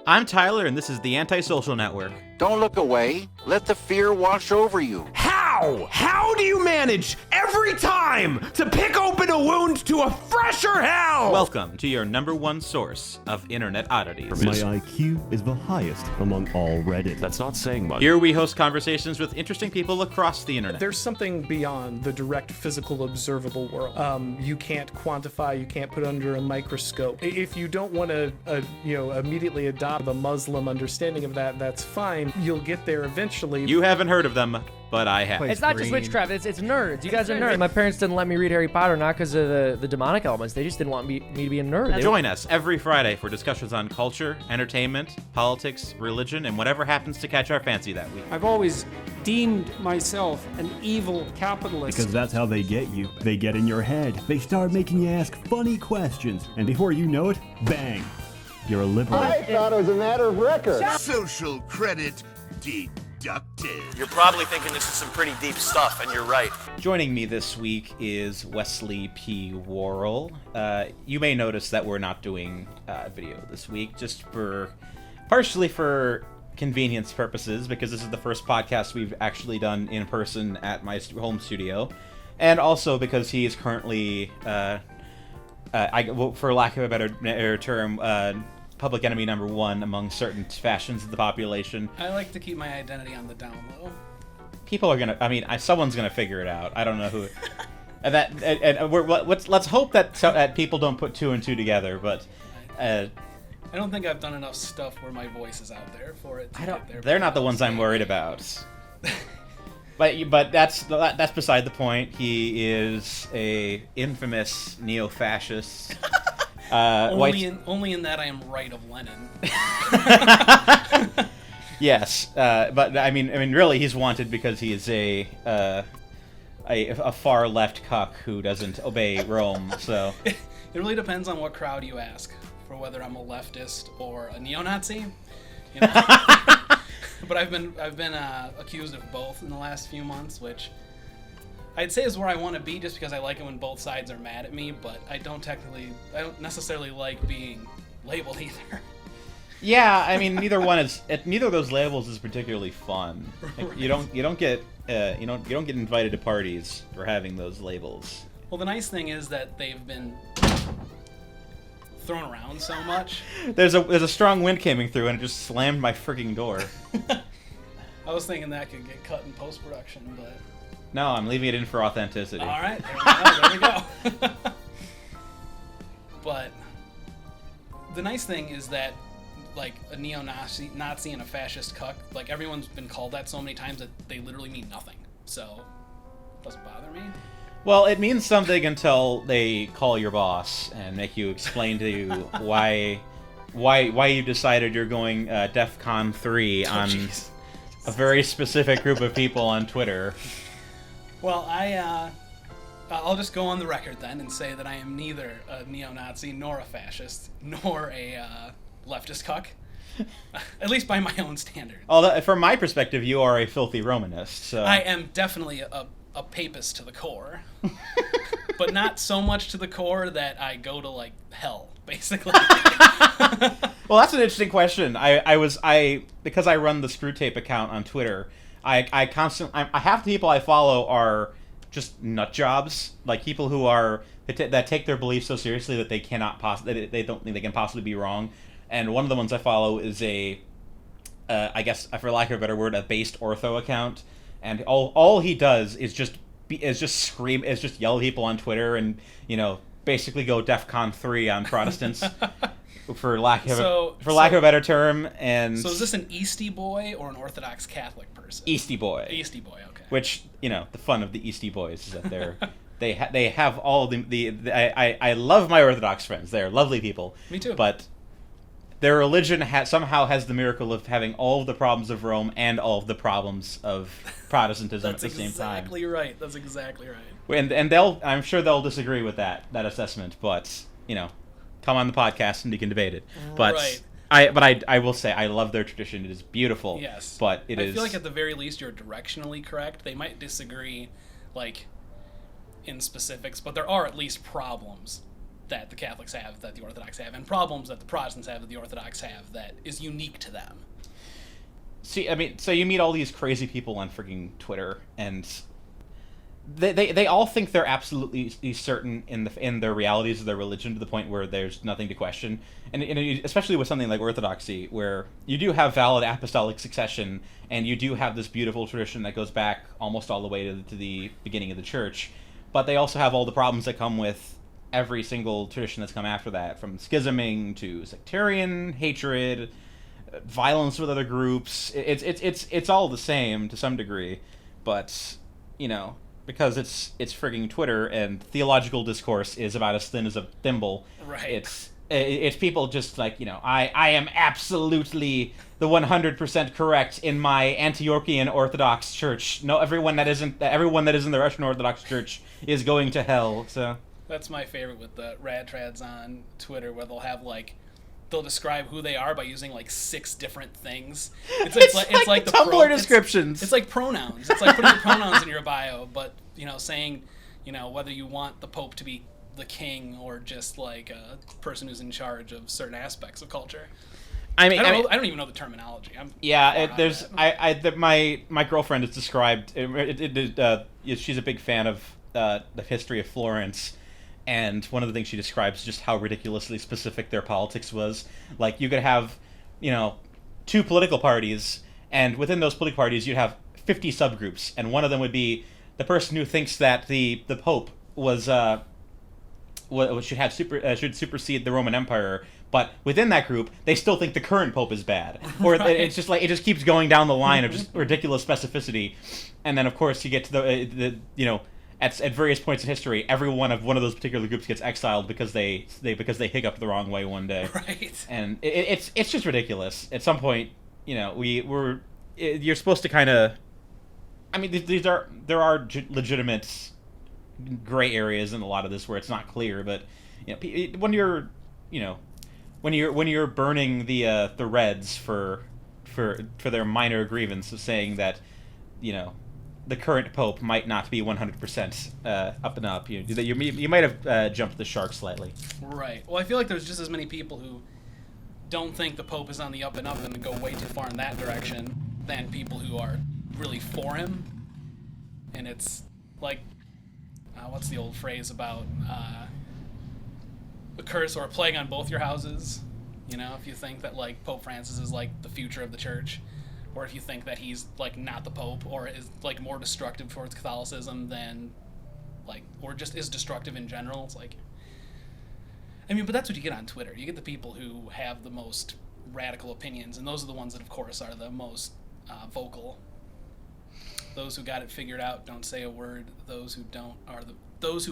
I'm Tyler, and this is the AntiSocial Network. Don't look away. Let the fear wash over you. How? How do you manage every time to pick open a wound to a fresher hell? Welcome to your number one source of internet oddities. My IQ is the highest among all Reddit. That's not saying much. Here we host conversations with interesting people across the internet. There's something beyond the direct physical observable world. You can't quantify, you can't put under a microscope. If you don't want to, immediately adopt the Muslim understanding of that, that's fine. You'll get there eventually. You haven't heard of them, but I have. It's not just witchcraft, it's nerds. You guys are nerds. My parents didn't let me read Harry Potter, not because of the demonic elements. They just didn't want me to be a nerd. Join us every Friday for discussions on culture, entertainment, politics, religion, and whatever happens to catch our fancy that week. I've always deemed myself an evil capitalist. Because that's how they get you. They get in your head. They start making you ask funny questions. And before you know it, bang, you're a liberal. I thought it was a matter of record. Social credit deducted. You're probably thinking this is some pretty deep stuff, and you're right. Joining me this week is Wesley P. Worrell. You may notice that we're not doing video this week, just partially for convenience purposes, because this is the first podcast we've actually done in person at my home studio, and also because he is currently, for lack of a better term, public enemy number one among certain factions of the population. I like to keep my identity on the down low. People are gonna. Someone's gonna figure it out. I don't know who. Let's hope that people don't put two and two together. But I don't think I've done enough stuff where my voice is out there for it. They're not the ones I'm worried about. But that's beside the point. He is a infamous neo-fascist. Only in that I am right of Lenin. Yes, but I mean, really, he's wanted because he is a far left cuck who doesn't obey Rome. So it really depends on what crowd you ask for whether I'm a leftist or a neo-Nazi. You know? But I've been accused of both in the last few months, which I'd say is where I want to be, just because I like it when both sides are mad at me, but I don't necessarily like being labeled either. Yeah, I mean, neither of those labels is particularly fun. Like, right. You don't get invited to parties for having those labels. Well, the nice thing is that they've been thrown around so much. There's a strong wind coming through, and it just slammed my freaking door. I was thinking that could get cut in post-production, but no, I'm leaving it in for authenticity. All right, there we go. But the nice thing is that, like, a neo-Nazi and a fascist cuck, like, everyone's been called that so many times that they literally mean nothing. So it doesn't bother me. Well, it means something until they call your boss and make you explain to you why you decided you're going DEFCON 3 on a very specific group of people on Twitter. Well, I'll just go on the record then and say that I am neither a neo-Nazi nor a fascist nor a leftist cuck, at least by my own standards. Although, from my perspective, you are a filthy Romanist. So I am definitely a papist to the core, but not so much to the core that I go to, like, hell, basically. Well, that's an interesting question. Because I run the Screwtape account on Twitter, half the people I follow are just nut jobs, like people who are that take their beliefs so seriously that they cannot they don't think they can possibly be wrong. And one of the ones I follow is I guess for lack of a better word, a based ortho account, and all he does is just yell at people on Twitter and, you know, basically go DEFCON 3 on Protestants. For lack of a better term. And so is this an Eastie boy or an Orthodox Catholic person? Eastie boy. Eastie boy, okay. Which, you know, the fun of the Eastie boys is that they have all I love my Orthodox friends. They're lovely people. Me too. But their religion somehow has the miracle of having all of the problems of Rome and all of the problems of Protestantism at the same time. That's exactly right. And I'm sure they'll disagree with that assessment, but, you know, come on the podcast and you can debate it. But right. I will say I love their tradition. It is beautiful. Yes. But I feel like at the very least you're directionally correct. They might disagree, like, in specifics, but there are at least problems that the Catholics have that the Orthodox have, and problems that the Protestants have that the Orthodox have that is unique to them. See, I mean, so you meet all these crazy people on freaking Twitter, and they all think they're absolutely certain in their realities of their religion to the point where there's nothing to question. And especially with something like Orthodoxy, where you do have valid apostolic succession, and you do have this beautiful tradition that goes back almost all the way to the beginning of the church, but they also have all the problems that come with every single tradition that's come after that, from schisming to sectarian hatred, violence with other groups. It's all the same to some degree, but because it's frigging Twitter and theological discourse is about as thin as a thimble. Right. It's people just like, I am absolutely the 100% correct in my Antiochian Orthodox Church. No, everyone that isn't in the Russian Orthodox Church is going to hell. So that's my favorite with the rad trads on Twitter, where they'll describe who they are by using 6 different things. It's like the Tumblr descriptions. It's like pronouns. It's like putting your pronouns in your bio, but saying whether you want the Pope to be the king or just like a person who's in charge of certain aspects of culture. I don't even know the terminology. My girlfriend has described she's a big fan of the history of Florence. And one of the things she describes is just how ridiculously specific their politics was. Like, you could have, 2 political parties, and within those political parties, you'd have 50 subgroups, and one of them would be the person who thinks that the Pope should supersede the Roman Empire, but within that group, they still think the current Pope is bad. Or it's just like, it just keeps going down the line of just ridiculous specificity. And then, of course, you get to the at various points in history, every one of those particular groups gets exiled because they hiccuped the wrong way one day. Right. And it's just ridiculous. At some point, you're supposed to kind of. I mean, there are legitimate gray areas in a lot of this where it's not clear, but when you're burning the Reds for their minor grievance of saying that the current Pope might not be 100% up and up. You might have jumped the shark slightly. Right. Well, I feel like there's just as many people who don't think the Pope is on the up and up and go way too far in that direction than people who are really for him. And it's like, what's the old phrase about a curse or a plague on both your houses? If you think that Pope Francis is the future of the church, or if you think that he's not the Pope, or is more destructive towards Catholicism than or just is destructive in general. It's but that's what you get on Twitter. You get the people who have the most radical opinions, and those are the ones that, of course, are the most vocal. Those who got it figured out don't say a word. Those who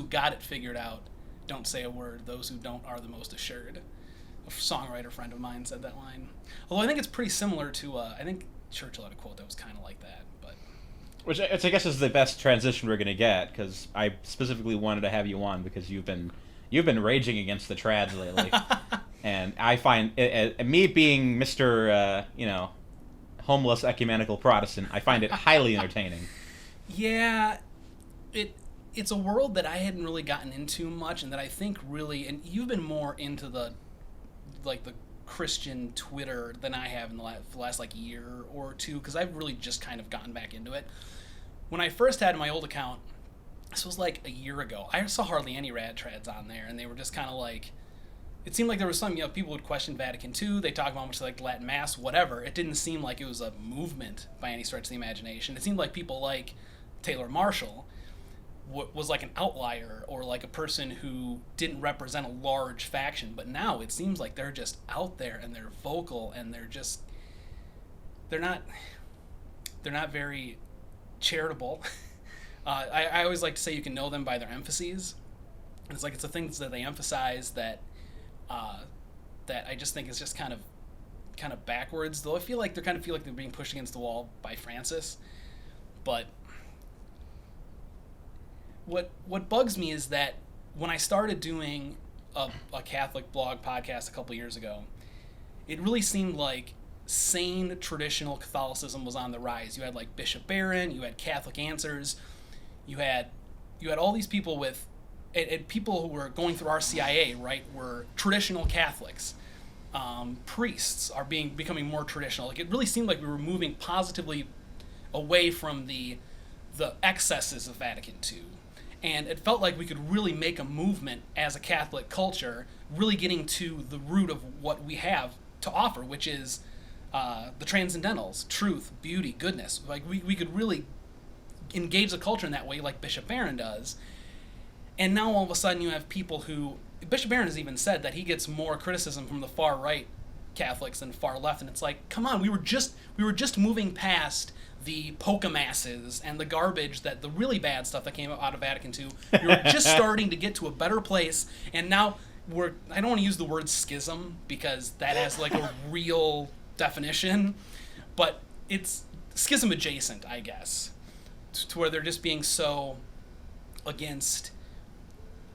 got it figured out don't say a word. Those who don't are the most assured. A songwriter friend of mine said that line. Although I think it's pretty similar to I think Churchill had a quote that was kind of like that, but which I guess is the best transition we're gonna get, because I specifically wanted to have you on because you've been raging against the trads lately, and I find me being Mr. Homeless ecumenical Protestant, I find it highly entertaining. Yeah, it's a world that I hadn't really gotten into much, and that I think really, and you've been more into the Christian Twitter than I have in the last year or two, because I've really just kind of gotten back into it. When I first had my old account, this was a year ago, I saw hardly any rad trads on there, and they were just kind of it seemed like there was some, people would question Vatican II, they talk about how much they liked Latin Mass, whatever. It didn't seem like it was a movement by any stretch of the imagination. It seemed like people like Taylor Marshall was an outlier, or a person who didn't represent a large faction. But now it seems like they're just out there, and they're vocal, and they're not very charitable. I always like to say you can know them by their emphases. And it's the things that they emphasize that I just think is just kind of backwards. Though I feel like they're being pushed against the wall by Francis. But what bugs me is that when I started doing a Catholic blog podcast a couple years ago, it really seemed like sane traditional Catholicism was on the rise. You had Bishop Barron, you had Catholic Answers, you had all these people with and people who were going through RCIA, right, were traditional Catholics. Priests are becoming more traditional. Like, it really seemed like we were moving positively away from the excesses of Vatican II. And it felt like we could really make a movement as a Catholic culture, really getting to the root of what we have to offer, which is the transcendentals, truth, beauty, goodness. Like, we could really engage the culture in that way, like Bishop Barron does. And now all of a sudden you have people who... Bishop Barron has even said that he gets more criticism from the far right Catholics than far left, and it's like, come on, we were just moving past the polka masses and the garbage, that the really bad stuff that came out of Vatican II. We were just starting to get to a better place, and now I don't want to use the word schism because that has like a real definition, but it's schism adjacent, I guess, to where they're just being so against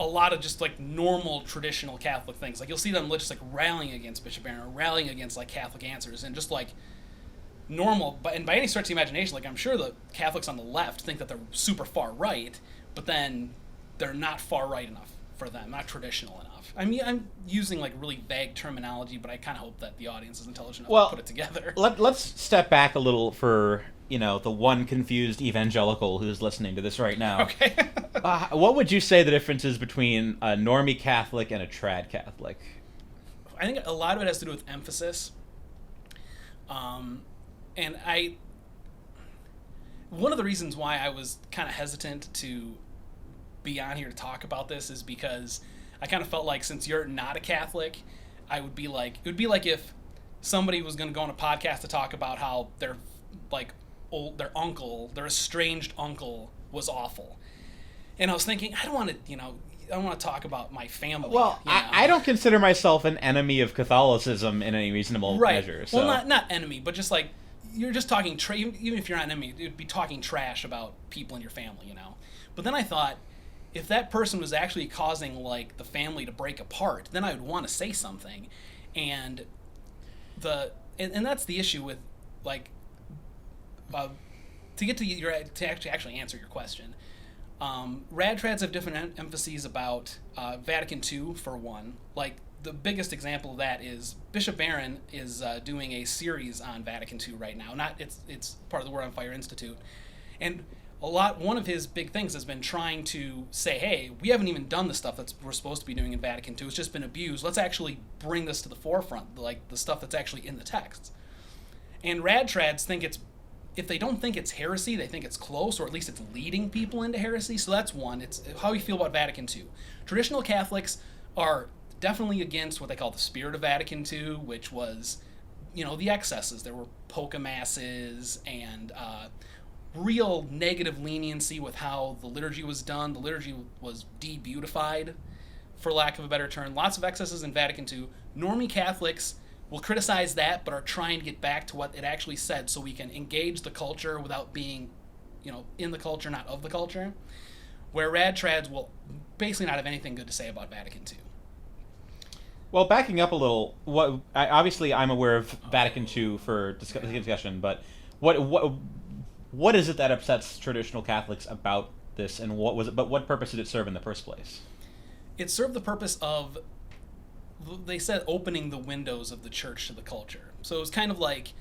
a lot of just like normal traditional Catholic things. Like, you'll see them just like rallying against Bishop Barron, or rallying against like Catholic answers, and just like normal, and by any stretch of the imagination, like, I'm sure the Catholics on the left think that they're super far right, but then they're not far right enough for them, not traditional enough. I mean, I'm using like really vague terminology, but I kind of hope that the audience is intelligent enough to put it together. Let's step back a little for, the one confused evangelical who's listening to this right now. Okay. What would you say the difference is between a Normie Catholic and a Trad-Catholic? I think a lot of it has to do with emphasis. And one of the reasons why I was kind of hesitant to be on here to talk about this is because I kind of felt like, since you're not a Catholic, it would be like if somebody was going to go on a podcast to talk about how their estranged uncle was awful. And I was thinking, I don't want to talk about my family. Well, I don't consider myself an enemy of Catholicism in any reasonable measure. So. Well, not enemy, but just like, you're just talking, even if you're not an enemy, you'd be talking trash about people in your family, But then I thought, if that person was actually causing like the family to break apart, then I would want to say something. And that's the issue with like, to get to actually answer your question. Rad-Trads have different emphases about Vatican II, for one. Like, the biggest example of that is Bishop Barron is doing a series on Vatican II right now. It's part of the Word on Fire Institute. And one of his big things has been trying to say, hey, we haven't even done the stuff that we're supposed to be doing in Vatican II. It's just been abused. Let's actually bring this to the forefront, like the stuff that's actually in the texts. And Rad-Trads think if they don't think it's heresy, they think it's close, or at least it's leading people into heresy. So that's one. It's how you feel about Vatican II. Traditional Catholics are definitely against what they call the spirit of Vatican II, which was, the excesses. There were polka masses and real negative leniency with how the liturgy was done. The liturgy was de-beautified, for lack of a better term. Lots of excesses in Vatican II. Normie Catholics will criticize that, but are trying to get back to what it actually said, so we can engage the culture without being, in the culture, not of the culture. Where Rad-Trads will basically not have anything good to say about Vatican II. Well, backing up a little, obviously I'm aware of Vatican II for discussion, but what is it that upsets traditional Catholics about this, and what was it? But what purpose did it serve in the first place? It served the purpose of, they said, opening the windows of the church to the culture. So it was kind of like,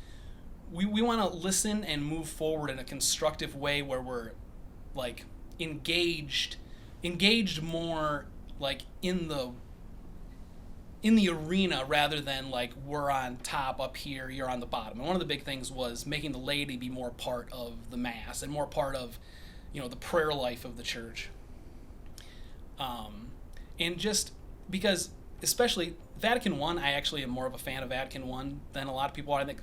we want to listen and move forward in a constructive way where we're like engaged more like in the arena, rather than like we're on top up here, you're on the bottom. And one of the big things was making the laity be more part of the Mass and more part of, the prayer life of the church. And just because, especially Vatican I, I actually am more of a fan of Vatican I than a lot of people are. I think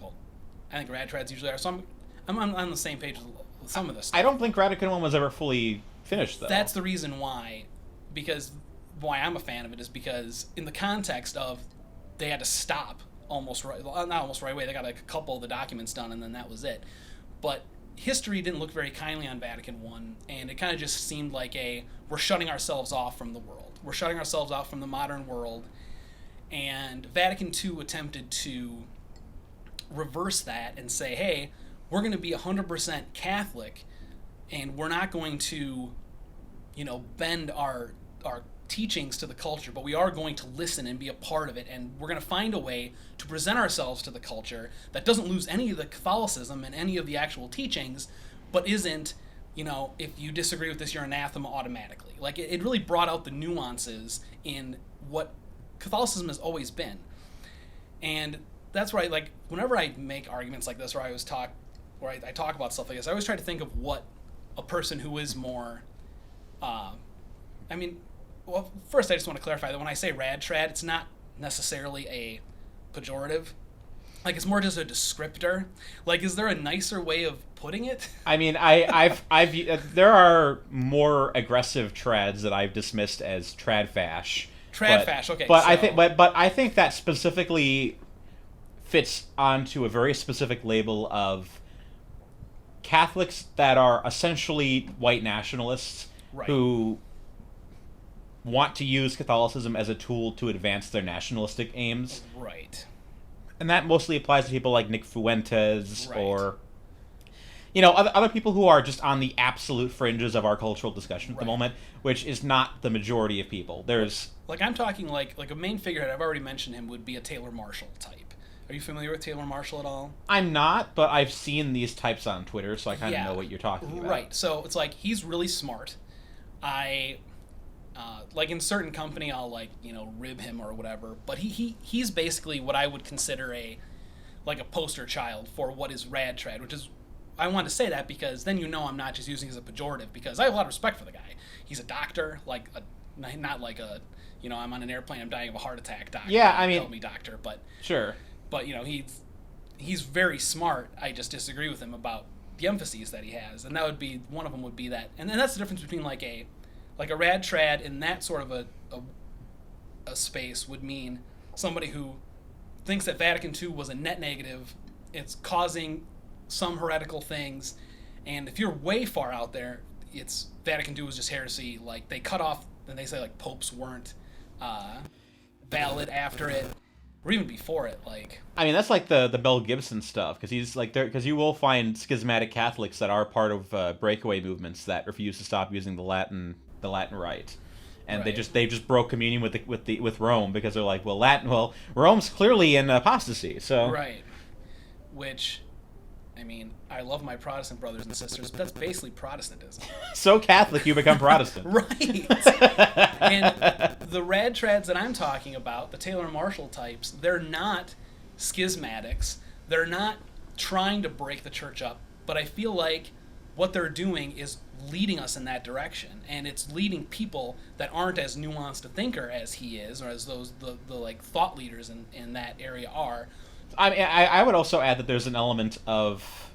Rad-Trads usually are. So I'm on the same page with some of this stuff. I don't think Vatican I was ever fully finished, though. That's the reason why. Because why I'm a fan of it is because in the context of they had to stop not almost right away. They got like a couple of the documents done, and then that was it. But history didn't look very kindly on Vatican I, and it kind of just seemed like we're shutting ourselves off from the world. We're shutting ourselves off from the modern world. And Vatican II attempted to reverse that and say, hey, we're going to be 100% Catholic, and we're not going to, bend our our teachings to the culture, but we are going to listen and be a part of it, and we're going to find a way to present ourselves to the culture that doesn't lose any of the Catholicism and any of the actual teachings, but isn't, if you disagree with this, you're anathema automatically. Like, it really brought out the nuances in what Catholicism has always been. And that's where whenever I make arguments like this, or I talk about stuff like this, I always try to think of what a person who is more, well, first I just want to clarify that when I say rad trad, it's not necessarily a pejorative. Like, it's more just a descriptor. Like, is there a nicer way of putting it? I mean, I've there are more aggressive trads that I've dismissed as trad-fash. Trad-fash, okay. But I think that specifically fits onto a very specific label of Catholics that are essentially white nationalists, right, who want to use Catholicism as a tool to advance their nationalistic aims. Right. And that mostly applies to people like Nick Fuentes, right, or other people who are just on the absolute fringes of our cultural discussion at the moment, which is not the majority of people. There's I'm talking like a main figurehead. I've already mentioned him would be a Taylor Marshall type. Are you familiar with Taylor Marshall at all? I'm not, but I've seen these types on Twitter, so I kind of know what you're talking about. Right. So it's like he's really smart. In certain company, I'll rib him or whatever. But he's basically what I would consider a poster child for what is rad trad, which is, I want to say that because then I'm not just using it as a pejorative, because I have a lot of respect for the guy. He's a doctor, not like a I'm on an airplane, I'm dying of a heart attack, doctor. Yeah, I mean, tell me, doctor, but sure. But he's very smart. I just disagree with him about the emphases that he has, and that would be one of them. Would be that, and then that's the difference between like a rad trad in that sort of a space would mean somebody who thinks that Vatican II was a net negative. It's causing some heretical things, and if you're way far out there, it's Vatican II was just heresy. Like, they cut off, and they say like popes weren't valid after it, or even before it. That's like the Mel Gibson stuff, because he's because you will find schismatic Catholics that are part of breakaway movements that refuse to stop using the Latin Rite, and right, they just broke communion with Rome because they're like, Rome's clearly in apostasy, so right. Which, I love my Protestant brothers and sisters, but that's basically Protestantism. So Catholic you become Protestant. Right. And the rad trads that I'm talking about, the Taylor Marshall types, they're not schismatics. They're not trying to break the church up, but I feel like what they're doing is leading us in that direction, and it's leading people that aren't as nuanced a thinker as he is, or as those the thought leaders in that area are. I would also add that there's an element of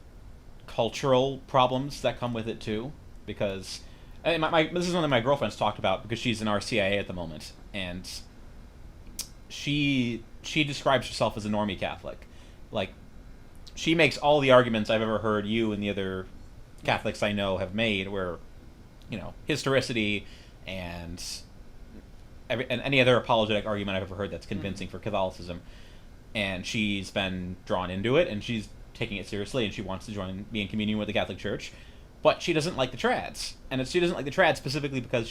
cultural problems that come with it too, because this is something my girlfriend's talked about, because she's in RCIA at the moment, and she describes herself as a normie Catholic. Like, she makes all the arguments I've ever heard you and the other Catholics I know have made, where historicity and any other apologetic argument I've ever heard that's convincing for Catholicism. And she's been drawn into it, and she's taking it seriously, and she wants to be in communion with the Catholic Church, but she doesn't like the trads, and she doesn't like the trads specifically because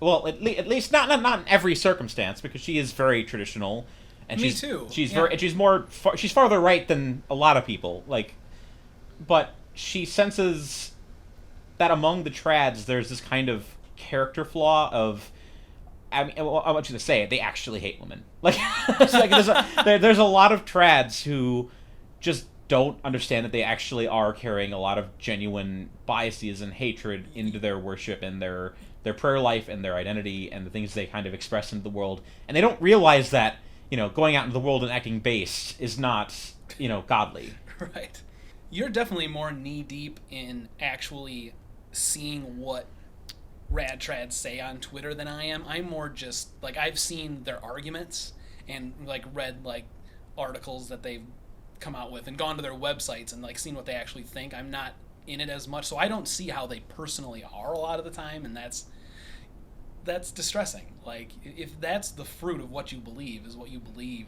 at least not in every circumstance, because she is very traditional, and Me too. She's she's farther right than a lot of people, but she senses that among the trads there's this kind of character flaw of, I want you to say it, they actually hate women. There's a lot of trads who just don't understand that they actually are carrying a lot of genuine biases and hatred into their worship and their prayer life and their identity and the things they kind of express into the world. And they don't realize that, going out into the world and acting base is not, godly. Right. You're definitely more knee-deep in actually seeing what rad trads say on Twitter than I am. I'm more just, I've seen their arguments and, read, articles that they've come out with and gone to their websites and, seen what they actually think. I'm not in it as much, so I don't see how they personally are a lot of the time, and that's distressing. If that's the fruit of what you believe is what you believe,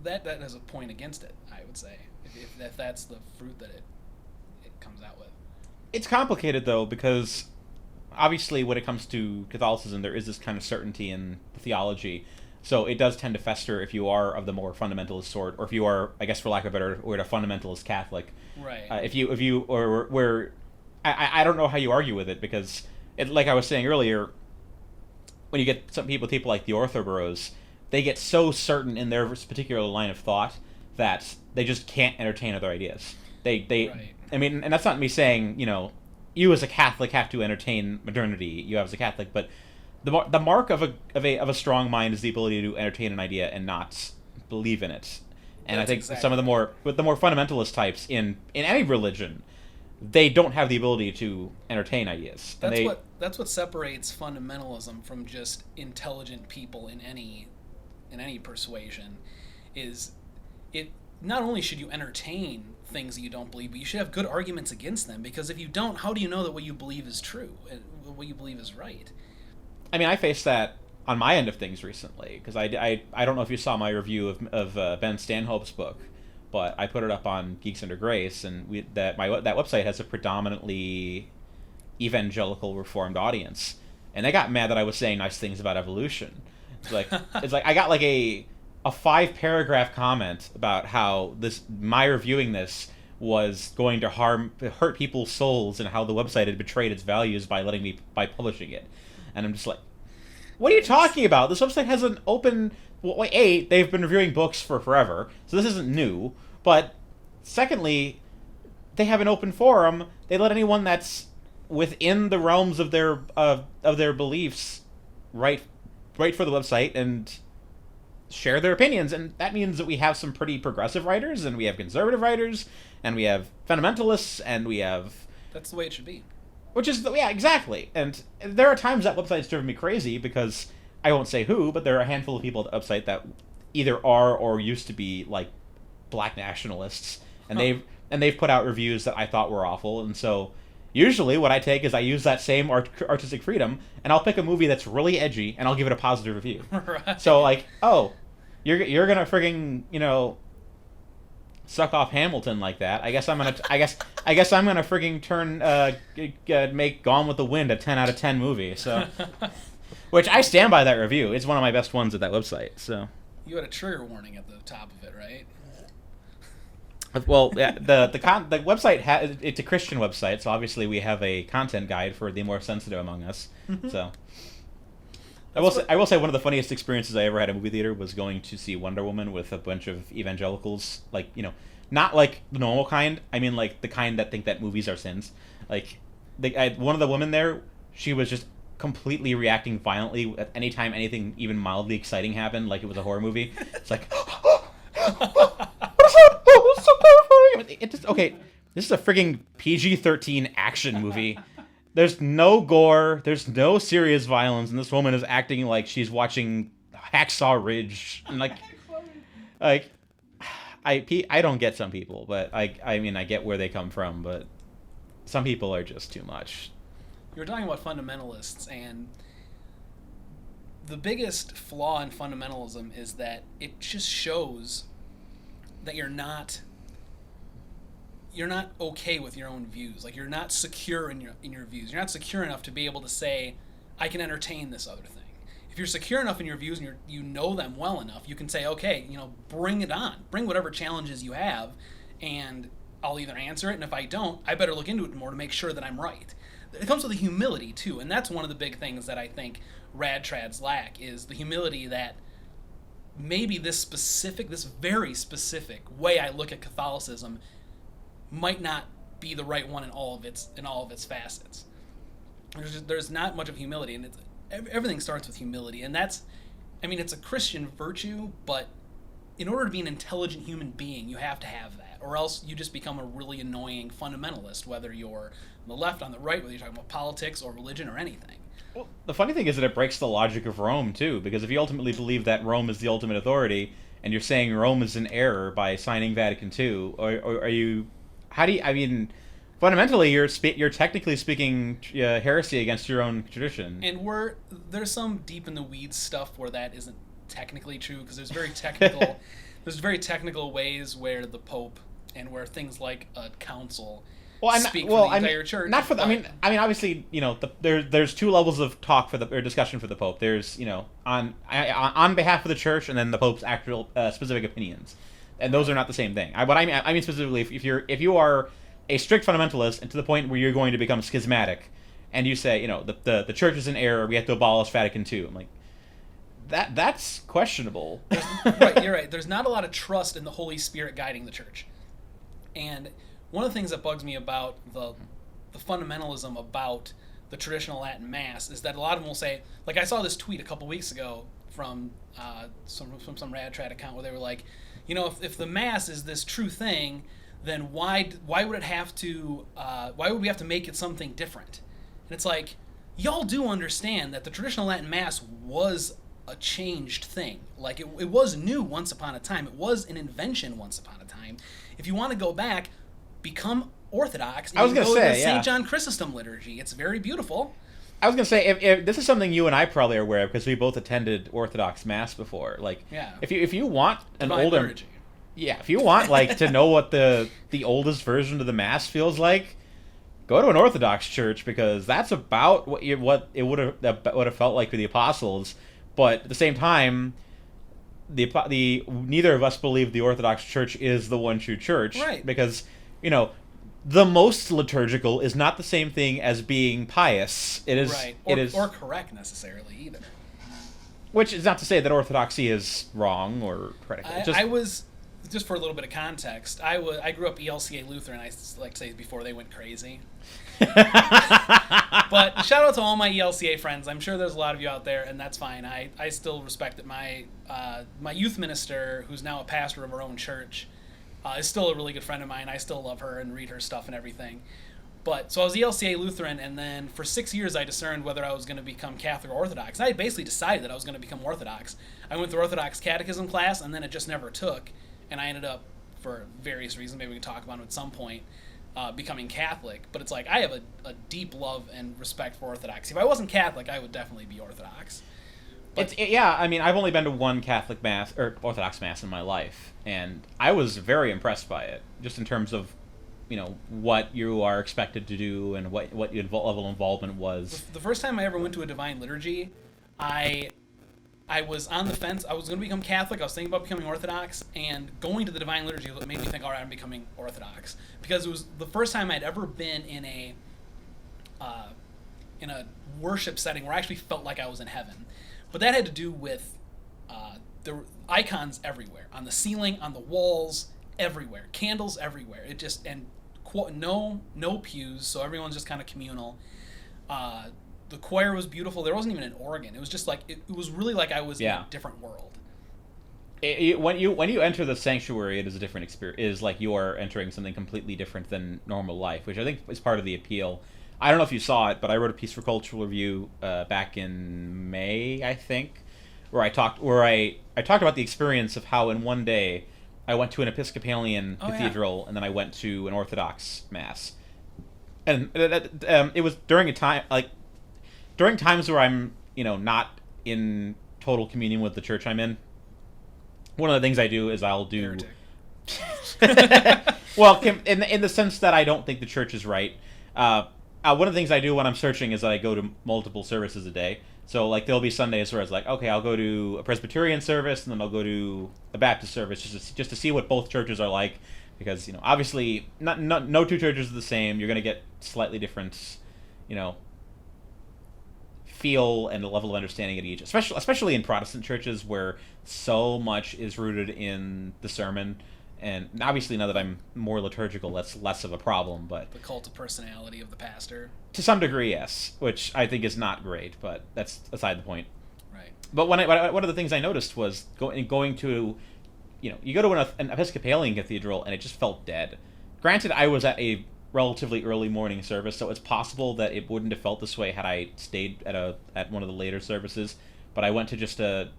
that has a point against it, I would say, if that's the fruit that it comes out with. It's complicated, though, because obviously when it comes to Catholicism, there is this kind of certainty in theology. So it does tend to fester if you are of the more fundamentalist sort, or if you are, I guess for lack of a better word, a fundamentalist Catholic. Right. If you or where I don't know how you argue with it, because like I was saying earlier, when you get some people like the Orthoboros, they get so certain in their particular line of thought that they just can't entertain other ideas. Right. I mean, and that's not me saying, you as a Catholic have to entertain modernity. You as a Catholic, but the mark of a strong mind is the ability to entertain an idea and not believe in it. And I think some of the more fundamentalist types in any religion, they don't have the ability to entertain ideas. That's what separates fundamentalism from just intelligent people in any persuasion. Is it not only should you entertain things that you don't believe, but you should have good arguments against them. Because if you don't, how do you know that what you believe is true and what you believe is right? I mean, I faced that on my end of things recently, because I don't know if you saw my review of Ben Stanhope's book, but I put it up on Geeks Under Grace, and that website has a predominantly evangelical Reformed audience, and they got mad that I was saying nice things about evolution. It's like I got like a 5-paragraph comment about how my reviewing this was going to hurt people's souls, and how the website had betrayed its values by publishing it. And I'm just like, what are you talking about? This website has an open... Well, they've been reviewing books for forever, so this isn't new. But secondly, they have an open forum. They let anyone that's within the realms of their beliefs write for the website and share their opinions. And that means that we have some pretty progressive writers, and we have conservative writers, and we have fundamentalists, and we have... That's the way it should be. Which is, yeah, exactly. And there are times that website's driven me crazy, because I won't say who, but there are a handful of people at the website that either are or used to be like black nationalists, and they've put out reviews that I thought were awful. And so usually what I take is I use that same artistic freedom, and I'll pick a movie that's really edgy and I'll give it a positive review. Right. So like, oh, you're gonna frigging suck off Hamilton like that. I guess I'm gonna frigging turn make Gone with the Wind a 10 out of 10 movie. So, which I stand by that review. It's one of my best ones at that website. So you had a trigger warning at the top of it, right? Well, yeah, the website it's a Christian website, so obviously we have a content guide for the more sensitive among us. Mm-hmm. So. I will say one of the funniest experiences I ever had at a movie theater was going to see Wonder Woman with a bunch of evangelicals, like, not like the normal kind. I mean, like the kind that think that movies are sins. Like, one of the women there, she was just completely reacting violently at any time anything even mildly exciting happened, like it was a horror movie. It's like, okay, this is a frigging PG-13 action movie. There's no gore, there's no serious violence, and this woman is acting like she's watching Hacksaw Ridge. And I don't get some people, but I mean, I get where they come from, but some people are just too much. You were talking about fundamentalists, and the biggest flaw in fundamentalism is that it just shows that you're not okay with your own views. Like, you're not secure in your views. You're not secure enough to be able to say, I can entertain this other thing. If you're secure enough in your views and you know them well enough, you can say, okay, bring it on. Bring whatever challenges you have, and I'll either answer it, and if I don't, I better look into it more to make sure that I'm right. It comes with a humility, too, and that's one of the big things that I think Trads lack, is the humility that maybe this very specific way I look at Catholicism might not be the right one in all of its facets. There's not much of humility, and everything starts with humility, and it's a Christian virtue, but in order to be an intelligent human being, you have to have that, or else you just become a really annoying fundamentalist, whether you're on the left, on the right, whether you're talking about politics or religion or anything. Well, the funny thing is that it breaks the logic of Rome, too, because if you ultimately believe that Rome is the ultimate authority, and you're saying Rome is in error by signing Vatican II, or are you... fundamentally, you're technically speaking heresy against your own tradition. And there's some deep in the weeds stuff where that isn't technically true, because there's very technical ways where the Pope and where things like a council speak for the entire church. Not for. I mean, obviously, there's two levels of talk for or discussion for the Pope. There's, on behalf of the church, and then the Pope's actual specific opinions, and those are not the same thing. I mean specifically, if you are a strict fundamentalist, and to the point where you're going to become schismatic, and you say, the church is in error, we have to abolish Vatican II. I'm like, that's questionable. Right, you're right. There's not a lot of trust in the Holy Spirit guiding the church, and one of the things that bugs me about the fundamentalism about the traditional Latin Mass is that a lot of them will say, like, I saw this tweet a couple weeks ago from some Rad Trad account where they were like, if the Mass is this true thing, then why would it have to why would we have to make it something different? And it's like, y'all do understand that the traditional Latin Mass was a changed thing. Like, it was new once upon a time. It was an invention once upon a time. If you want to go back, become Orthodox. And I was going to say, the St. John Chrysostom liturgy. It's very beautiful. I was going to say, if this is something you and I probably are aware of, because we both attended Orthodox Mass before. Like, yeah. If you want an Divine older liturgy. Yeah, if you want to know what the oldest version of the Mass feels like, go to an Orthodox church, because that's about what it would have felt like for the apostles. But at the same time, the neither of us believe the Orthodox Church is the one true church, right? Because the most liturgical is not the same thing as being pious. It is right, or correct necessarily either. Which is not to say that Orthodoxy is wrong or heretical. I was, just for a little bit of context, I grew up ELCA Lutheran. I like to say before they went crazy. But shout out to all my ELCA friends. I'm sure there's a lot of you out there, and that's fine. I still respect that my youth minister, who's now a pastor of our own church, is still a really good friend of mine. I still love her and read her stuff and everything. But so I was ELCA Lutheran, and then for 6 years I discerned whether I was going to become Catholic or Orthodox. I basically decided that I was going to become Orthodox. I went through Orthodox Catechism class, and then it just never took, and I ended up, for various reasons, maybe we can talk about it at some point, becoming Catholic. But it's like, I have a deep love and respect for Orthodox. If I wasn't Catholic, I would definitely be Orthodox. But I mean, I've only been to one Catholic Mass, or Orthodox Mass, in my life, and I was very impressed by it, just in terms of, what you are expected to do and what your level of involvement was. The first time I ever went to a Divine Liturgy, I was on the fence. I was going to become Catholic. I was thinking about becoming Orthodox, and going to the Divine Liturgy made me think, all right, I'm becoming Orthodox, because it was the first time I'd ever been in a worship setting where I actually felt like I was in heaven. But that had to do with there were icons everywhere, on the ceiling, on the walls, everywhere, candles everywhere. It just, and no pews, so everyone's just kind of communal. The choir was beautiful. There wasn't even an organ. It was just like it was really like I was in a different world. When you enter the sanctuary, it is a different experience. It is like you are entering something completely different than normal life, which I think is part of the appeal. I don't know if you saw it, but I wrote a piece for Cultural Review back in May, I think, where I talked about the experience of how in one day I went to an Episcopalian cathedral, and then I went to an Orthodox Mass, and it was during times where I'm not in total communion with the church I'm in. One of the things I do is I'll do well, in the sense that I don't think the church is right. One of the things I do when I'm searching is that I go to multiple services a day. So, like, there'll be Sundays where it's like, okay, I'll go to a Presbyterian service, and then I'll go to a Baptist service just to see what both churches are like. Because, obviously, no two churches are the same. You're going to get slightly different, feel and a level of understanding at each. Especially in Protestant churches where so much is rooted in the sermon. And obviously, now that I'm more liturgical, that's less of a problem. But the cult of personality of the pastor, to some degree, yes, which I think is not great, but that's aside the point. Right. But one of the things I noticed was going to, you go to an Episcopalian cathedral and it just felt dead. Granted, I was at a relatively early morning service, so it's possible that it wouldn't have felt this way had I stayed at one of the later services. But I went to just a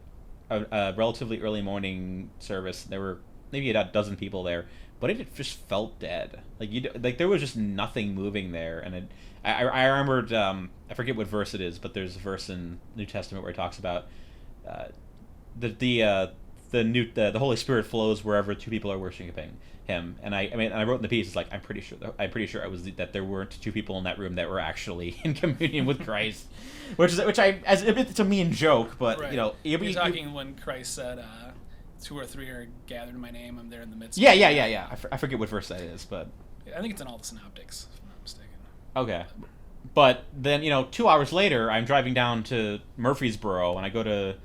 relatively early morning service. There were maybe a dozen people there, but it just felt dead. Like there was just nothing moving there. And I remembered, I forget what verse it is, but there's a verse in the New Testament where it talks about the the Holy Spirit flows wherever two people are worshiping him. And I wrote in the piece, it's like I'm pretty sure that there weren't two people in that room that were actually in communion with Christ, which I as it's a mean joke, but right. you know, you're talking when Christ said, 2 or 3 are gathered in my name, I'm there in the midst. Yeah. I forget what verse that is, but I think it's in all the synoptics, if I'm not mistaken. Okay. But then, 2 hours later, I'm driving down to Murfreesboro, and I go to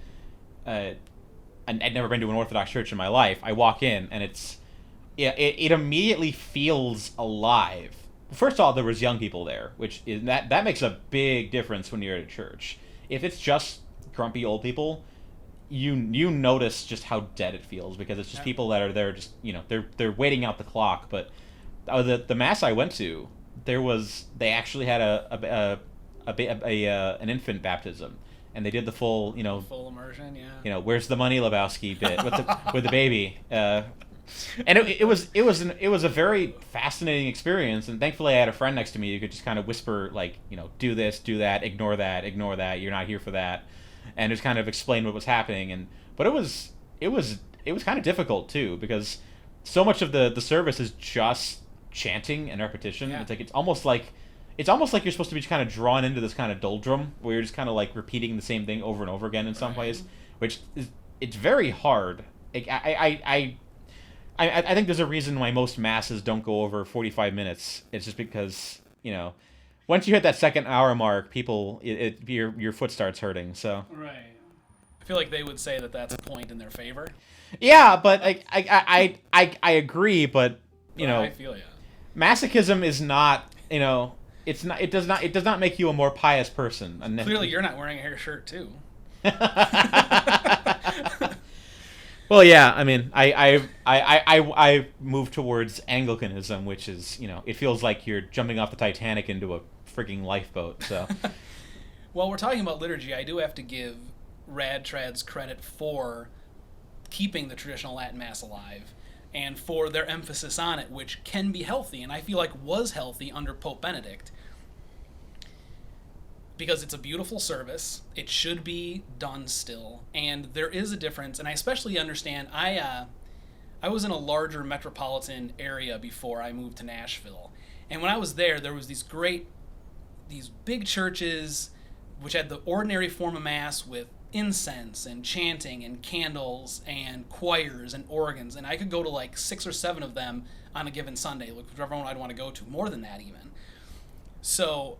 I'd never been to an Orthodox church in my life. I walk in, and it immediately feels alive. First of all, there was young people there, which is that makes a big difference when you're at a church. If it's just grumpy old people, you notice just how dead it feels, because it's just people that are there just they're waiting out the clock. But the mass I went to, they actually had an infant baptism. And they did the full, full immersion, yeah. Where's the money, Lebowski bit with the baby, and it was a very fascinating experience. And thankfully, I had a friend next to me who could just kind of whisper, like, do this, do that, ignore that. You're not here for that, and just kind of explain what was happening. But it was kind of difficult too, because so much of the service is just chanting and repetition. Yeah. It's almost like you're supposed to be kind of drawn into this kind of doldrum where you're just kind of like repeating the same thing over and over again in some ways, which it's very hard. I think there's a reason why most masses don't go over 45 minutes. It's just because, once you hit that second hour mark, your foot starts hurting. So right. I feel like they would say that that's a point in their favor. Yeah, but I agree, but I feel ya. Masochism is not, It's not. It does not make you a more pious person. Clearly, you're not wearing a hair shirt too. Well, yeah. I mean, I move towards Anglicanism, which is, it feels like you're jumping off the Titanic into a freaking lifeboat. So, while we're talking about liturgy, I do have to give TRADS credit for keeping the traditional Latin Mass alive, and for their emphasis on it, which can be healthy, and I feel like was healthy under Pope Benedict. Because it's a beautiful service, it should be done still, and there is a difference, and I especially understand, I was in a larger metropolitan area before I moved to Nashville, and when I was there was these big churches which had the ordinary form of Mass with incense and chanting and candles and choirs and organs, and I could go to like 6 or 7 of them on a given Sunday, whichever one I'd want to go to, more than that even. So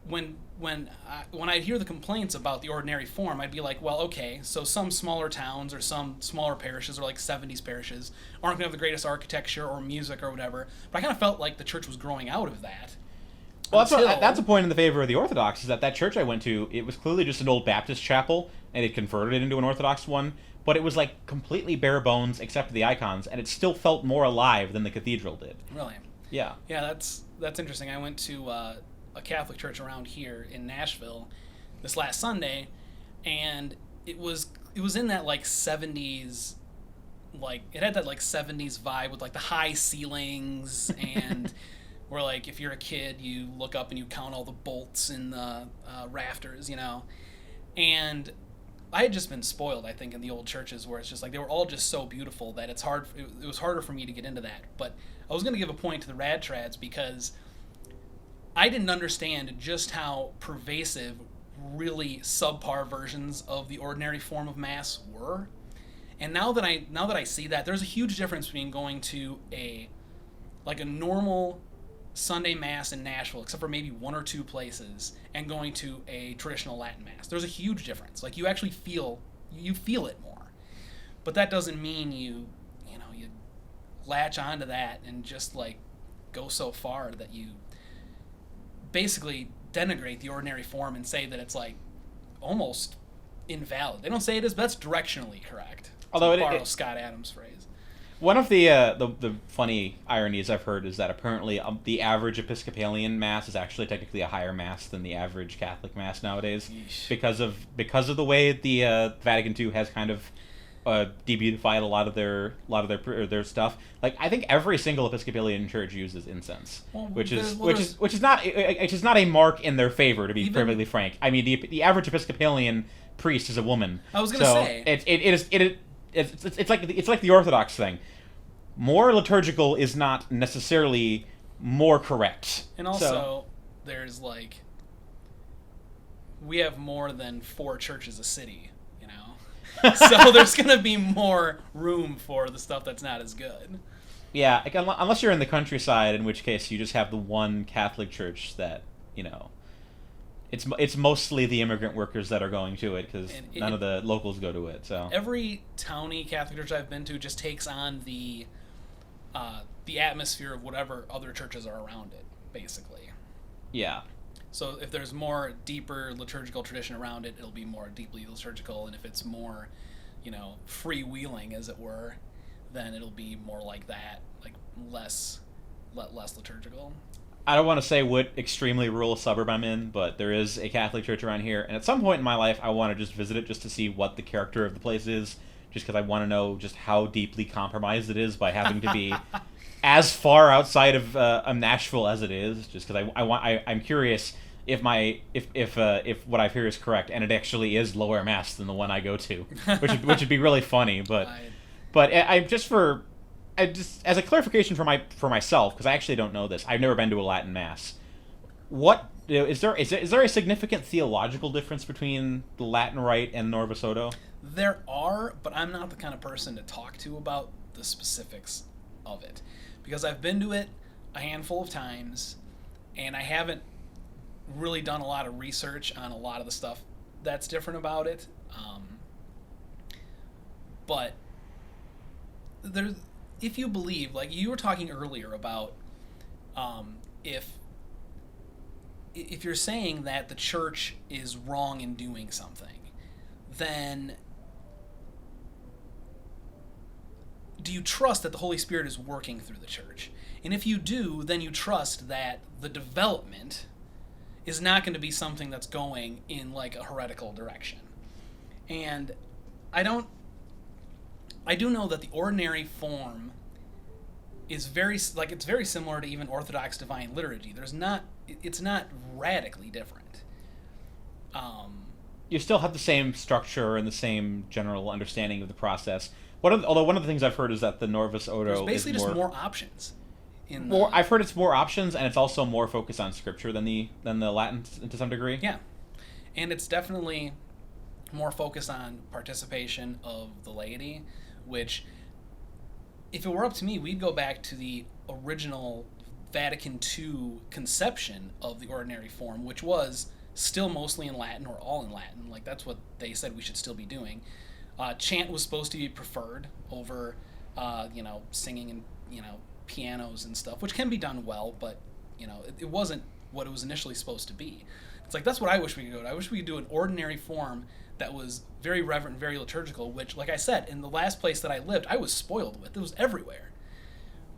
when I'd hear the complaints about the ordinary form, I'd be like, well, okay, so some smaller towns or some smaller parishes, or like 70s parishes, aren't going to have the greatest architecture or music or whatever, but I kind of felt like the church was growing out of that. Well, that's a point in the favor of the Orthodox, is that church I went to, it was clearly just an old Baptist chapel, and it converted it into an Orthodox one, but it was like completely bare bones except for the icons, and it still felt more alive than the cathedral did. Really? Yeah. Yeah, that's interesting. I went to a Catholic church around here in Nashville this last Sunday, and it was in that like 70s, like it had that like 70s vibe with like the high ceilings and where like if you're a kid you look up and you count all the bolts in the rafters, and I had just been spoiled, I think, in the old churches where it's just like they were all just so beautiful that it was harder for me to get into that. But I was going to give a point to the TRADS because I didn't understand just how pervasive really subpar versions of the ordinary form of Mass were. And now that I see that, there's a huge difference between going to a normal Sunday Mass in Nashville, except for maybe 1 or 2 places, and going to a traditional Latin Mass. There's a huge difference. Like, you actually feel it more. But that doesn't mean you latch onto that and just like go so far that you basically denigrate the ordinary form and say that it's like almost invalid. They don't say it is, but that's directionally correct. Although to borrow Scott Adams' phrase. One of the funny ironies I've heard is that apparently the average Episcopalian Mass is actually technically a higher Mass than the average Catholic Mass nowadays. Yeesh. because of the way the Vatican II has kind of debeautified a lot of their stuff. Like, I think every single Episcopalian church uses incense, which is not a mark in their favor, to be perfectly frank. I mean, the average Episcopalian priest is a woman. I was gonna say it is it's like the Orthodox thing. More liturgical is not necessarily more correct. And also, there's like, we have more than 4 churches a city, you know? So there's going to be more room for the stuff that's not as good. Yeah, like, unless you're in the countryside, in which case you just have the one Catholic church that, you know, it's mostly the immigrant workers that are going to it, because none of the locals go to it. So every towny Catholic church I've been to just takes on the atmosphere of whatever other churches are around it, basically. Yeah. So if there's more deeper liturgical tradition around it, it'll be more deeply liturgical, and if it's more, you know, freewheeling, as it were, then it'll be more like that, like less liturgical. I don't want to say what extremely rural suburb I'm in, but there is a Catholic church around here, and at some point in my life, I want to just visit it just to see what the character of the place is, just because I want to know just how deeply compromised it is by having to be as far outside of Nashville as it is. Just because I'm curious if what I hear is correct, and it actually is lower mass than the one I go to, which would be really funny. But I just as a clarification for myself, because I actually don't know this. I've never been to a Latin mass. What is there a significant theological difference between the Latin Rite and Norvis Ordo? There are, but I'm not the kind of person to talk to about the specifics of it, because I've been to it a handful of times, and I haven't really done a lot of research on a lot of the stuff that's different about it. But there's, if you believe, like you were talking earlier about, if you're saying that the church is wrong in doing something, then do you trust that the Holy Spirit is working through the church? And if you do, then you trust that the development is not going to be something that's going in like a heretical direction. And I do know that the ordinary form is very similar to even Orthodox Divine Liturgy. It's not radically different. You still have the same structure and the same general understanding of the process. Although one of the things I've heard is that the Norvis Ordo there's basically is just more options. I've heard it's more options, and it's also more focused on scripture than the Latin to some degree. Yeah, and it's definitely more focused on participation of the laity, which, if it were up to me, we'd go back to the original Vatican II conception of the ordinary form, which was still mostly in Latin or all in Latin. Like, that's what they said we should still be doing. Chant was supposed to be preferred over, singing and, pianos and stuff, which can be done well, but, it wasn't what it was initially supposed to be. It's like, that's what I wish we could go to. I wish we could do an ordinary form that was very reverent, very liturgical, which, like I said, in the last place that I lived, I was spoiled with. It was everywhere.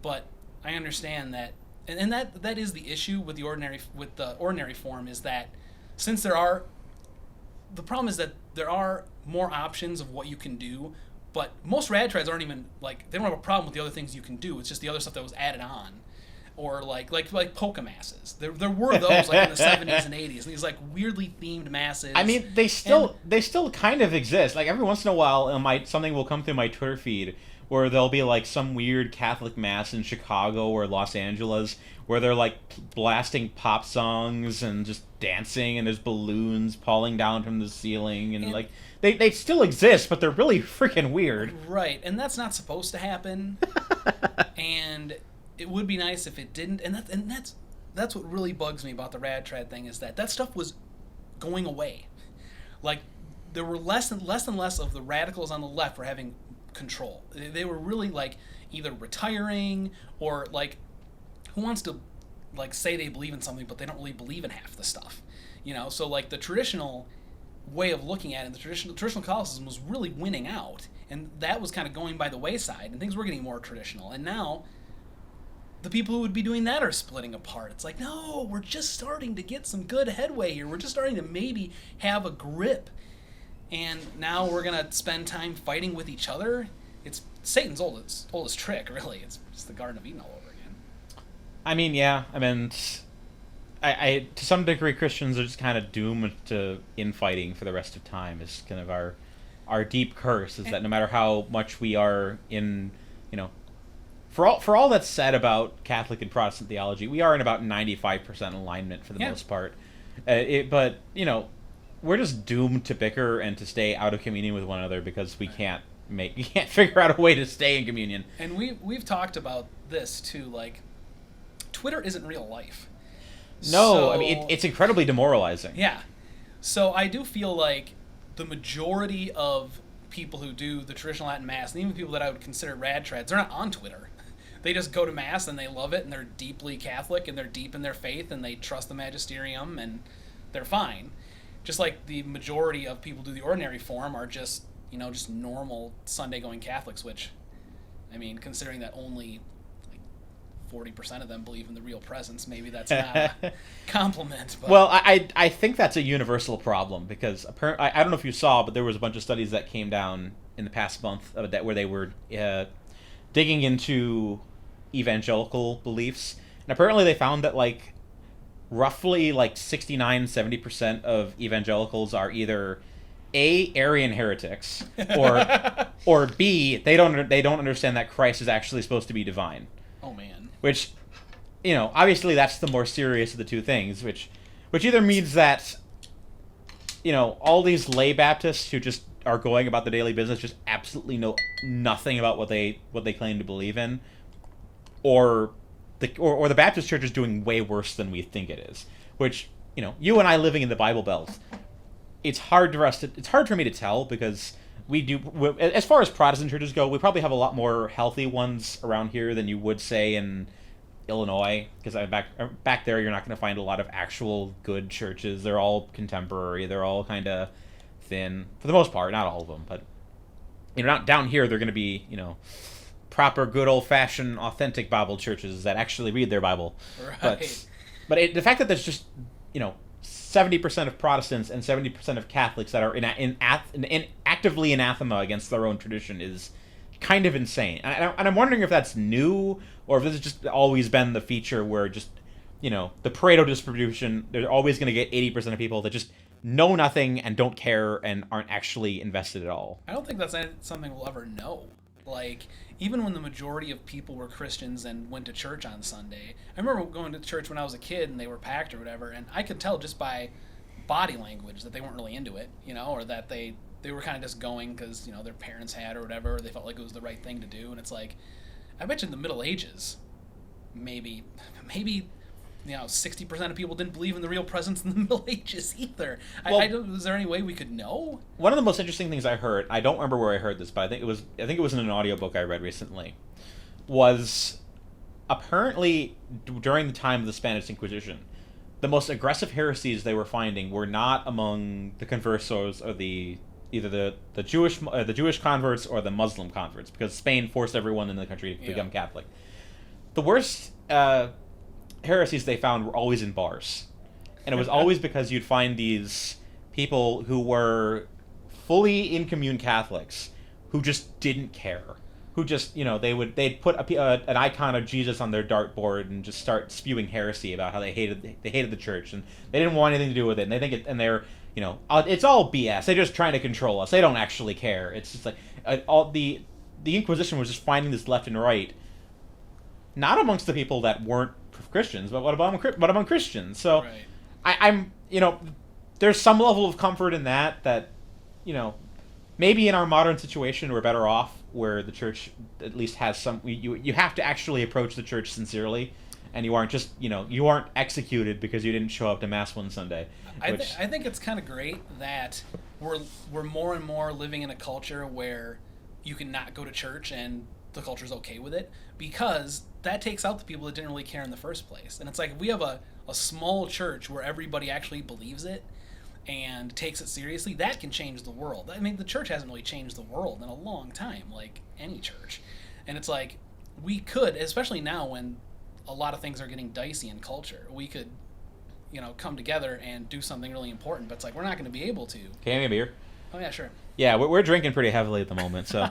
But I understand that, and that is the issue with the ordinary form, is that since the problem is that there are more options of what you can do, but most rad trads aren't even, like, they don't have a problem with the other things you can do. It's just the other stuff that was added on. Or like polka masses. There were those like in the 70s and 80s, and these like weirdly themed masses. I mean, they still kind of exist. Like, every once in a while, something will come through my Twitter feed where there'll be like some weird Catholic mass in Chicago or Los Angeles where they're like blasting pop songs and just dancing, and there's balloons falling down from the ceiling, and like they still exist, but they're really freaking weird. Right, and that's not supposed to happen. And it would be nice if it didn't, and that's what really bugs me about the rad trad thing, is that stuff was going away. Like, there were less and less of the radicals on the left were having control. They were really like either retiring or like, who wants to like say they believe in something but they don't really believe in half the stuff, So like the traditional way of looking at it, the traditional Catholicism was really winning out, and that was kind of going by the wayside, and things were getting more traditional, and now the people who would be doing that are splitting apart. It's like, no, we're just starting to get some good headway here. We're just starting to maybe have a grip. And now we're going to spend time fighting with each other. It's Satan's oldest trick, really. It's just the Garden of Eden all over again. I mean, yeah. I mean, I to some degree, Christians are just kind of doomed to infighting for the rest of time. Is kind of our our deep curse is that no matter how much we are in, for all that's said about Catholic and Protestant theology, we are in about 95% alignment for the most part. But we're just doomed to bicker and to stay out of communion with one another because you can't figure out a way to stay in communion. And we've talked about this too, like Twitter isn't real life. No, I mean it's incredibly demoralizing. Yeah. So I do feel like the majority of people who do the traditional Latin Mass, and even people that I would consider rad-trads, they're not on Twitter. They just go to Mass and they love it, and they're deeply Catholic, and they're deep in their faith, and they trust the magisterium, and they're fine. Just like the majority of people who do the ordinary form are just normal Sunday-going Catholics, which, I mean, considering that only 40% of them believe in the real presence, maybe that's not a compliment. But. Well, I think that's a universal problem because apparently, I don't know if you saw, but there was a bunch of studies that came down in the past month where they were digging into evangelical beliefs, and apparently they found that roughly 69-70% of evangelicals are either A, Arian heretics, or B, they don't understand that Christ is actually supposed to be divine. Oh man. Which, obviously that's the more serious of the two things, which either means that, all these lay Baptists who just are going about the daily business just absolutely know nothing about what they claim to believe in, or the Baptist Church is doing way worse than we think it is. Which, you and I living in the Bible Belt, it's hard for me to tell because as far as Protestant churches go, we probably have a lot more healthy ones around here than you would say in Illinois, because back there you're not going to find a lot of actual good churches. They're all contemporary. They're all kind of thin for the most part, not all of them, but not down here. They're going to be proper, good old-fashioned, authentic Bible churches that actually read their Bible. Right. But the fact that there's just 70% of Protestants and 70% of Catholics that are actively anathema against their own tradition is kind of insane. And I'm wondering if that's new or if this has just always been the feature where just, the Pareto distribution, they're always going to get 80% of people that just know nothing and don't care and aren't actually invested at all. I don't think that's something we'll ever know. Even when the majority of people were Christians and went to church on Sunday, I remember going to church when I was a kid and they were packed or whatever, and I could tell just by body language that they weren't really into it, or that they were kind of just going because, their parents had or whatever, or they felt like it was the right thing to do. And it's like, I bet you in the Middle Ages, maybe 60% of people didn't believe in the real presence in the Middle Ages either. Is there any way we could know? One of the most interesting things I heard, I don't remember where I heard this, but I think it was in an audiobook I read recently, was apparently during the time of the Spanish Inquisition, the most aggressive heresies they were finding were not among the conversos or either the Jewish converts or the Muslim converts, because Spain forced everyone in the country to become Catholic. The worst heresies they found were always in bars, and it was always because you'd find these people who were fully in commune Catholics who just didn't care, who just they'd put an icon of Jesus on their dartboard and just start spewing heresy about how they hated the church and they didn't want anything to do with it, and they think they're it's all BS. They're just trying to control us. They don't actually care. It's just all the Inquisition was just finding this left and right, not amongst the people that weren't Christians, but what about Christians? So right. I'm there's some level of comfort in that maybe in our modern situation we're better off where the church at least has some you have to actually approach the church sincerely, and you aren't just you aren't executed because you didn't show up to Mass one Sunday. I think it's kind of great that we're more and more living in a culture where you can not go to church and the culture's okay with it, because that takes out the people that didn't really care in the first place. And it's like, if we have a small church where everybody actually believes it and takes it seriously, that can change the world. I mean, the church hasn't really changed the world in a long time, like any church. And it's like, we could, especially now when a lot of things are getting dicey in culture, we could, come together and do something really important. But it's like, we're not going to be able to. Can I have a beer? Oh yeah, sure. Yeah, we're drinking pretty heavily at the moment, so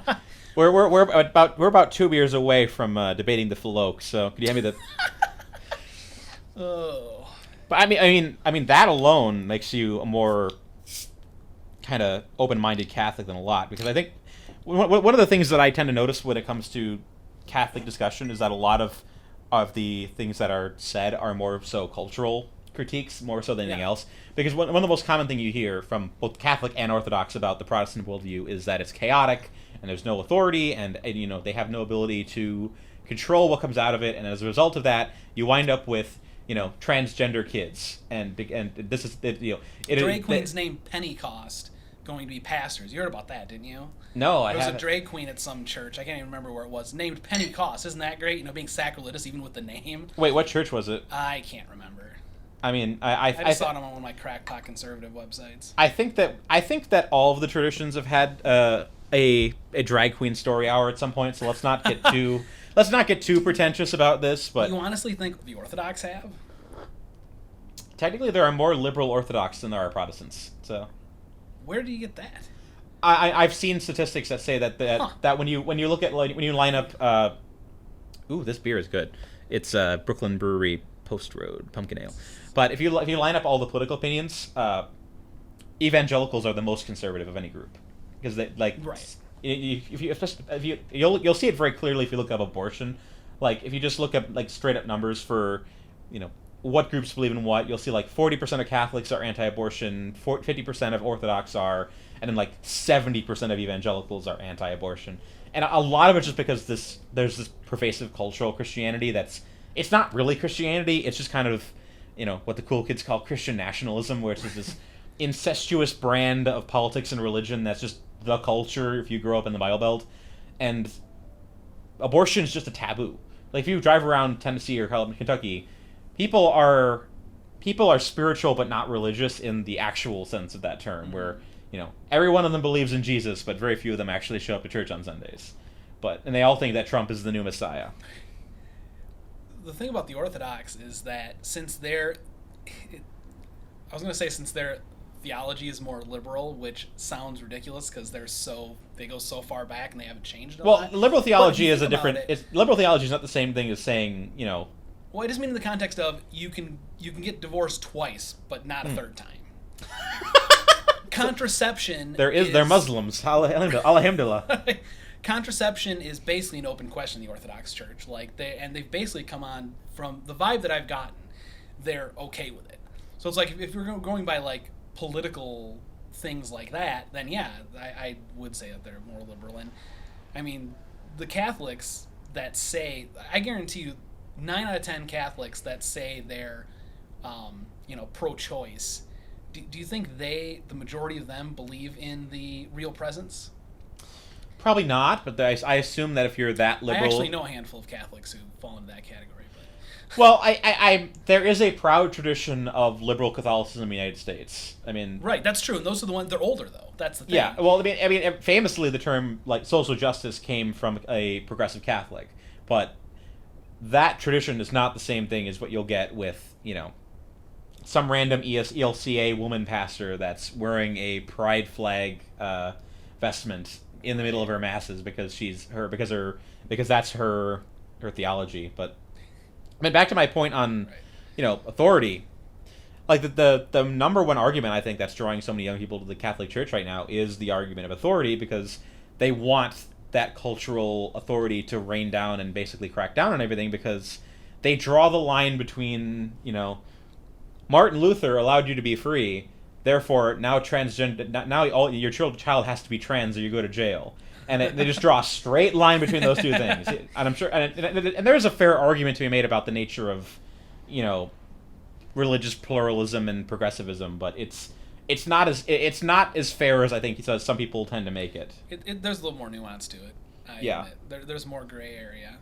we're about 2 beers away from debating the Filoque. So could you hand me the? Oh. But I mean that alone makes you a more kind of open-minded Catholic than a lot, because I think one of the things that I tend to notice when it comes to Catholic discussion is that a lot of the things that are said are more so cultural critiques, more so than anything else. Because one of the most common thing you hear from both Catholic and Orthodox about the Protestant worldview is that it's chaotic, and there's no authority, and they have no ability to control what comes out of it, and as a result of that, you wind up with transgender kids, and this is drag queens named Pentecost going to be pastors. You heard about that, didn't you? No, I haven't. There was a drag queen at some church. I can't even remember where it was. Named Pentecost. Isn't that great? Being sacrilegious even with the name. Wait, what church was it? I can't remember. I mean, I just saw it on one of my crackpot conservative websites. I think that all of the traditions have had a drag queen story hour at some point. So let's not get too pretentious about this. But you honestly think the Orthodox have? Technically, there are more liberal Orthodox than there are Protestants. So where do you get that? I've seen statistics that say that when you look at when you line up, ooh, this beer is good. It's Brooklyn Brewery Post Road Pumpkin Ale. But if you line up all the political opinions, evangelicals are the most conservative of any group, because they right. You'll see it very clearly if you look up abortion. Like if you just look up straight up numbers for what groups believe in what, you'll see 40% of Catholics are anti-abortion, 50% of Orthodox are, and then 70% of evangelicals are anti-abortion. And a lot of it's just because there's this pervasive cultural Christianity it's not really Christianity, it's just kind of what the cool kids call Christian nationalism, where it's just this incestuous brand of politics and religion that's just the culture if you grow up in the Bible Belt. And abortion is just a taboo. If you drive around Tennessee or Kentucky, people are spiritual but not religious in the actual sense of that term, where every one of them believes in Jesus, but very few of them actually show up to church on Sundays. And they all think that Trump is the new Messiah. The thing about the Orthodox is that since their theology is more liberal, which sounds ridiculous because they go so far back and they haven't changed a lot. Well, liberal theology is a different. Liberal theology is not the same thing as saying Well, I just mean in the context of you can get divorced twice, but not a third time. Contraception. They're Muslims. Alhamdulillah. Contraception is basically an open question in the Orthodox Church. They've basically come on, from the vibe that I've gotten, they're okay with it. So it's if you're going by political things like that, then yeah, I would say that they're more liberal. And I mean, the Catholics that say, I guarantee you, 9 out of 10 Catholics that say they're, pro-choice, do you think the majority of them believe in the real presence? Probably not, but I assume that if you're that liberal... I actually know a handful of Catholics who fall into that category. But... Well, there is a proud tradition of liberal Catholicism in the United States. I mean... Right, that's true, and those are the ones, they're older, though. That's the thing. Yeah, well, I mean, famously the term, social justice came from a progressive Catholic, but that tradition is not the same thing as what you'll get with, some random ELCA woman pastor that's wearing a pride flag vestment in the middle of her masses because that's her theology. But I mean, back to my point on authority. The number one argument I think that's drawing so many young people to the Catholic Church right now is the argument of authority, because they want that cultural authority to rain down and basically crack down on everything, because they draw the line between Martin Luther allowed you to be free, therefore now your child has to be trans or you go to jail, and they just draw a straight line between those two things. And I'm sure, and there is a fair argument to be made about the nature of religious pluralism and progressivism, but it's not as fair as I think some people tend to make it. There's a little more nuance to it. Yeah, there's more gray area.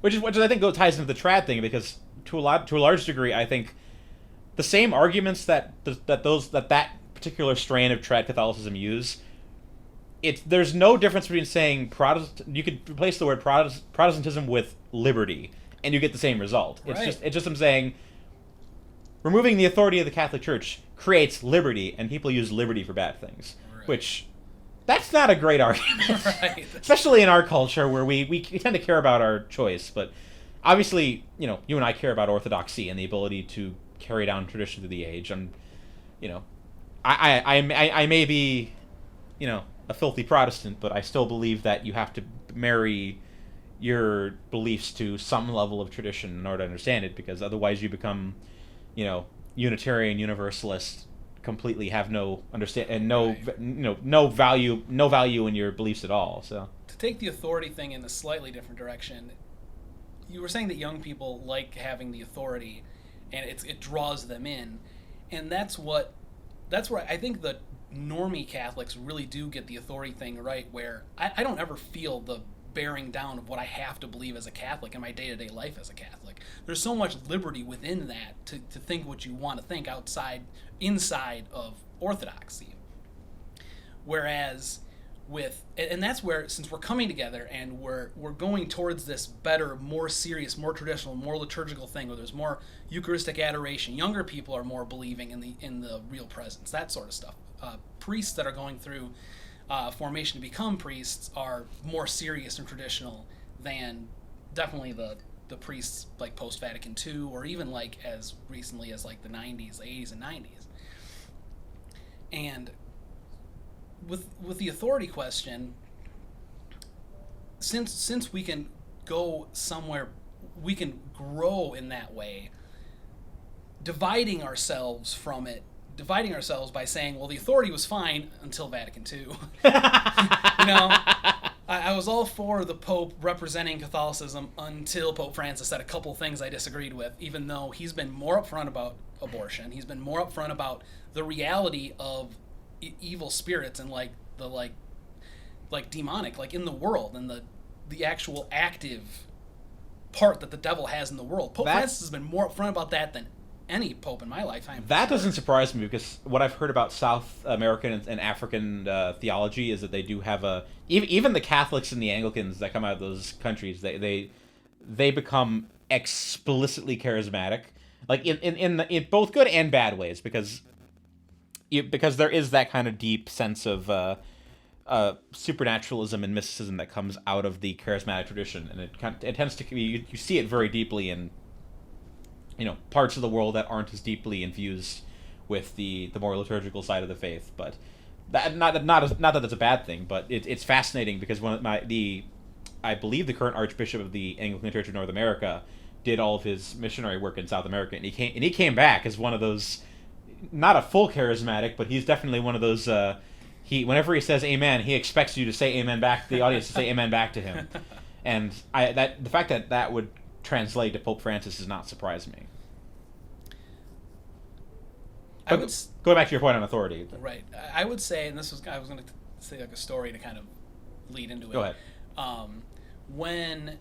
Which I think ties into the trad thing, because to a large degree, I think the same arguments that particular strain of trad Catholicism use, there's no difference between saying you could replace the word Protestantism with liberty, and you get the same result. It's just I'm saying removing the authority of the Catholic Church creates liberty, and people use liberty for bad things, which that's not a great argument, especially in our culture where we tend to care about our choice. But obviously, you and I care about orthodoxy and the ability to carry down tradition through the age. And I may be, a filthy Protestant, but I still believe that you have to marry your beliefs to some level of tradition in order to understand it, because otherwise you become, Unitarian Universalist, completely have no understand and no value in your beliefs at all. So to take the authority thing in a slightly different direction, you were saying that young people like having the authority, and it draws them in, and that's where I think the normie Catholics really do get the authority thing right, where I don't ever feel the bearing down of what I have to believe as a Catholic in my day-to-day life as a Catholic. There's so much liberty within that to think what you want to think inside of orthodoxy. Whereas and that's where, since we're coming together and we're going towards this better, more serious, more traditional, more liturgical thing where there's more Eucharistic adoration, younger people are more believing in the real presence, that sort of stuff. Priests that are going through formation to become priests are more serious and traditional than definitely the priests like post-Vatican II, or even like as recently as like the 80s and 90s. And with the authority question, since we can go somewhere, we can grow in that way, dividing ourselves by saying, well, the authority was fine until Vatican II. I was all for the Pope representing Catholicism until Pope Francis said a couple things I disagreed with, even though he's been more upfront about abortion. He's been more upfront about the reality of evil spirits and like demonic, like in the world, and the actual active part that the devil has in the world. Pope Francis has been more upfront about that than any pope in my lifetime. That doesn't surprise me, because what I've heard about South American and African theology is that they do have even the Catholics and the Anglicans that come out of those countries, they become explicitly charismatic, like in both good and bad ways, because there is that kind of deep sense of supernaturalism and mysticism that comes out of the charismatic tradition, and it tends to be, you see it very deeply in parts of the world that aren't as deeply infused with the more liturgical side of the faith. But not that that's a bad thing, but it's fascinating, because I believe the current Archbishop of the Anglican Church of North America did all of his missionary work in South America, and he came back as one of those, not a full charismatic, but he's definitely one of those. Whenever he says amen, he expects you to say amen back, the audience to say amen back to him, and the fact that would translate to Pope Francis does not surprise me. Going back to your point on authority, right? I would say, and I was going to say like a story to kind of lead into it. Go ahead. When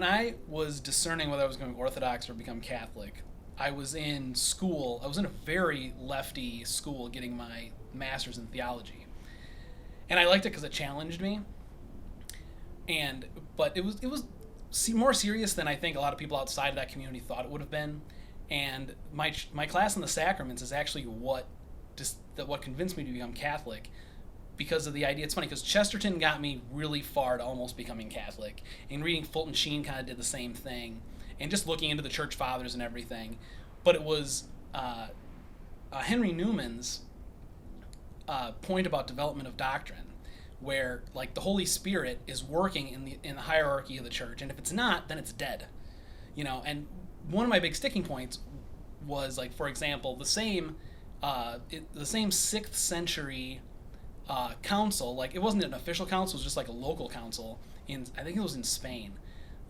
I was discerning whether I was going Orthodox or become Catholic, I was in school. I was in a very lefty school getting my master's in theology, and I liked it because it challenged me. But it was more serious than I think a lot of people outside of that community thought it would have been. And my class in the sacraments is actually what convinced me to become Catholic, because of the idea. It's funny because Chesterton got me really far to almost becoming Catholic, and reading Fulton Sheen kind of did the same thing, and just looking into the church fathers and everything. But it was Henry Newman's point about development of doctrine, where like the Holy Spirit is working in the hierarchy of the church, and if it's not, then it's dead. And one of my big sticking points was, like, for example, the same 6th century council, like it wasn't an official council, it was just like a local council I think it was in Spain,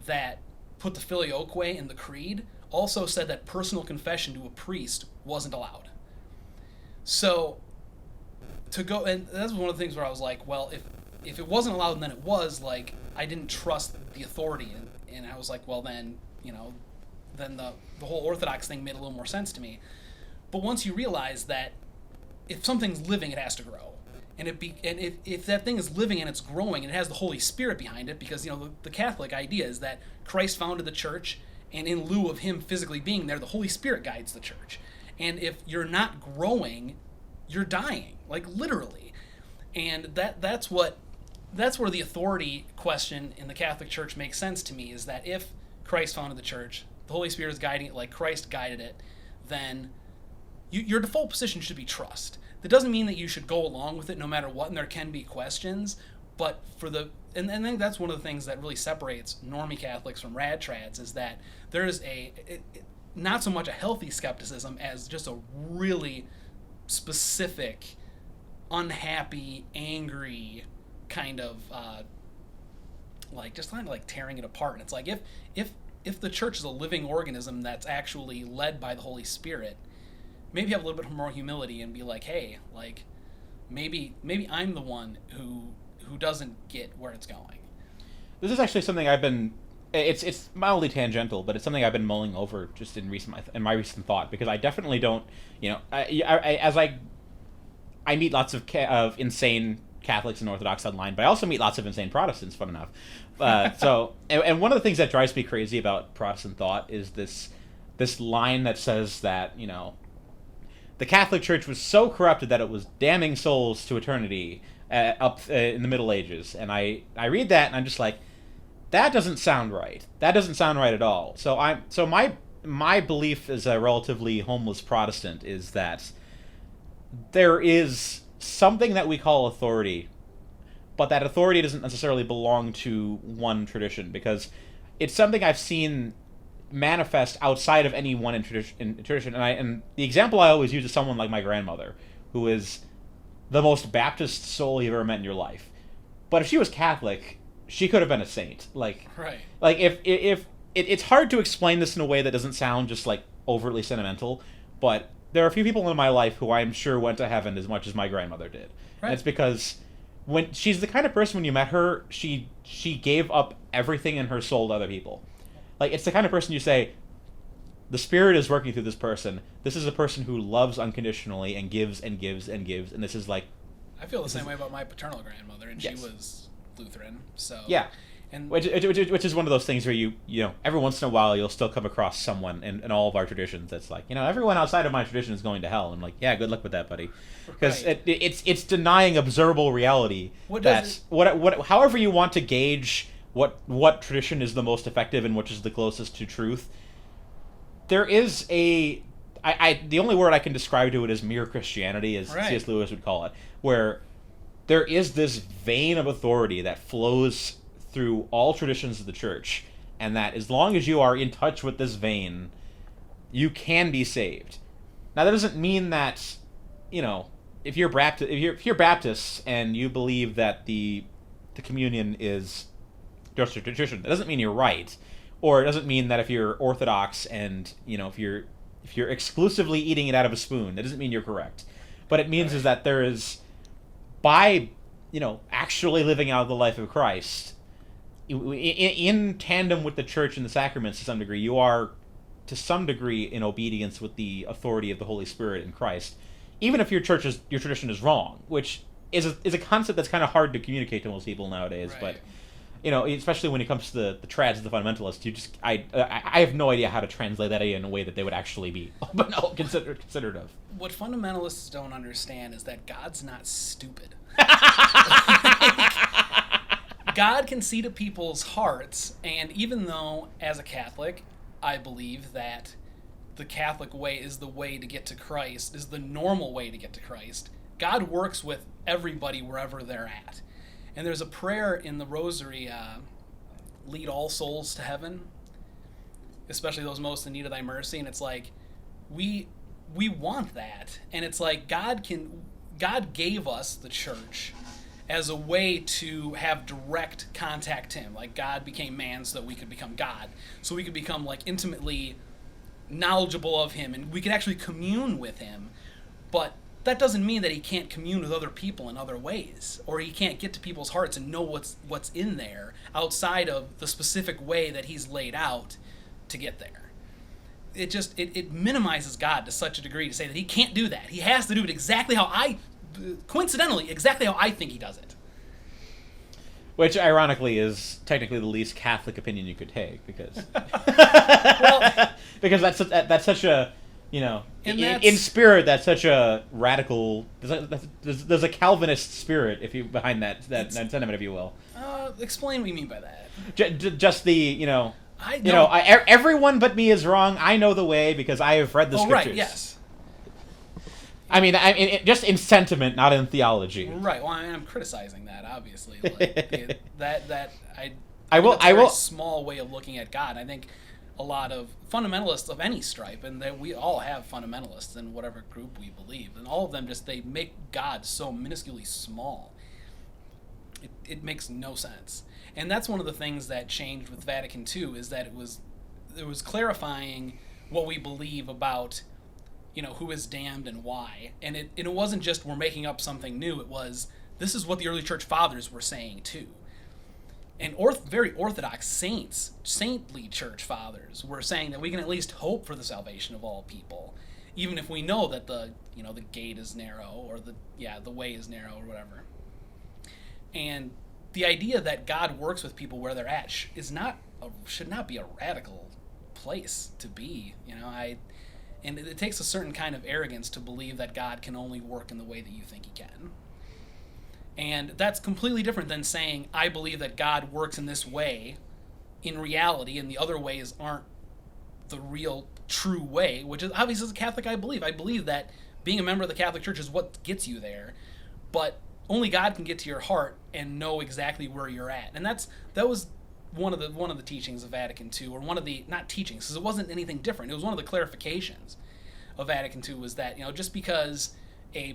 that put the filioque in the creed, also said that personal confession to a priest wasn't allowed. So and that's one of the things where I was like, well, if it wasn't allowed and then it was, like, I didn't trust the authority, and I was like, well, then then the whole Orthodox thing made a little more sense to me. But once you realize that if something's living, it has to grow, and if that thing is living and it's growing and it has the Holy Spirit behind it, because the Catholic idea is that Christ founded the church, and in lieu of him physically being there, the Holy Spirit guides the church. And if you're not growing, you're dying, like literally. And that's where the authority question in the Catholic Church makes sense to me, is that if Christ founded the church, the Holy Spirit is guiding it like Christ guided it, then your default position should be trust. that doesn't mean that you should go along with it no matter what, and there can be questions. But and I think that's one of the things that really separates Normie Catholics from Trad-Trads is that there is not so much a healthy skepticism as just a really specific, unhappy, angry kind of just kind of like tearing it apart. And it's like if the church is a living organism that's actually led by the Holy Spirit, maybe have a little bit more humility and be like, hey, like maybe I'm the one who doesn't get where it's going. This is actually something I've been. It's mildly tangential, but it's something I've been mulling over just in my recent thought, because I definitely don't. I meet lots of insane Catholics and Orthodox online, but I also meet lots of insane Protestants, fun enough. And one of the things that drives me crazy about Protestant thought is this line that says that, the Catholic Church was so corrupted that it was damning souls to eternity up in the Middle Ages. And I read that and I'm just like, that doesn't sound right. That doesn't sound right at all. So my belief as a relatively homeless Protestant is that there is something that we call authority, but that authority doesn't necessarily belong to one tradition, because it's something I've seen manifest outside of any one tradition. And the example I always use is someone like my grandmother, who is the most Baptist soul you've ever met in your life. But if she was Catholic, she could have been a saint. Like if it's hard to explain this in a way that doesn't sound just like overtly sentimental, but there are a few people in my life who I'm sure went to heaven as much as my grandmother did. Right. And it's because when she's the kind of person, when you met her, she gave up everything in her soul to other people. Like, it's the kind of person you say, the Spirit is working through this person. This is a person who loves unconditionally and gives and gives and gives. And this is like... I feel the same way about my paternal grandmother, and yes. She was Lutheran, so... Yeah. And which is one of those things where you every once in a while you'll still come across someone in all of our traditions that's like, everyone outside of my tradition is going to hell. And I'm like, yeah, good luck with that, buddy, because right. it's denying observable reality. However you want to gauge what tradition is the most effective and which is the closest to truth, there is the only word I can describe to it is mere Christianity, as right. C.S. Lewis would call it, where there is this vein of authority that flows through all traditions of the church, and that as long as you are in touch with this vein, you can be saved. Now, that doesn't mean that, if you're Baptist and you believe that the communion is just a tradition, that doesn't mean you're right, or it doesn't mean that if you're Orthodox and if you're exclusively eating it out of a spoon, that doesn't mean you're correct. But it means is that there is, by actually living out the life of Christ, in tandem with the church and the sacraments to some degree, you are to some degree in obedience with the authority of the Holy Spirit in Christ, even if your tradition is wrong, which is a concept that's kind of hard to communicate to most people nowadays. Right. But especially when it comes to the trads, the fundamentalists, I have no idea how to translate that in a way that they would actually be considered of. What fundamentalists don't understand is that God's not stupid. God can see to people's hearts, and even though, as a Catholic, I believe that the Catholic way is the way to get to Christ, is the normal way to get to Christ, God works with everybody wherever they're at. And there's a prayer in the Rosary, lead all souls to heaven, especially those most in need of thy mercy, and it's like, we want that, and it's like God gave us the church as a way to have direct contact to him. Like, God became man so that we could become God. So we could become, like, intimately knowledgeable of him, and we could actually commune with him. But that doesn't mean that he can't commune with other people in other ways, or he can't get to people's hearts and know what's in there outside of the specific way that he's laid out to get there. It minimizes God to such a degree to say that he can't do that. He has to do it exactly how coincidentally, exactly how I think he does it. Which, ironically, is technically the least Catholic opinion you could take, because because that's such a, in spirit, that's such a radical. There's a Calvinist spirit behind that sentiment, if you will. Explain what you mean by that. Just the everyone but me is wrong. I know the way because I have read the scriptures. Right, yes. I mean, just in sentiment, not in theology. Right. Well, I mean, I'm criticizing that, obviously. Like, I will. It's a very small way of looking at God. I think a lot of fundamentalists of any stripe, and that we all have fundamentalists in whatever group we believe, and all of them they make God so minusculely small. It makes no sense. And that's one of the things that changed with Vatican II, is that it was clarifying what we believe about, who is damned and why. And it wasn't just we're making up something new. It was, this is what the early church fathers were saying too. And very orthodox saintly church fathers were saying that we can at least hope for the salvation of all people, even if we know that the gate is narrow, or the way is narrow, or whatever. And the idea that God works with people where they're at should not be a radical place to be. And it takes a certain kind of arrogance to believe that God can only work in the way that you think he can. And that's completely different than saying, I believe that God works in this way in reality, and the other ways aren't the real true way, which is obviously, as a Catholic, I believe that being a member of the Catholic Church is what gets you there, but only God can get to your heart and know exactly where you're at. And that was one of the teachings of Vatican II, or one of the, not teachings, because it wasn't anything different. It was one of the clarifications of Vatican II, was that, just because a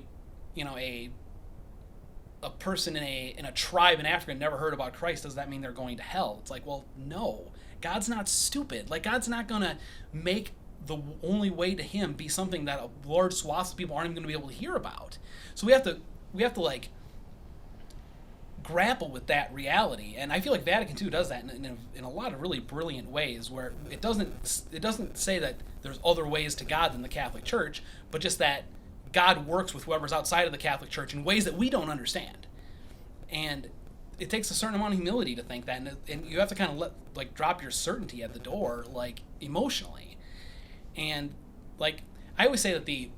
person in a tribe in Africa never heard about Christ, does that mean they're going to hell? It's like, well, no. God's not stupid. Like, God's not going to make the only way to him be something that a large swath of people aren't even going to be able to hear about. So we have to like grapple with that reality, and I feel like Vatican II does that in a lot of really brilliant ways, where it doesn't say that there's other ways to God than the Catholic Church, but just that God works with whoever's outside of the Catholic Church in ways that we don't understand. And it takes a certain amount of humility to think that, and you have to kind of drop your certainty at the door, emotionally. And I always say that the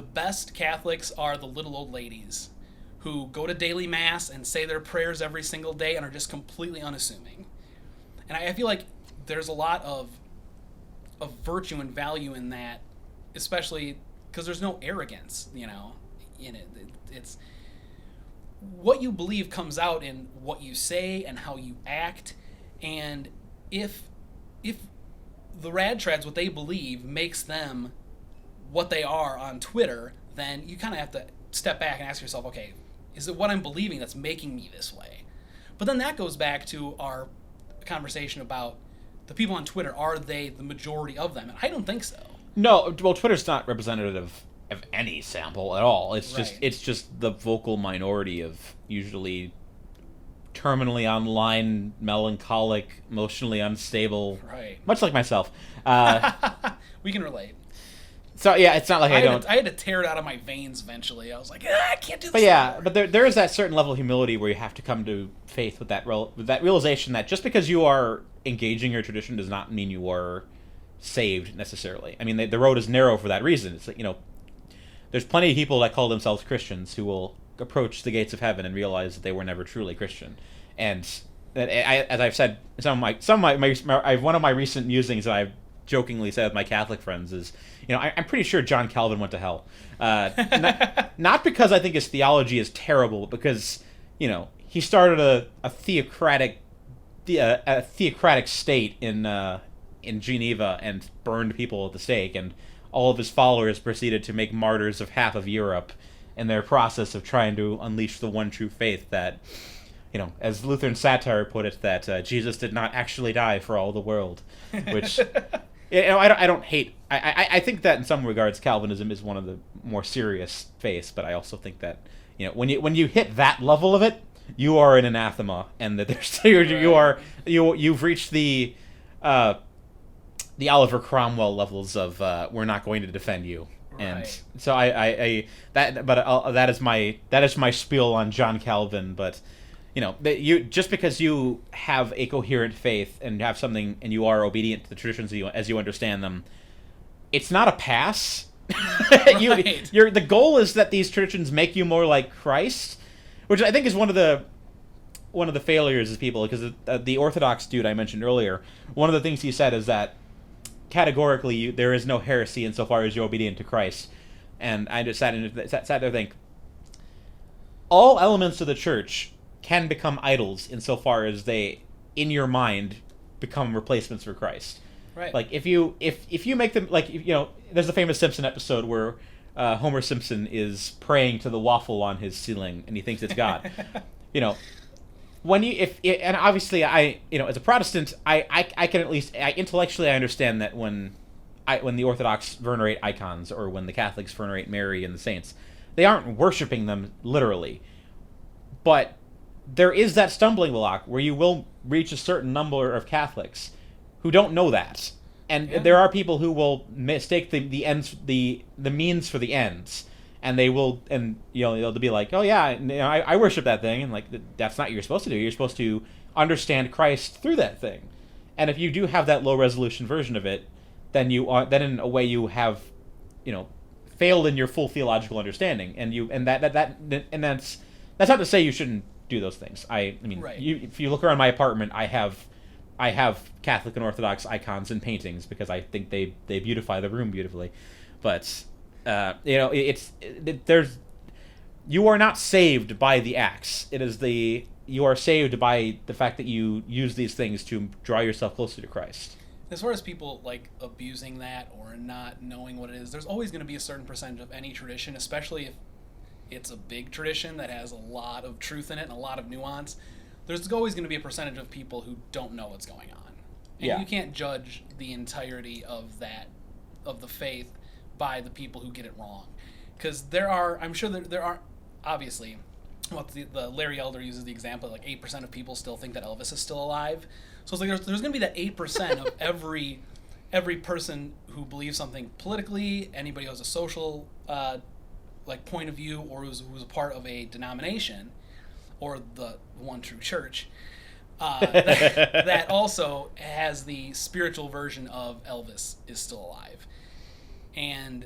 best Catholics are the little old ladies who go to daily mass and say their prayers every single day and are just completely unassuming. And I feel like there's a lot of virtue and value in that, especially because there's no arrogance, in it. It's what you believe comes out in what you say and how you act. And if the Trads, what they believe makes them what they are on Twitter, then you kind of have to step back and ask yourself, okay, is it what I'm believing that's making me this way? But then that goes back to our conversation about the people on Twitter. Are they the majority of them? And I don't think so. No, well, Twitter's not representative of any sample at all. It's Right. it's just the vocal minority of usually terminally online, melancholic, emotionally unstable, Right. much like myself. We can relate. So yeah, it's not like I had to tear it out of my veins eventually. I was like, I can't do this. But yeah, anymore. but there is that certain level of humility where you have to come to faith with that realization that just because you are engaging your tradition does not mean you are saved necessarily. I mean, the road is narrow for that reason. It's there's plenty of people that call themselves Christians who will approach the gates of heaven and realize that they were never truly Christian. And as I've said, one of my recent musings that I've jokingly said with my Catholic friends is, I'm pretty sure John Calvin went to hell. Not because I think his theology is terrible, but because, he started a theocratic state in Geneva and burned people at the stake, and all of his followers proceeded to make martyrs of half of Europe in their process of trying to unleash the one true faith that, as Lutheran satire put it, that Jesus did not actually die for all the world, which I don't hate. I think that in some regards Calvinism is one of the more serious faiths, but I also think that when you hit that level of it, you are an anathema, and that you've reached the Oliver Cromwell levels of we're not going to defend you. Right. And so that is my spiel on John Calvin. But just because you have a coherent faith and have something and you are obedient to the traditions as you understand them, it's not a pass. Right. The goal is that these traditions make you more like Christ, which I think is one of the failures of people, because the Orthodox dude I mentioned earlier, one of the things he said is that categorically there is no heresy insofar as you're obedient to Christ. and I just sat there and think, all elements of the church can become idols insofar as they, in your mind, become replacements for Christ. Right. Like if you make them like there's a famous Simpson episode where Homer Simpson is praying to the waffle on his ceiling and he thinks it's God. When you and obviously I as a Protestant I can at least intellectually I understand that when the Orthodox venerate icons or when the Catholics venerate Mary and the saints, they aren't worshiping them literally, but there is that stumbling block where you will reach a certain number of Catholics who don't know that, and there are people who will mistake the ends, the means for the ends, and they will, and they'll be like, oh yeah, I worship that thing, and like that's not what you're supposed to do. You're supposed to understand Christ through that thing, and if you do have that low resolution version of it, then then in a way you have, failed in your full theological understanding, and that's not to say you shouldn't do those things. I mean, right. If you look around my apartment, I have Catholic and Orthodox icons and paintings because I think they beautify the room beautifully, but you are not saved by the acts. You are saved by the fact that you use these things to draw yourself closer to Christ. As far as people like abusing that or not knowing what it is, there's always going to be a certain percentage of any tradition, especially if it's a big tradition that has a lot of truth in it and a lot of nuance. There's always going to be a percentage of people who don't know what's going on. And you can't judge the entirety of the faith by the people who get it wrong. Because I'm sure there are, obviously, the Larry Elder uses the example, like 8% of people still think that Elvis is still alive. So it's like there's going to be that 8% of every person who believes something politically, anybody who has a social point of view, or who's a part of a denomination, or the one true church, that also has the spiritual version of Elvis is still alive. And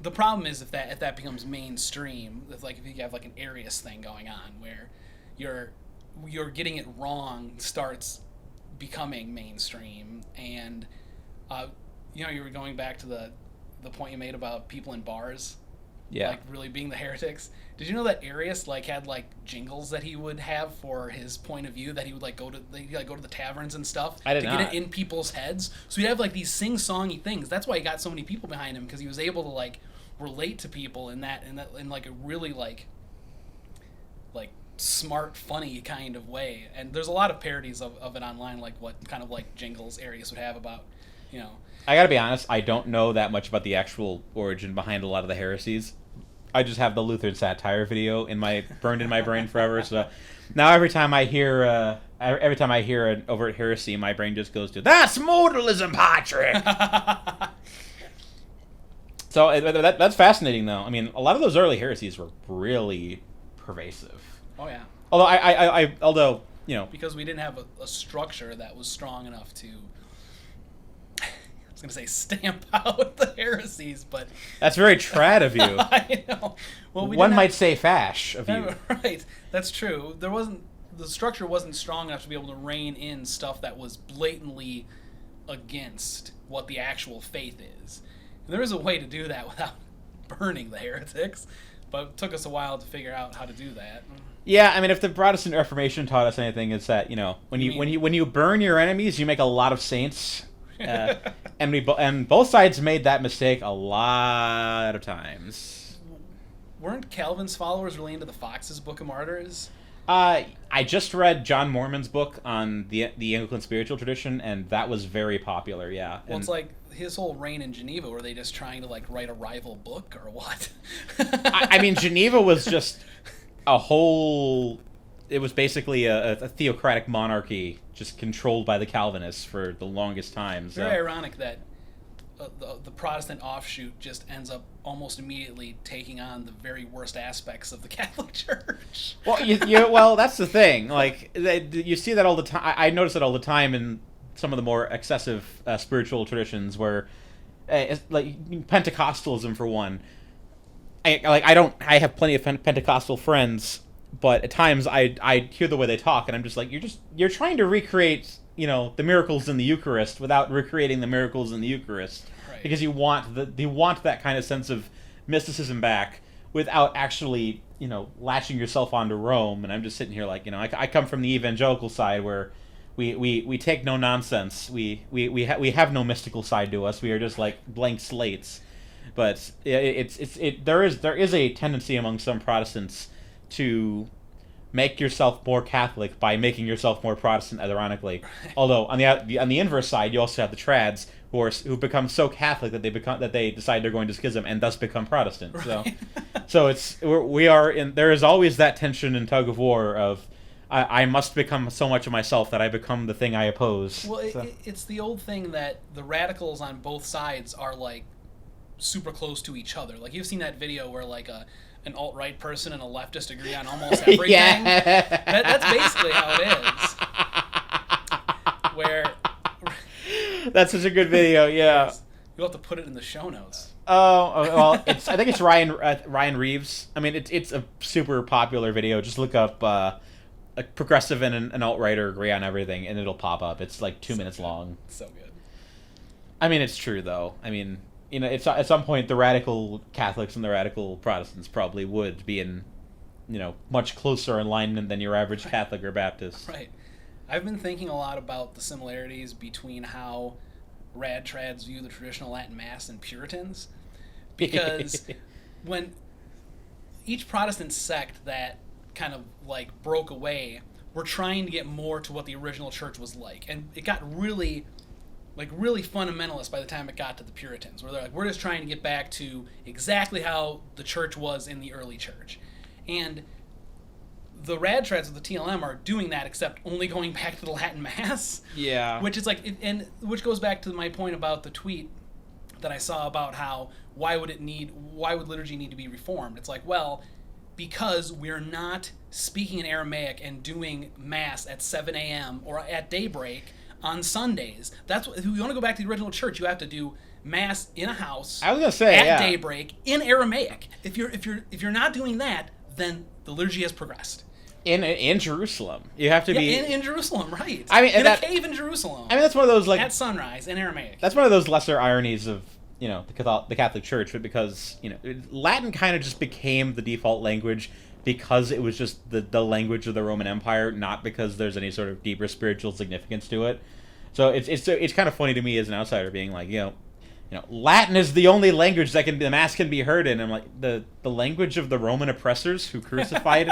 the problem is if that becomes mainstream, if you have like an Arius thing going on where you're getting it wrong starts becoming mainstream, and you were going back to the point you made about people in bars, like really being the heretics. Did you know that Arius had jingles that he would have for his point of view, that he would go to the taverns and stuff to get it in people's heads? So he'd have these sing-songy things. That's why he got so many people behind him, because he was able to relate to people in a really smart, funny kind of way. And there's a lot of parodies of it online, what kind of jingles Arius would have about, I gotta be honest, I don't know that much about the actual origin behind a lot of the heresies. I just have the Lutheran satire video burned in my brain forever. So now every time I hear an overt heresy, my brain just goes to, that's modalism, Patrick. So that's fascinating, though. I mean, a lot of those early heresies were really pervasive. Oh yeah. Although because we didn't have a structure that was strong enough to, I was going to say stamp out the heresies, but that's very trad of you. I know. Well, one might say fash of you. Right. That's true. The structure wasn't strong enough to be able to rein in stuff that was blatantly against what the actual faith is. And there is a way to do that without burning the heretics, but it took us a while to figure out how to do that. Yeah, I mean, if the Protestant Reformation taught us anything, it's that when you burn your enemies, you make a lot of saints. And both sides made that mistake a lot of times. Weren't Calvin's followers really into the Fox's Book of Martyrs? I just read John Mormon's book on the Anglican spiritual tradition, and that was very popular. Yeah. Well, it's like his whole reign in Geneva. Were they just trying to write a rival book or what? I mean, Geneva was just a whole. It was basically a theocratic monarchy, just controlled by the Calvinists for the longest time. So. Very ironic that the Protestant offshoot just ends up almost immediately taking on the very worst aspects of the Catholic Church. Well, well, that's the thing. You see that all the time. I notice it all the time in some of the more excessive spiritual traditions, where, Pentecostalism for one. I have plenty of Pentecostal friends, but at times I hear the way they talk, and I'm just like, you're trying to recreate the miracles in the Eucharist without recreating the miracles in the Eucharist, right? Because you want that kind of sense of mysticism back without actually, latching yourself onto Rome. And I'm just sitting here like, I come from the evangelical side where we take no nonsense. We have no mystical side to us. We are just like blank slates. But there is a tendency among some Protestants to make yourself more Catholic by making yourself more Protestant, ironically. Although on the inverse side, you also have the trads who become so Catholic that they decide they're going to schism and thus become Protestant. Right. So there is always that tension and tug of war of I must become so much of myself that I become the thing I oppose. Well, it's the old thing that the radicals on both sides are like super close to each other. Like you've seen that video where like an alt-right person and a leftist agree on almost everything. Yeah. That's basically how it is. Where that's such a good video. Yeah, you'll have to put it in the show notes. Oh well, I think it's Ryan Reeves. I mean, it's a super popular video. Just look up a progressive and an alt-righter agree on everything, and it'll pop up. It's like 2 minutes long. So good. I mean, it's true though. I mean, it's at some point the radical Catholics and the radical Protestants probably would be in, much closer alignment than your average Catholic or Baptist. Right. I've been thinking a lot about the similarities between how rad trads view the traditional Latin Mass and Puritans, because when each Protestant sect that kind of like broke away were trying to get more to what the original church was like, and it got really fundamentalist by the time it got to the Puritans, where they're like, we're just trying to get back to exactly how the church was in the early church. And the rad trads of the TLM are doing that, except only going back to the Latin Mass. Yeah. Which is like, and which goes back to my point about the tweet that I saw about how why would liturgy need to be reformed? It's like, well, because we're not speaking in Aramaic and doing Mass at 7 a.m. or at daybreak on Sundays. That's what, if you want to go back to the original church, you have to do Mass in a house. I was gonna say at daybreak in Aramaic. If you're not doing that, then the liturgy has progressed. In Jerusalem, you have to be in Jerusalem, right? I mean, in a cave in Jerusalem. I mean, that's one of those like at sunrise in Aramaic. That's one of those lesser ironies of the Catholic Church, but because Latin kind of just became the default language because it was just the language of the Roman Empire, not because there's any sort of deeper spiritual significance to it. So it's kind of funny to me as an outsider being like, Latin is the only language that the Mass can be heard in. I'm like, the language of the Roman oppressors who crucified,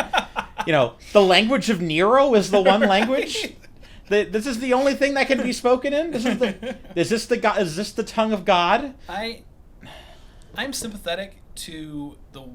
the language of Nero is the one language. This is the only thing that can be spoken in. Is this the tongue of God? I'm sympathetic to the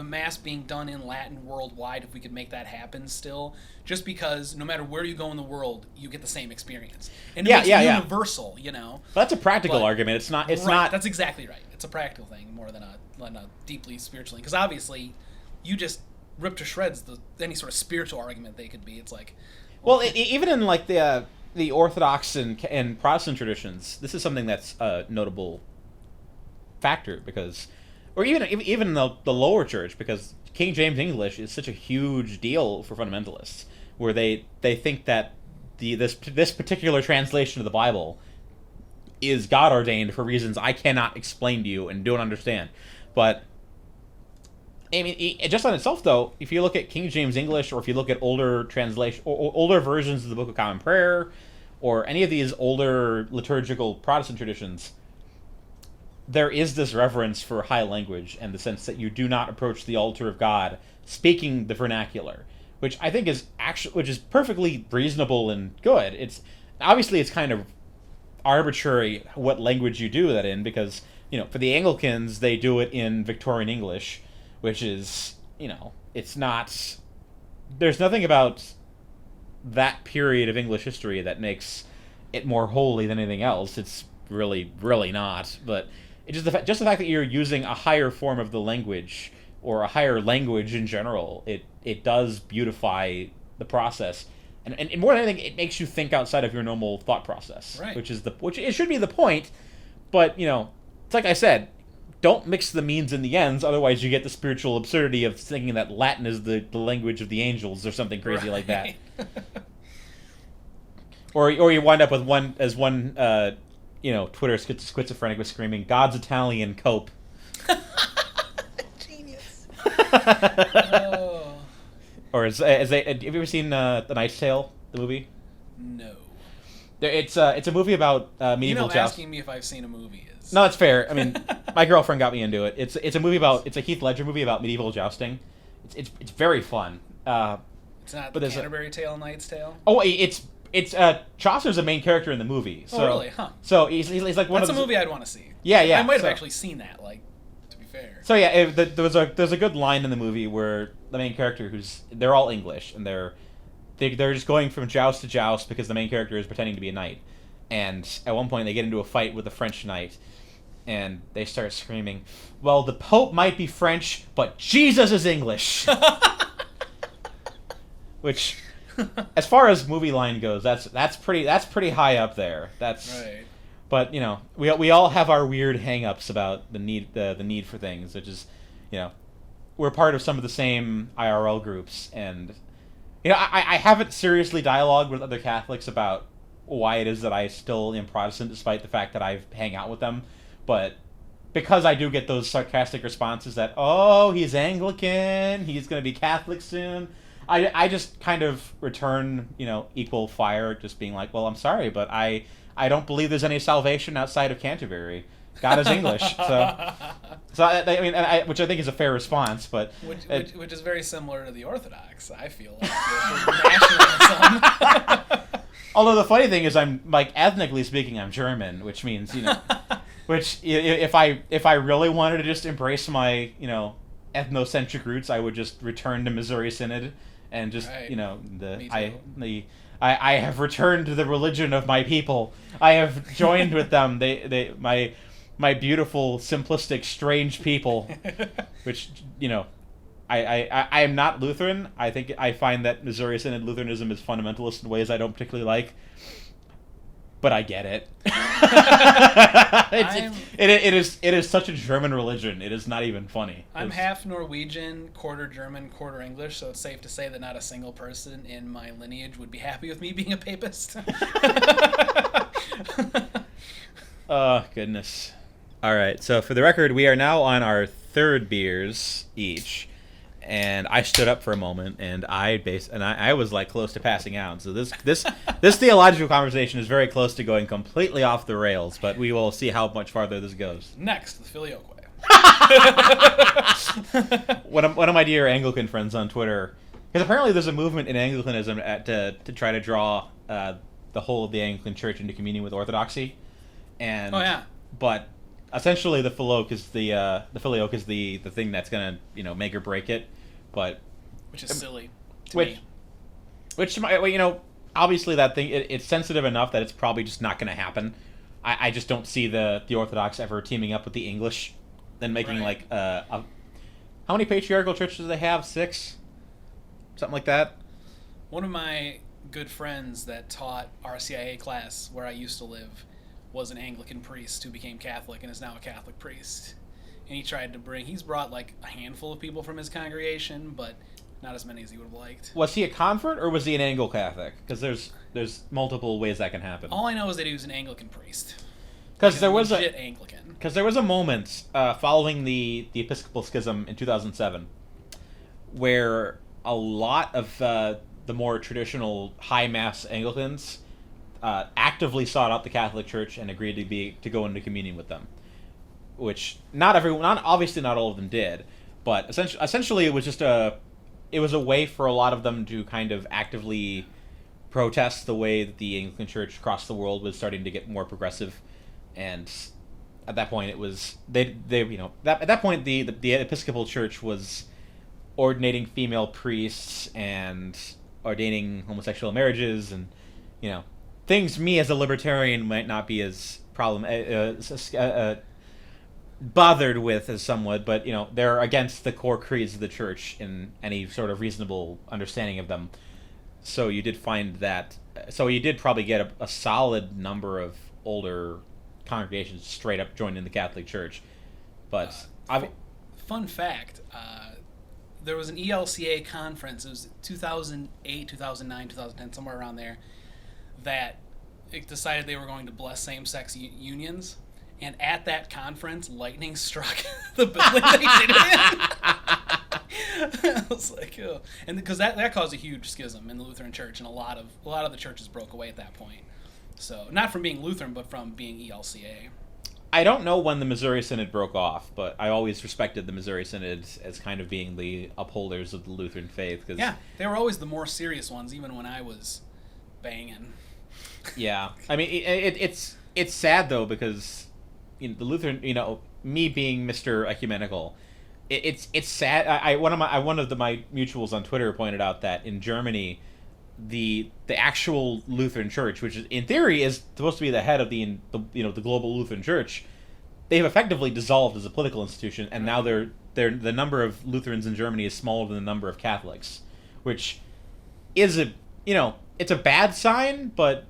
Mass being done in Latin worldwide, if we could make that happen still, just because no matter where you go in the world, you get the same experience. And it's universal, Well, that's a practical argument. It's not. That's exactly right. It's a practical thing more than a deeply spiritual thing. Because obviously, you just rip to shreds any sort of spiritual argument they could be. It's like... Well, even in like the Orthodox and Protestant traditions, this is something that's a notable factor because... Or even the lower church, because King James English is such a huge deal for fundamentalists, where they think that this particular translation of the Bible is God ordained for reasons I cannot explain to you and don't understand. But I mean, just on itself, though, if you look at King James English, or if you look at older translation or older versions of the Book of Common Prayer, or any of these older liturgical Protestant traditions, there is this reverence for high language and the sense that you do not approach the altar of God speaking the vernacular, which I think is perfectly reasonable and good. It's kind of arbitrary what language you do that in, because for the Anglicans they do it in Victorian English, which is it's not. There's nothing about that period of English history that makes it more holy than anything else. It's really, really not. But it's just the fact that you're using a higher form of the language, or a higher language in general, it does beautify the process, and more than anything, it makes you think outside of your normal thought process, right? Which it should be the point, but it's like I said, don't mix the means and the ends, otherwise you get the spiritual absurdity of thinking that Latin is the language of the angels or something crazy like that. Or you wind up with one Twitter schizophrenic was screaming, "God's Italian, cope." Genius. Or have you ever seen The Knight's Tale, the movie? No. It's a movie about medieval jousting. Asking me if I've seen a movie is... No, it's fair. I mean, my girlfriend got me into it. It's a Heath Ledger movie about medieval jousting. It's very fun. It's not the Canterbury Tale, Knight's Tale? Oh, it's Chaucer's the main character in the movie. So, really? Huh. So he's like one That's of a movie I'd want to see. Yeah. I might have actually seen that, to be fair. So yeah, there's a good line in the movie where the main character, they're all English, and they're just going from joust to joust because the main character is pretending to be a knight. And at one point they get into a fight with a French knight, and they start screaming, "Well, the Pope might be French, but Jesus is English." Which, as far as movie line goes, that's pretty high up there. That's right. But we all have our weird hang-ups about the need for things, which is, we're part of some of the same IRL groups, and I haven't seriously dialogued with other Catholics about why it is that I still am Protestant despite the fact that I hang out with them, but because I do get those sarcastic responses that, oh, he's Anglican, he's going to be Catholic soon, I just kind of return, equal fire, just being like, well, I'm sorry, but I don't believe there's any salvation outside of Canterbury. God is English, which I think is a fair response, but which is very similar to the Orthodox. I feel like nationalism. Although the funny thing is, I'm ethnically speaking, I'm German, which means which if I really wanted to just embrace my ethnocentric roots, I would just return to Missouri Synod and just I have returned to the religion of my people. I have joined with them. My beautiful, simplistic, strange people, which I am not Lutheran. I find that Missouri Synod Lutheranism is fundamentalist in ways I don't particularly like, but I get it. It is such a German religion. It is not even funny. I'm half Norwegian, quarter German, quarter English, so it's safe to say that not a single person in my lineage would be happy with me being a papist. Oh, goodness. All right, so for the record, we are now on our third beers each, and I stood up for a moment, and I was close to passing out. So this theological conversation is very close to going completely off the rails, but we will see how much farther this goes. Next, the Filioque. One of my dear Anglican friends on Twitter, because apparently there's a movement in Anglicanism to try to draw the whole of the Anglican Church into communion with Orthodoxy, and but essentially the Filioque is the thing that's gonna make or break it, but which is silly to me. Which obviously that thing it's sensitive enough that it's probably just not gonna happen. I just don't see the Orthodox ever teaming up with the English, then making how many patriarchal churches do they have? 6, something like that. One of my good friends that taught RCIA class where I used to live was an Anglican priest who became Catholic and is now a Catholic priest. And he's brought a handful of people from his congregation, but not as many as he would have liked. Was he a convert or was he an Anglo Catholic? Because there's multiple ways that can happen. All I know is that he was an Anglican priest. Because there was Anglican. Because there was a moment following the Episcopal Schism in 2007 where a lot of the more traditional high mass Anglicans actively sought out the Catholic Church and agreed to go into communion with them, which obviously not all of them did, but essentially it was just a way for a lot of them to kind of actively protest the way that the Anglican Church across the world was starting to get more progressive, and at that point it was at that point the Episcopal Church was ordinating female priests and ordaining homosexual marriages and things me as a libertarian might not be as bothered with as somewhat, but they're against the core creeds of the church in any sort of reasonable understanding of them. So you did probably get a solid number of older congregations straight up joining the Catholic Church. But fun fact, there was an ELCA conference, it was 2008, 2009, 2010, somewhere around there, that decided they were going to bless same-sex unions, and at that conference, lightning struck the building they did it in. I was like, oh. And because that caused a huge schism in the Lutheran Church, and a lot of the churches broke away at that point. So not from being Lutheran, but from being ELCA. I don't know when the Missouri Synod broke off, but I always respected the Missouri Synod as kind of being the upholders of the Lutheran faith. Cause, yeah, they were always the more serious ones, even when I was banging. Yeah, I mean, it's sad though, because the Lutheran, me being Mr. Ecumenical, it's sad. One of my mutuals on Twitter pointed out that in Germany, the actual Lutheran Church, which is, in theory is supposed to be the head of the global Lutheran Church, they've effectively dissolved as a political institution, and now the number of Lutherans in Germany is smaller than the number of Catholics, which is it's a bad sign, but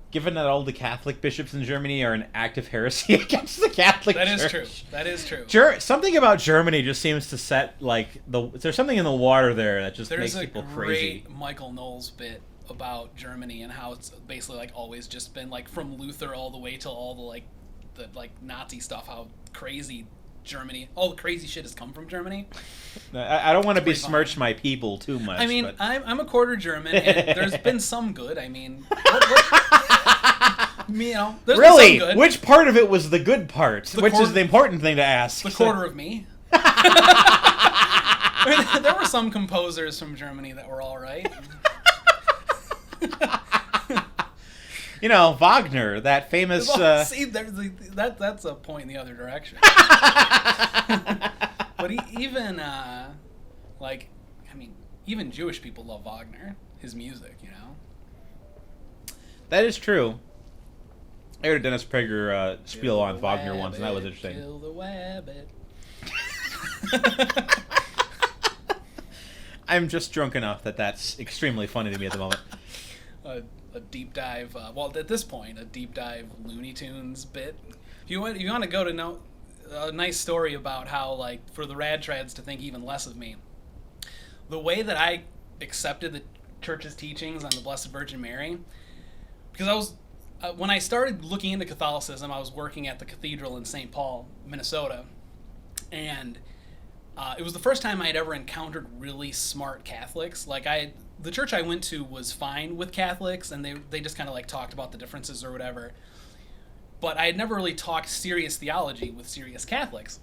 given that all the Catholic bishops in Germany are an active heresy against the Catholic Church. That is true. Something about Germany just seems to set, there's something in the water there that just makes people crazy. There's a great Michael Knowles bit about Germany and how it's basically always just been from Luther all the way till all the Nazi stuff, how crazy Germany, all the crazy shit has come from Germany. I don't want to besmirch my people too much. I mean, but... I'm a quarter German, and there's been some good. I mean, there's really? been some good. Which part of it was the good part? Which is the important thing to ask. The quarter of me. I mean, there were some composers from Germany that were all right. Wagner, that famous... See, that's a point in the other direction. But even Jewish people love Wagner, his music, That is true. I heard a Dennis Prager spiel on Wagner once, and that was interesting. Kill the wabbit. I'm just drunk enough that's extremely funny to me at the moment. A deep dive, at this point, a deep dive Looney Tunes bit. If you want to go to know a nice story about how, for the rad trads to think even less of me, the way that I accepted the church's teachings on the Blessed Virgin Mary, because when I started looking into Catholicism, I was working at the cathedral in St. Paul, Minnesota, and it was the first time I had ever encountered really smart Catholics. The church I went to was fine with Catholics, and they just kind of talked about the differences or whatever. But I had never really talked serious theology with serious Catholics.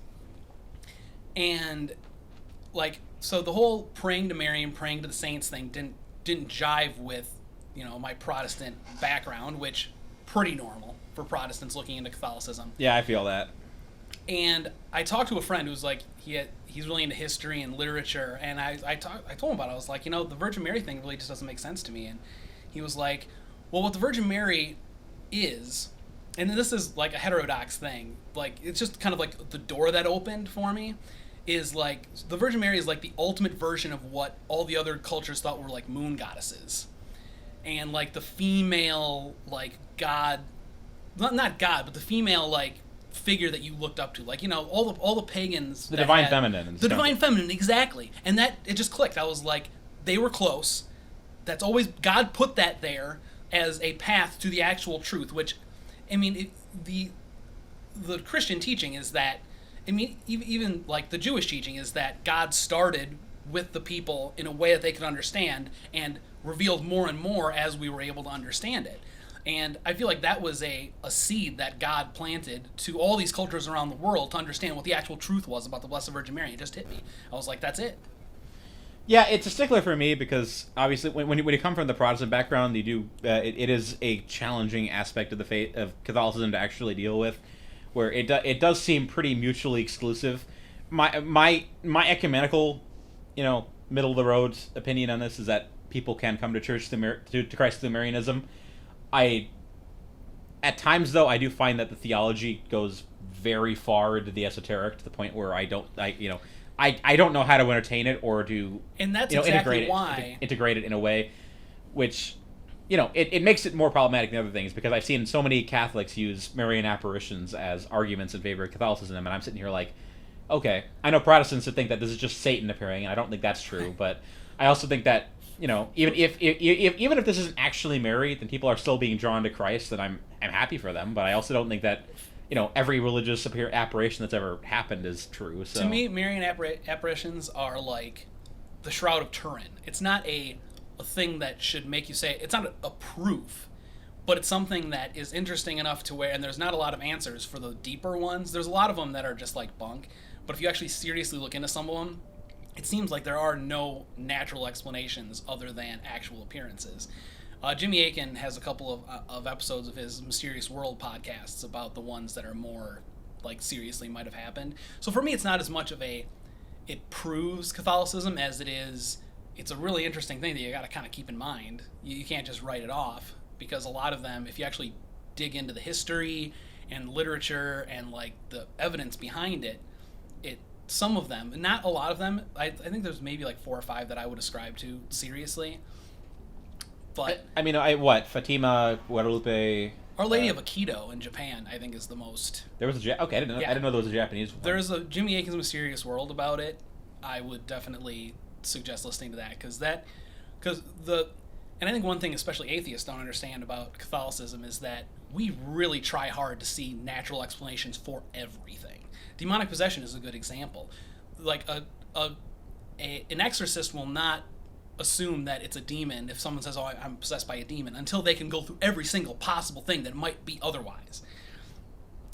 And so the whole praying to Mary and praying to the saints thing didn't jive with, my Protestant background, which pretty normal for Protestants looking into Catholicism. Yeah, I feel that. And I talked to a friend who's he's really into history and literature, and I told him about it. I was like, the Virgin Mary thing really just doesn't make sense to me. And he was like, well, what the Virgin Mary is, and this is a heterodox thing, it's just kind of the door that opened for me, is the Virgin Mary is the ultimate version of what all the other cultures thought were moon goddesses. And the female god, not god, but the female figure that you looked up to, all the pagans, the divine feminine, divine feminine, exactly. And that it just clicked. I was they were close. That's always, God put that there as a path to the actual truth, which, the Christian teaching is that, even the Jewish teaching is that God started with the people in a way that they could understand and revealed more and more as we were able to understand it. And I feel that was a seed that God planted to all these cultures around the world to understand what the actual truth was about the Blessed Virgin Mary. It just hit me. I was like, that's it. Yeah, it's a stickler for me because obviously when you come from the Protestant background, you do it is a challenging aspect of the faith of Catholicism to actually deal with, where it does seem pretty mutually exclusive. My ecumenical, middle of the road opinion on this is that people can come to church to Christ through Marianism. At times, though, I do find that the theology goes very far into the esoteric to the point where I don't know how to entertain it or to integrate it in a way which it makes it more problematic than other things, because I've seen so many Catholics use Marian apparitions as arguments in favor of Catholicism, and I'm sitting here okay, I know Protestants that think that this is just Satan appearing, and I don't think that's true, but I also think that even if this isn't actually Mary, then people are still being drawn to Christ, and I'm happy for them. But I also don't think that every religious apparition that's ever happened is true. So to me, Marian apparitions are like the Shroud of Turin. It's not a thing that should make you say, it's not a proof, but it's something that is interesting enough to where, and there's not a lot of answers for the deeper ones. There's a lot of them that are just like bunk, but if you actually seriously look into some of them, it seems like there are no natural explanations other than actual appearances. Jimmy Akin has a couple of episodes of his Mysterious World podcasts about the ones that are more like seriously might have happened. So for me, it's not as much of it proves Catholicism as it's a really interesting thing that you got to kind of keep in mind. You can't just write it off, because a lot of them, if you actually dig into the history and literature and like the evidence behind it, some of them, not a lot of them, I think there's maybe like 4 or 5 that I would ascribe to seriously. But Fatima, Guadalupe, Our Lady of Aikido in Japan, I think, is the most. There was I didn't know there was a Japanese one. There's a Jimmy Akin's Mysterious World about it. I would definitely suggest listening to that, and I think one thing especially atheists don't understand about Catholicism is that we really try hard to see natural explanations for everything. Demonic possession is a good example. Like an exorcist will not assume that it's a demon if someone says, "Oh, I'm possessed by a demon," until they can go through every single possible thing that might be otherwise.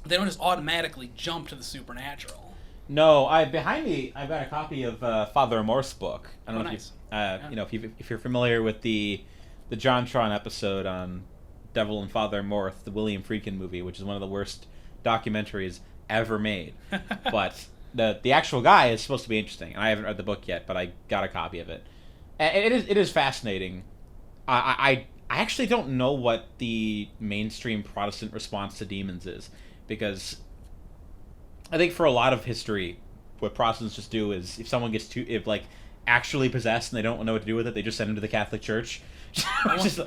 They don't just automatically jump to the supernatural. No, behind me I've got a copy of Father Amorth's book. I don't know if you're familiar with the JonTron episode on Devil and Father Amorth, the William Friedkin movie, which is one of the worst documentaries ever made. But the actual guy is supposed to be interesting, and I haven't read the book yet, but I got a copy of it. And it is fascinating. I actually don't know what the mainstream Protestant response to demons is, because I think for a lot of history, what Protestants just do is if someone gets actually possessed and they don't know what to do with it, they just send them to the Catholic Church, which is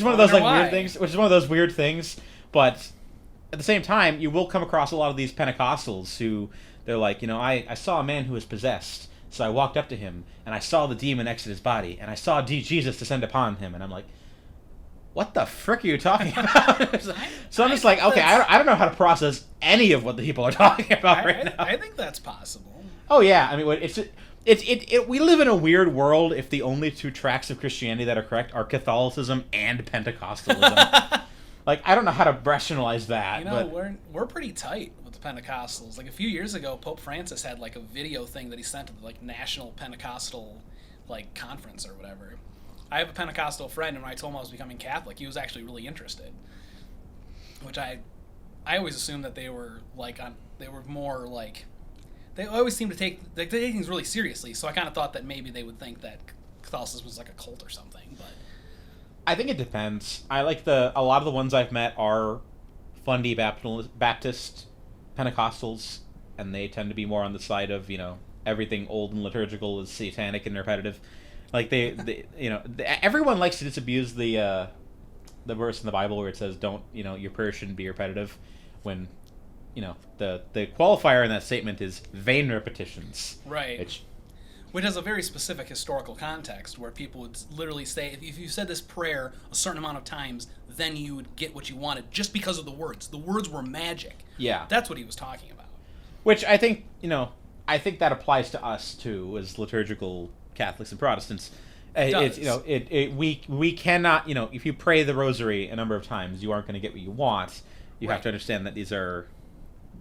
one of those weird things. Which is one of those weird things. But at the same time, you will come across a lot of these Pentecostals who they're like, I saw a man who was possessed, so I walked up to him and I saw the demon exit his body, and I saw Jesus descend upon him, and I'm like, what the frick are you talking about? So I'm just like, okay, I don't know how to process any of what the people are talking about right now. I think that's possible. Oh yeah, I mean, we live in a weird world if the only 2 tracks of Christianity that are correct are Catholicism and Pentecostalism. Like, I don't know how to rationalize that. We're pretty tight with the Pentecostals. Like a few years ago, Pope Francis had like a video thing that he sent to the National Pentecostal conference or whatever. I have a Pentecostal friend, and when I told him I was becoming Catholic, he was actually really interested. Which I always assumed that they were they always seem to take things really seriously. So I kind of thought that maybe they would think that Catholicism was like a cult or something. But I think it depends. I like a lot of the ones I've met are Fundy Baptist Pentecostals, and they tend to be more on the side of everything old and liturgical is satanic and repetitive. Like everyone likes to disabuse the verse in the Bible where it says don't your prayer shouldn't be repetitive, when the qualifier in that statement is vain repetitions. Right. Which has a very specific historical context where people would literally say, if you said this prayer a certain amount of times, then you would get what you wanted just because of the words. The words were magic. Yeah. That's what he was talking about. Which I think that applies to us too, as liturgical Catholics and Protestants. We cannot, if you pray the rosary a number of times, you aren't going to get what you want. You have to understand that these are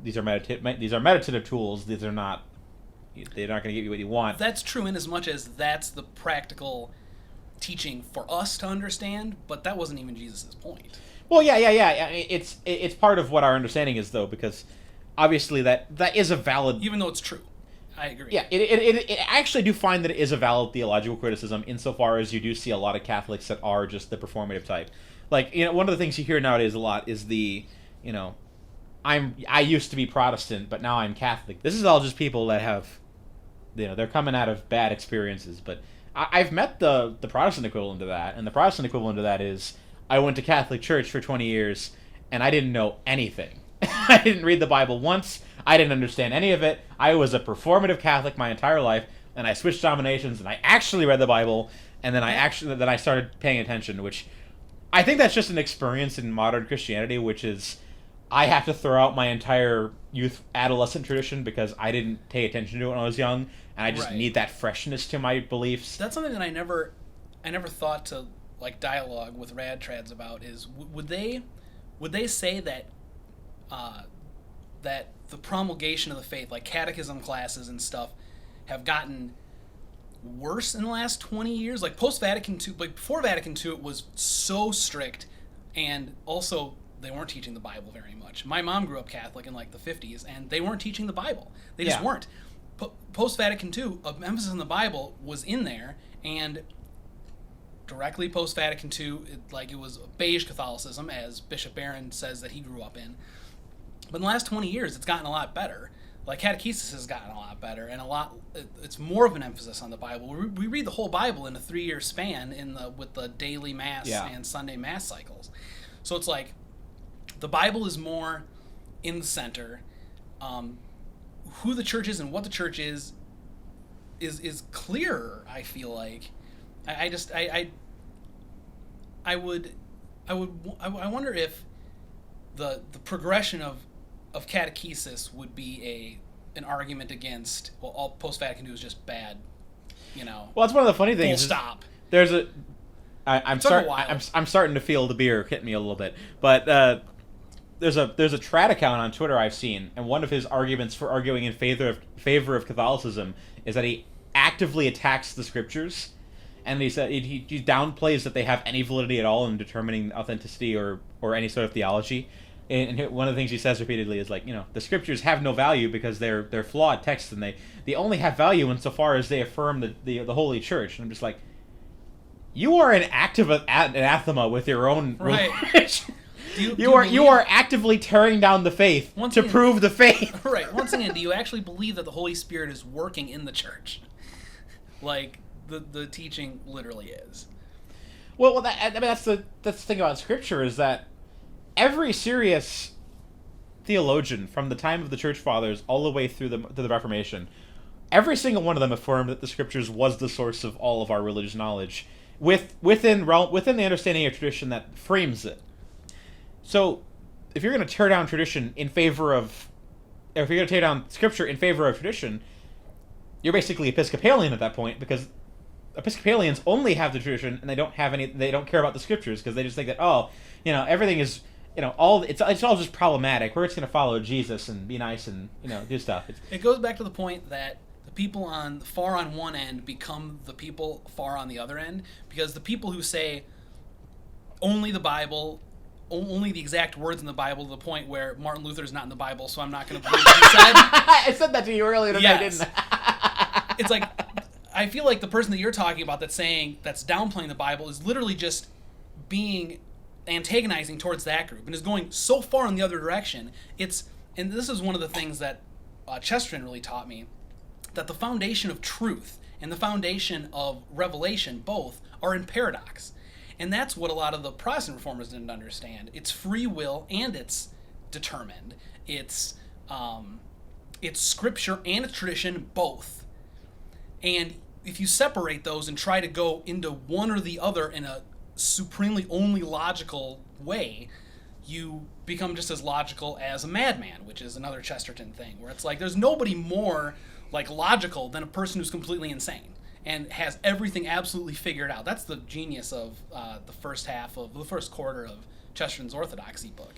meditative tools. They're not going to give you what you want. That's true in as much as that's the practical teaching for us to understand, but that wasn't even Jesus' point. Well, yeah. I mean, it's part of what our understanding is, though, because obviously that is a valid... Even though it's true. I agree. Yeah, I actually do find that it is a valid theological criticism insofar as you do see a lot of Catholics that are just the performative type. Like, one of the things you hear nowadays a lot is I used to be Protestant, but now I'm Catholic. This is all just people that have, they're coming out of bad experiences. But I've met the Protestant equivalent of that, and the Protestant equivalent of that is I went to Catholic church for 20 years, and I didn't know anything. I didn't read the Bible once. I didn't understand any of it. I was a performative Catholic my entire life, and I switched denominations, and I actually read the Bible, and then I started paying attention, which I think that's just an experience in modern Christianity, which is I have to throw out my entire adolescent tradition because I didn't pay attention to it when I was young, and I just need that freshness to my beliefs. That's something that I never thought to like dialogue with rad trads about is would they say that that the promulgation of the faith, like catechism classes and stuff, have gotten worse in the last 20 years? Like post-Vatican II, like before Vatican II, it was so strict, and also they weren't teaching the Bible very much. My mom grew up Catholic in like the 50s, and they weren't teaching the Bible. They just weren't. Post-Vatican II, emphasis on the Bible was in there, and directly post-Vatican II, it was beige Catholicism, as Bishop Barron says that he grew up in. But in the last 20 years, it's gotten a lot better. Like catechesis has gotten a lot better, and it's more of an emphasis on the Bible. We read the whole Bible in a 3-year span with the daily Mass and Sunday Mass cycles. So it's like the Bible is more in the center. Who the church is and what the church is clearer, I feel like. I wonder if the progression of catechesis would be an argument against, well, all post-Vatican II is just bad, Well, that's one of the funny things. Full stop. I'm starting to feel the beer hit me a little bit, but there's a Trad account on Twitter I've seen, and one of his arguments for arguing in favor of Catholicism is that he actively attacks the scriptures, and he said he downplays that they have any validity at all in determining authenticity or any sort of theology. And one of the things he says repeatedly is the scriptures have no value because they're flawed texts, and they only have value insofar as they affirm the Holy Church. And I'm just like, you are an active anathema with your own religion. You are actively tearing down the faith to prove the faith. Right. Once again, do you actually believe that the Holy Spirit is working in the church? Like the teaching literally is. Well, that's the thing about Scripture is that every serious theologian from the time of the Church Fathers all the way through to the Reformation, every single one of them affirmed that the Scriptures was the source of all of our religious knowledge, within the understanding of tradition that frames it. So, if you're going to tear down tradition if you're going to tear down Scripture in favor of tradition, you're basically Episcopalian at that point, because Episcopalians only have the tradition and they don't care about the Scriptures, because they just think that everything is it's all just problematic. We're just going to follow Jesus and be nice and do stuff. It goes back to the point that the people far on one end become the people far on the other end, because the people who say only the Bible, only the exact words in the Bible, to the point where Martin Luther is not in the Bible, so I'm not going to believe what he said. I said that to you earlier today, didn't I? It's like, I feel like the person that you're talking about that's downplaying the Bible is literally just being antagonizing towards that group and is going so far in the other direction. And this is one of the things that Chesterton really taught me, that the foundation of truth and the foundation of revelation both are in paradox. And that's what a lot of the Protestant reformers didn't understand. It's free will and it's determined. It's scripture and it's tradition both. And if you separate those and try to go into one or the other in a supremely only logical way, you become just as logical as a madman, which is another Chesterton thing, where it's like there's nobody more logical than a person who's completely insane and has everything absolutely figured out. That's the genius of the first quarter of Chesterton's Orthodoxy book.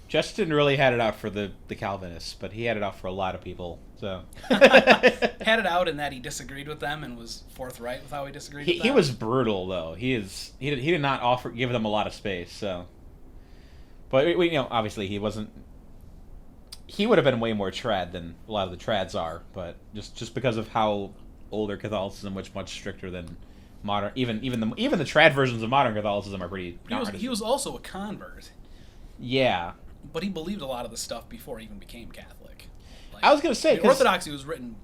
Chesterton really had it out for the Calvinists, but he had it out for a lot of people. So had it out in that he disagreed with them and was forthright with how he disagreed with them. He was brutal, though. He did not give them a lot of space. So, but obviously he wasn't. He would have been way more trad than a lot of the trads are, but just because of how older Catholicism was much stricter than modern. Even the trad versions of modern Catholicism are pretty. He was also a convert. Yeah. But he believed a lot of the stuff before he even became Catholic. I was going to say... Orthodoxy was written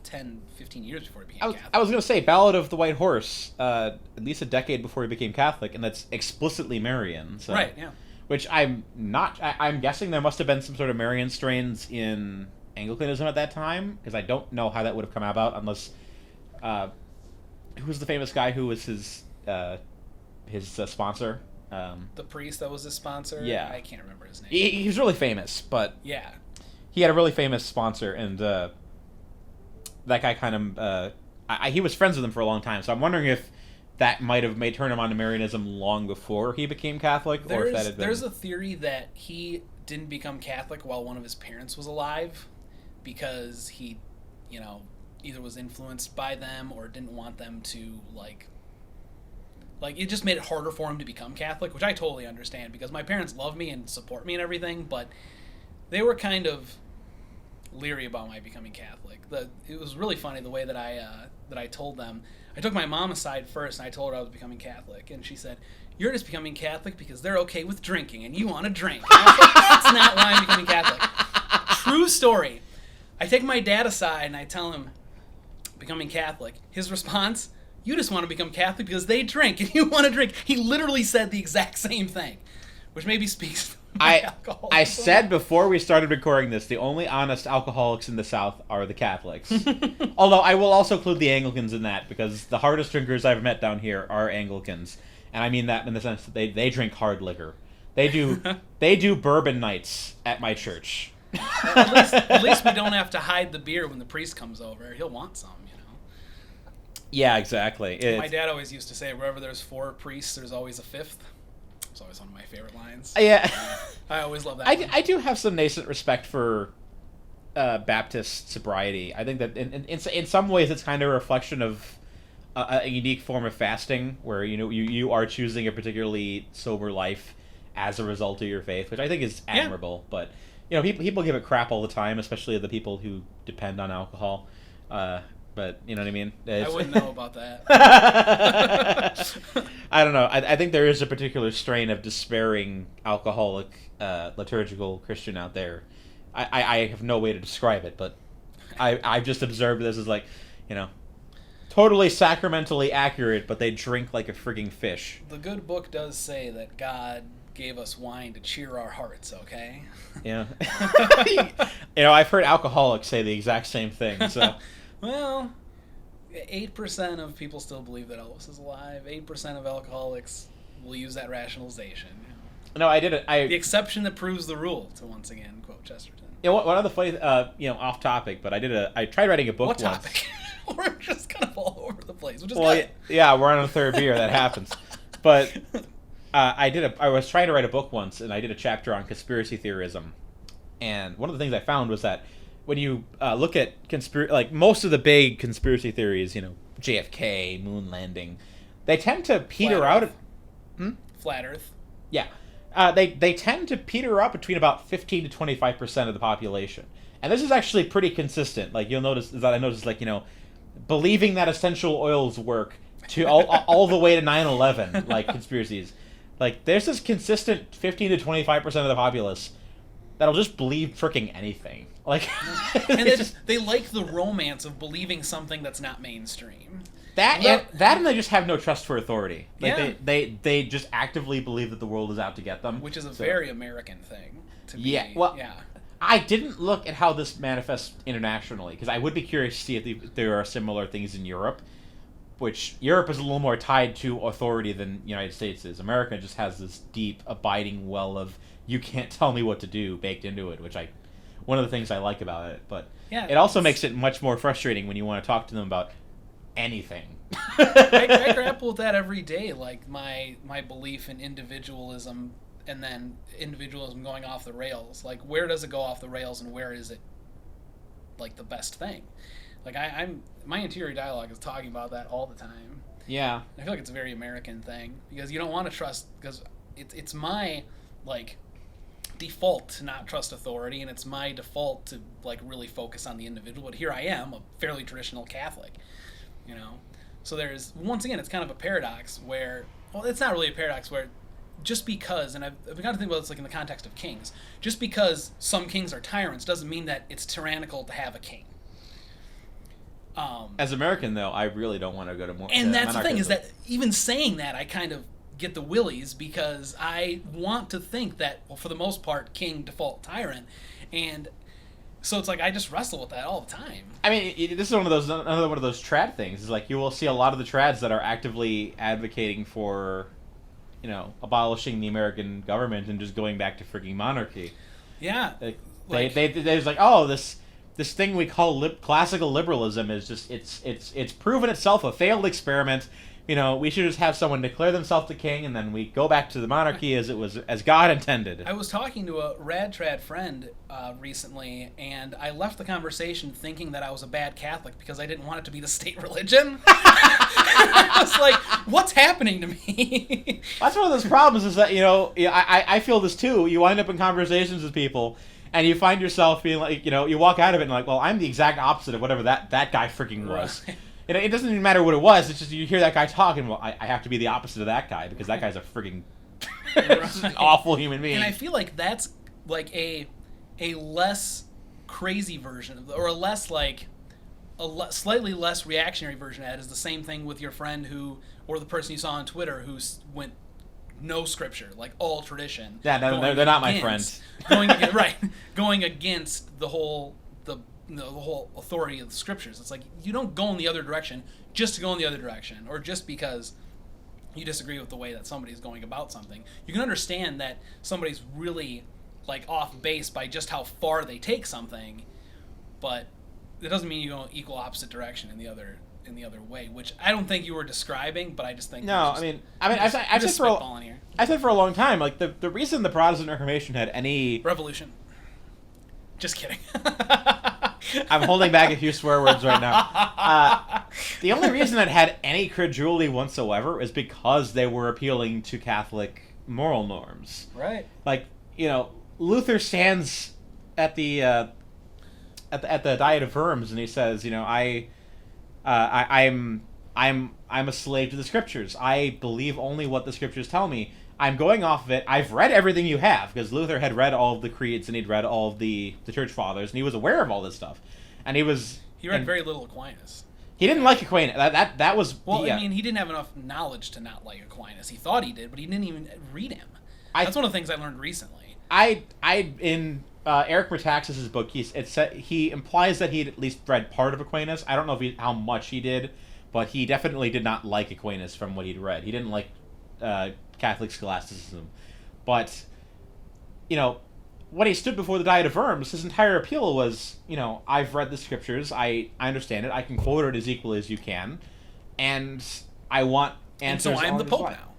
10, 15 years before he became Catholic. I was going to say, Ballad of the White Horse, at least a decade before he became Catholic, and that's explicitly Marian. So, right, yeah. Which I'm guessing there must have been some sort of Marian strains in Anglicanism at that time, because I don't know how that would have come about unless... who was the famous guy who was his sponsor? The priest that was his sponsor? Yeah. I can't remember his name. He was really famous, but yeah, he had a really famous sponsor, and that guy kind of he was friends with him for a long time. So I'm wondering if that might have turned him on to Marianism long before he became Catholic, or if that had been... There's a theory that he didn't become Catholic while one of his parents was alive, because he, either was influenced by them or didn't want them to like it just made it harder for him to become Catholic, which I totally understand, because my parents love me and support me and everything, but they were kind of leery about my becoming Catholic. It was really funny the way that I told them. I took my mom aside first and I told her I was becoming Catholic, and she said, "You're just becoming Catholic because they're okay with drinking and you want to drink." And I was like, "That's not why I'm becoming Catholic." True story. I take my dad aside and I tell him, becoming Catholic. His response, "You just want to become Catholic because they drink and you want to drink." He literally said the exact same thing, which maybe speaks to my alcoholism. I said before we started recording this, the only honest alcoholics in the South are the Catholics. Although I will also include the Anglicans in that, because the hardest drinkers I've met down here are Anglicans. And I mean that in the sense that they drink hard liquor. They do bourbon nights at my church. At least we don't have to hide the beer when the priest comes over. He'll want some, Yeah, exactly. My dad always used to say, wherever there's 4 priests, there's always a 5th. It's always one of my favorite lines. Yeah. I always love that. I do have some nascent respect for Baptist sobriety. I think that in some ways it's kind of a reflection of a unique form of fasting, where you are choosing a particularly sober life as a result of your faith, which I think is admirable. But people give it crap all the time, especially the people who depend on alcohol. But you know what I mean? I wouldn't know about that. I don't know. I think there is a particular strain of despairing alcoholic liturgical Christian out there. I have no way to describe it, but I've just observed this as totally sacramentally accurate, but they drink like a frigging fish. The good book does say that God gave us wine to cheer our hearts, okay? Yeah. I've heard alcoholics say the exact same thing, so... Well, 8% of people still believe that Elvis is alive. 8% of alcoholics will use that rationalization. No, I did it. The exception that proves the rule, to once again quote Chesterton. One of the funny, off topic, but I tried writing a book once. What topic? We're just kind of all over the place, which is good. Good. Yeah, we're on a third beer. That happens. But I was trying to write a book once, and I did a chapter on conspiracy theorism. And one of the things I found was that when you look at most of the big conspiracy theories, JFK, moon landing, they tend to peter out. Flat Earth. Yeah, they tend to peter out between about 15 to 25% of the population, and this is actually pretty consistent. You'll notice that I noticed, believing that essential oils work to all the way to 9/11, conspiracies. There's this consistent 15 to 25% of the populace that'll just believe fricking anything. And they like the romance of believing something that's not mainstream. And they just have no trust for authority. They just actively believe that the world is out to get them. Which is a very American thing. I didn't look at how this manifests internationally, because I would be curious to see if there are similar things in Europe, which Europe is a little more tied to authority than the United States is. America just has this deep, abiding well of you can't tell me what to do baked into it, which one of the things I like about it. But it also makes it much more frustrating when you want to talk to them about anything. I grapple with that every day, my belief in individualism, and then individualism going off the rails. Where does it go off the rails, and where is it the best thing? My interior dialogue is talking about that all the time. Yeah. I feel like it's a very American thing, because you don't want to trust, because it's my default to not trust authority, and it's my default to really focus on the individual. But here I am, a fairly traditional Catholic, so there's, once again, it's kind of a paradox where, well, it's not really a paradox, where just because, and I've begun to think about this in the context of kings, just because some kings are tyrants doesn't mean that it's tyrannical to have a king. As American, though, I really don't want to go to more. And that's the thing, is that even saying that, I kind of get the willies, because I want to think that, well, for the most part, king, default tyrant, and So it's like I just wrestle with that all the time. I mean, this is another one of those trad things. Is like you will see a lot of the trads that are actively advocating for, abolishing the American government and just going back to freaking monarchy. Yeah. They're like, oh, this thing we call classical liberalism is just it's proven itself a failed experiment. We should just have someone declare themselves the king, and then we go back to the monarchy as God intended. I was talking to a rad trad friend recently, and I left the conversation thinking that I was a bad Catholic because I didn't want it to be the state religion. I was like, what's happening to me? That's one of those problems is that, I feel this too. You wind up in conversations with people, and you find yourself being like, you walk out of it and like, well, I'm the exact opposite of whatever that guy freaking was. Right. It doesn't even matter what it was. It's just you hear that guy talking. Well, I have to be the opposite of that guy because that guy's a freaking an awful human being. And I feel like that's like a less crazy version of or a less like slightly less reactionary version of that is the same thing with your friend or the person you saw on Twitter who went no scripture, like all tradition. Yeah, no, they're not my friends. Going against the whole authority of the scriptures. It's like you don't go in the other direction just to go in the other direction, or just because you disagree with the way that somebody's going about something. You can understand that somebody's really like off base by just how far they take something, but it doesn't mean you go equal opposite direction in the other way, which I don't think you were describing, but I just think I've said for a long time, like the reason the Protestant Reformation had any revolution. Just kidding. I'm holding back a few swear words right now. The only reason it had any credulity whatsoever is because they were appealing to Catholic moral norms. Right. Like, Luther stands at the Diet of Worms and he says, I'm a slave to the scriptures. I believe only what the scriptures tell me. I'm going off of it. I've read everything you have, because Luther had read all of the creeds and he'd read all of the church fathers, and he was aware of all this stuff. And he read very little Aquinas. He didn't like Aquinas. That was I mean, he didn't have enough knowledge to not like Aquinas. He thought he did, but he didn't even read him. That's one of the things I learned recently. In Eric Metaxas's book, he implies that he'd at least read part of Aquinas. I don't know how much he did, but he definitely did not like Aquinas from what he'd read. He didn't like Catholic scholasticism. But, when he stood before the Diet of Worms, his entire appeal was, I've read the scriptures, I understand it, I can quote it as equally as you can, and I want answers. And so I am the Pope now.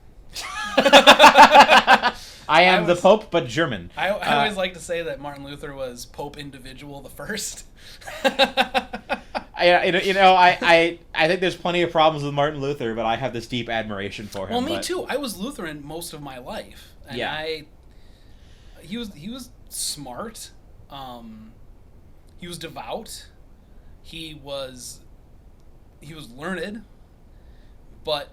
I am the Pope, but German. I always like to say that Martin Luther was Pope Individual the First. I think there's plenty of problems with Martin Luther, but I have this deep admiration for him. Well, me too. I was Lutheran most of my life, and he was smart. He was devout. He was learned, but.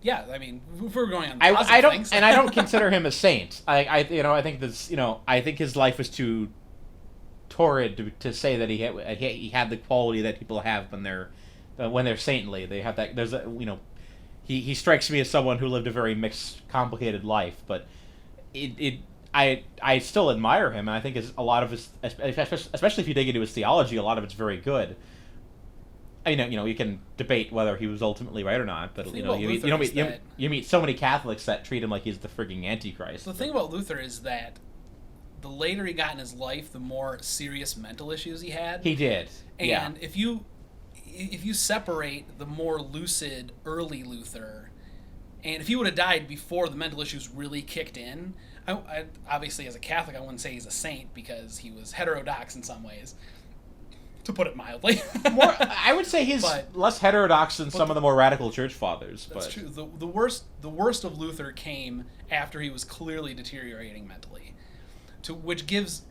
Yeah, I mean, if we're going on positive things. And I don't consider him a saint. I think this, I think his life was too torrid to say that he had the quality that people have when they're saintly. They have that. There's he strikes me as someone who lived a very mixed, complicated life. But I still admire him, and I think a lot of his, especially if you dig into his theology, a lot of it's very good. You can debate whether he was ultimately right or not, but you meet so many Catholics that treat him like he's the frigging Antichrist. The thing about Luther is that the later he got in his life, the more serious mental issues he had. He did, and if you separate the more lucid early Luther, and if he would have died before the mental issues really kicked in, I obviously as a Catholic I wouldn't say he's a saint because he was heterodox in some ways. To put it mildly. I would say he's less heterodox than some of the more radical church fathers. That's true. The worst of Luther came after he was clearly deteriorating mentally, which gives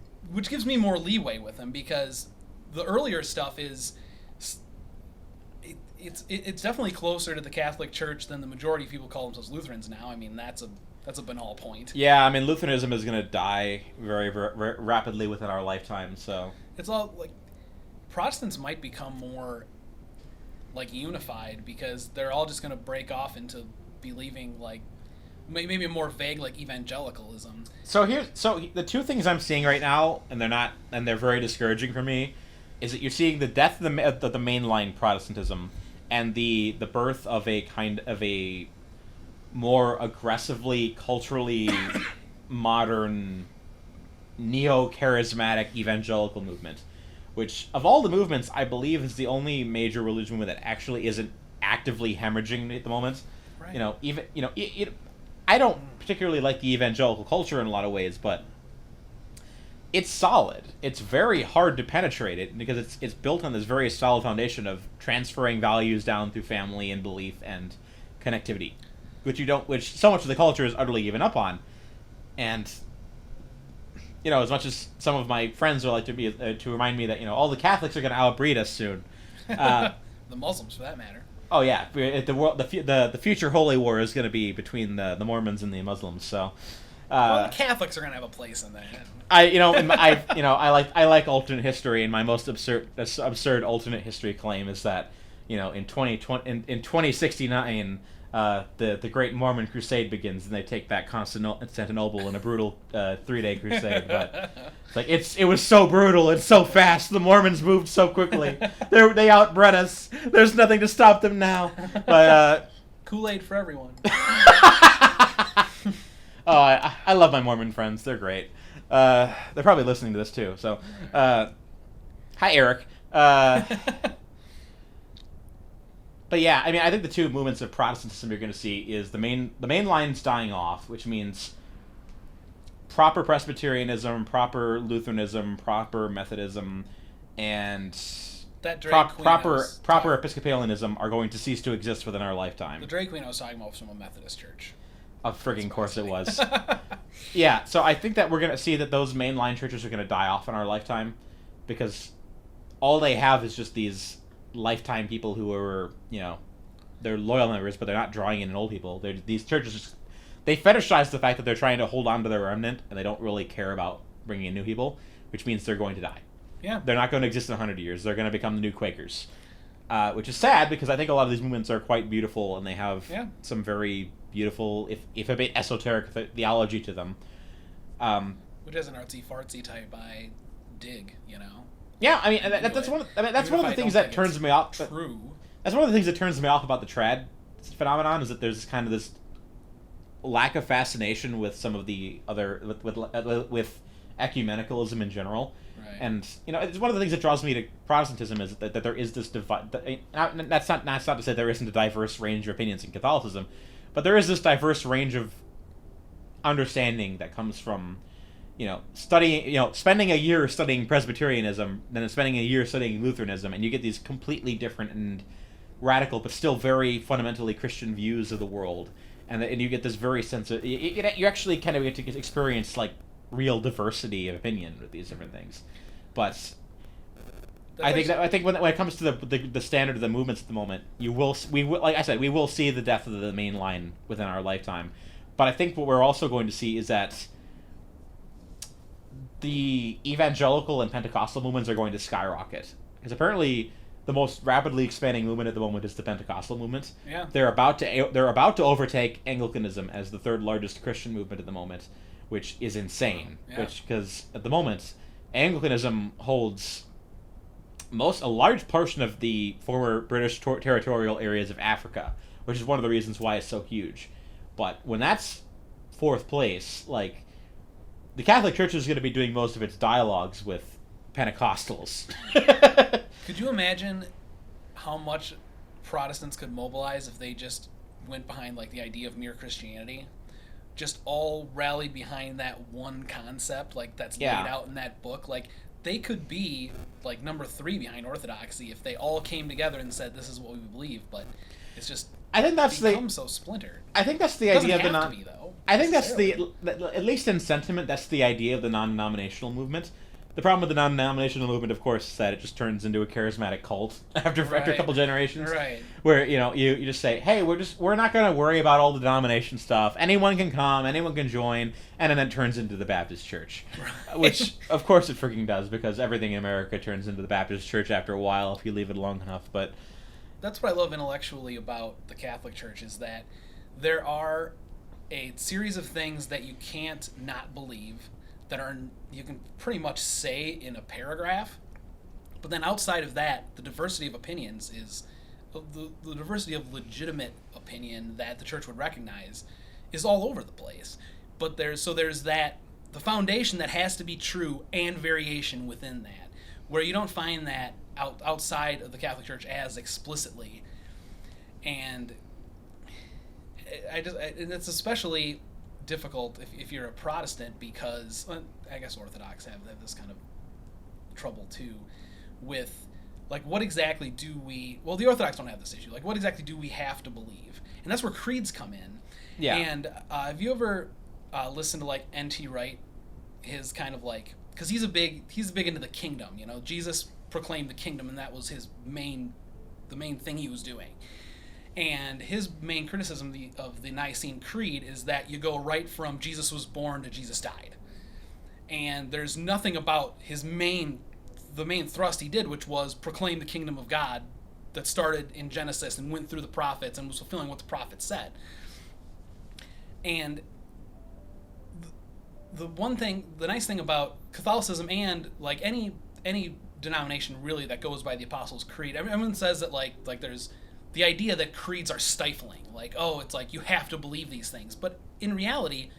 me more leeway with him, because the earlier stuff is it's definitely closer to the Catholic Church than the majority of people call themselves Lutherans now. I mean, that's a banal point. Yeah, I mean, Lutheranism is going to die very, very rapidly within our lifetime. So it's all like. Protestants might become more like unified because they're all just going to break off into believing like maybe more vague like evangelicalism. So the two things I'm seeing right now, and they're very discouraging for me, is that you're seeing the death of the mainline Protestantism and the birth of a kind of a more aggressively culturally modern neo-charismatic evangelical movement, which of all the movements I believe is the only major religious movement that actually isn't actively hemorrhaging at the moment. Right. I don't particularly like the evangelical culture in a lot of ways, but it's solid. It's very hard to penetrate it because it's built on this very solid foundation of transferring values down through family and belief and connectivity, which so much of the culture is utterly given up on. And as much as some of my friends would like to remind me that all the Catholics are going to outbreed us soon, the Muslims for that matter. Oh yeah, the future holy war is going to be between the Mormons and the Muslims. So, the Catholics are going to have a place in that. I like alternate history, and my most absurd alternate history claim is that in 2069 the Great Mormon Crusade begins, and they take back Constantinople in a brutal 3-day crusade. But it was so brutal and so fast. The Mormons moved so quickly. They outbred us. There's nothing to stop them now. But Kool-Aid for everyone. I love my Mormon friends. They're great. They're probably listening to this too. So, hi Eric. But yeah, I think the two movements of Protestantism you're going to see is the main line's dying off, which means proper Presbyterianism, proper Lutheranism, proper Methodism, and proper Episcopalianism are going to cease to exist within our lifetime. The Drag Queen I was talking about was from a Methodist church. Of frigging course it was. Yeah, so I think that we're going to see that those mainline churches are going to die off in our lifetime because all they have is just these lifetime people who are, they're loyal members, but they're not drawing in old people. These churches, they fetishize the fact that they're trying to hold on to their remnant, and they don't really care about bringing in new people, which means they're going to die. Yeah. They're not going to exist in 100 years. They're going to become the new Quakers, which is sad because I think a lot of these movements are quite beautiful, and they have some very beautiful, if a bit esoteric theology to them. Which is an artsy-fartsy type I dig, Yeah, that's one of the things that turns me off. True. That's one of the things that turns me off about the trad phenomenon is that there's kind of this lack of fascination with some of the other with ecumenicalism in general. Right. And it's one of the things that draws me to Protestantism is that there is this that's not to say there isn't a diverse range of opinions in Catholicism, but there is this diverse range of understanding that comes from studying, spending a year studying Presbyterianism, then spending a year studying Lutheranism, and you get these completely different and radical, but still very fundamentally Christian views of the world, and you get this very sense of you actually kind of get to experience real diversity of opinion with these different things. But I think when it comes to the standard of the movements at the moment, we will like I said, we will see the death of the main line within our lifetime. But I think what we're also going to see is that the evangelical and Pentecostal movements are going to skyrocket. Because apparently the most rapidly expanding movement at the moment is the Pentecostal movement. Yeah. They're about to overtake Anglicanism as the third largest Christian movement at the moment, which is insane. Yeah. Because at the moment, Anglicanism holds a large portion of the former British territorial areas of Africa, which is one of the reasons why it's so huge. But when that's fourth place, the Catholic Church is going to be doing most of its dialogues with Pentecostals. Could you imagine how much Protestants could mobilize if they just went behind the idea of mere Christianity? Just all rallied behind that one concept that's laid out in that book. They could be number 3 behind Orthodoxy if they all came together and said this is what we believe, but it's just I think that's so splintered. I think that's the idea of the non. Though, I think that's at least in sentiment, that's the idea of the non-denominational movement. The problem with the non-denominational movement, of course, is that it just turns into a charismatic cult after a couple generations. Right. Where you just say, hey, we're not going to worry about all the denomination stuff. Anyone can come, anyone can join, and then it turns into the Baptist Church, which of course it freaking does because everything in America turns into the Baptist Church after a while if you leave it long enough. But that's what I love intellectually about the Catholic Church is that there are a series of things that you can't not believe, that are you can pretty much say in a paragraph. But then outside of that, the diversity of opinions is the diversity of legitimate opinion that the church would recognize is all over the place. But there's that the foundation that has to be true and variation within that, where you don't find that outside of the Catholic Church as explicitly. And it's especially difficult if you're a Protestant, because I guess Orthodox have this kind of trouble too with, like, what exactly do we... Well, the Orthodox don't have this issue. Like, what exactly do we have to believe? And that's where creeds come in. Yeah. And have you ever listened to, like, N.T. Wright? His kind of, like... Because he's big into the kingdom, you know? Jesus proclaimed the kingdom, and that was the main thing he was doing. And his main criticism of the Nicene Creed is that you go right from Jesus was born to Jesus died. And there's nothing about the main thrust he did, which was proclaim the kingdom of God that started in Genesis and went through the prophets and was fulfilling what the prophets said. And the nice thing about Catholicism, and like any denomination really that goes by the Apostles' Creed, everyone says that like there's the idea that creeds are stifling, like, oh, it's like you have to believe these things. But in reality,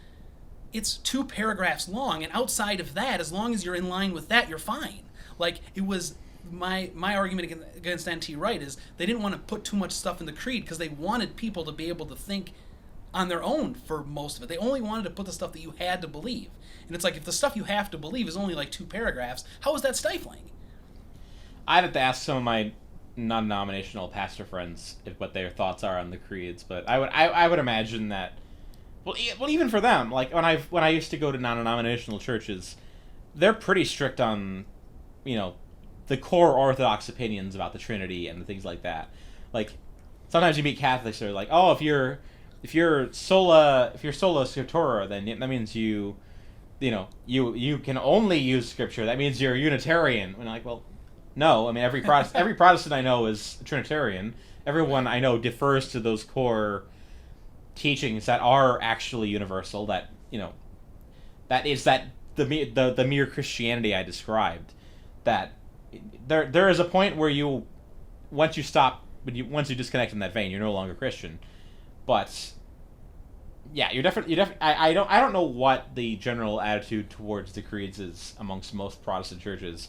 it's 2 paragraphs long, and outside of that, as long as you're in line with that, you're fine. Like, it was my argument against N.T. Wright is they didn't want to put too much stuff in the creed because they wanted people to be able to think on their own for most of it. They only wanted to put the stuff that you had to believe. And it's like, if the stuff you have to believe is only like 2 paragraphs, how is that stifling? I'd have to ask some of my non-denominational pastor friends what their thoughts are on the creeds, but I would imagine that, well, even for them, like when I used to go to non-denominational churches, they're pretty strict on, you know, the core Orthodox opinions about the Trinity and the things like that. Like, sometimes you meet Catholics that are like, oh, if you're sola scriptura, then that means you can only use Scripture. That means you're a Unitarian. And I'm like, well, no. I mean, every Protestant I know is Trinitarian. Everyone I know defers to those core teachings that are actually universal. That, you know, that is the mere Christianity I described. That there is a point where once you disconnect from that vein, you're no longer Christian. But yeah, you're definitely. I don't know what the general attitude towards the creeds is amongst most Protestant churches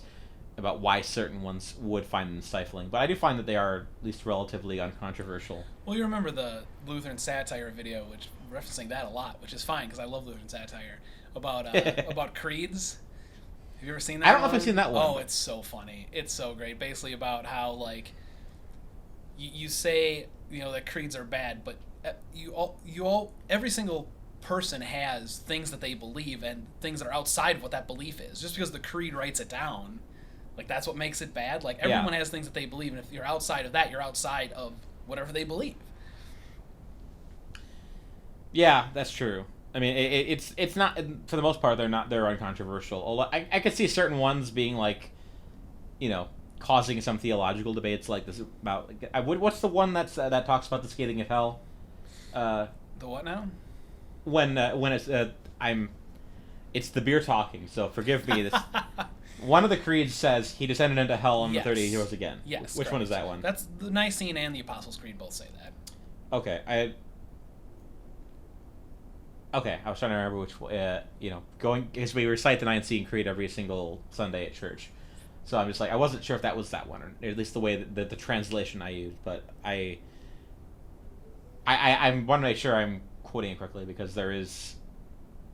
about why certain ones would find them stifling, but I do find that they are at least relatively uncontroversial. Well, you remember the Lutheran satire video, which referencing that a lot, which is fine because I love Lutheran satire about creeds. Have you ever seen that? I don't know if I've seen that one. Oh, it's so funny. It's so great. Basically about how, like, you say, you know, that creeds are bad, but every single person has things that they believe and things that are outside of what that belief is. Just because the creed writes it down, like, that's what makes it bad. Like, everyone has things that they believe, and if you're outside of that, you're outside of whatever they believe. Yeah, that's true. I mean, it's not, for the most part, they're uncontroversial. I could see certain ones being, like, you know, causing some theological debates like this about, what's the one that talks about the scathing of hell? The what now? When it's it's the beer talking. So forgive me. This one of the creeds says he descended into hell on the 30th he rose again. Yes. Which one is that one? That's the Nicene and the Apostles' Creed both say that. Okay, I was trying to remember which, because we recite the Nicene Creed every single Sunday at church. So I'm just like, I wasn't sure if that was that one, or at least the way that the translation I used, but I want to make sure I'm quoting it correctly, because there is,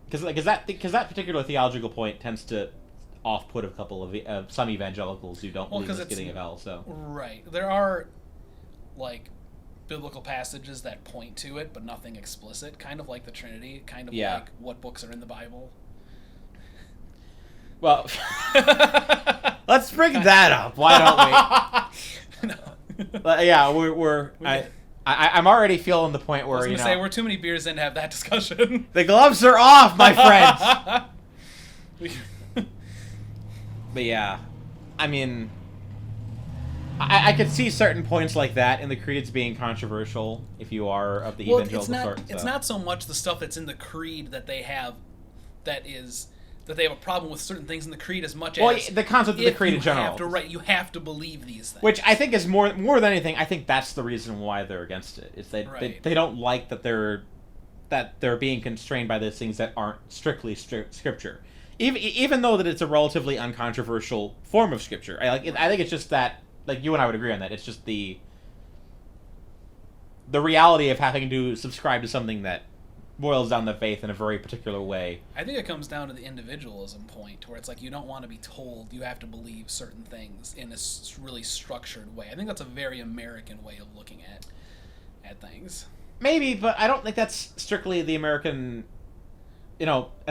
because that particular theological point tends to off-put a couple of some evangelicals who don't believe in the scathing of hell. So right, there are like biblical passages that point to it, but nothing explicit, kind of like the Trinity, kind of like what books are in the Bible. Well, let's bring that up. Why don't we? No. Yeah, I'm already feeling the point where, I was gonna say, we're too many beers in to have that discussion. The gloves are off, my friends. But yeah, I mean, I could see certain points like that in the creeds being controversial if you are of the evangelical sort. It's not so much the stuff that's in the creed that they have that they have a problem with certain things in the creed as much as the concept of the creed in general. You have to believe these things. Which I think is more than anything. I think that's the reason why they're against it. Is they don't like that they're being constrained by those things that aren't strictly scripture. Even though that it's a relatively uncontroversial form of scripture. I think it's just that, like, you and I would agree on that. It's just the reality of having to subscribe to something that boils down the faith in a very particular way. I think it comes down to the individualism point, where it's like you don't want to be told you have to believe certain things in a really structured way. I think that's a very American way of looking at things. Maybe, but I don't think that's strictly the American,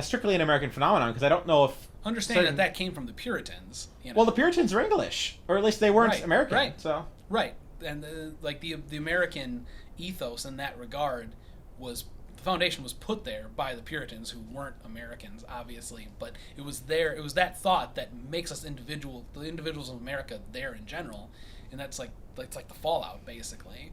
strictly an American phenomenon, because I don't know if... Understand that came from the Puritans. Well, the Puritans are English, or at least they weren't American. Right. So. Right. And the American ethos in that regard was... The foundation was put there by the Puritans, who weren't Americans, obviously, but it was that thought that makes us the individuals of America there in general, and that's like the fallout, basically.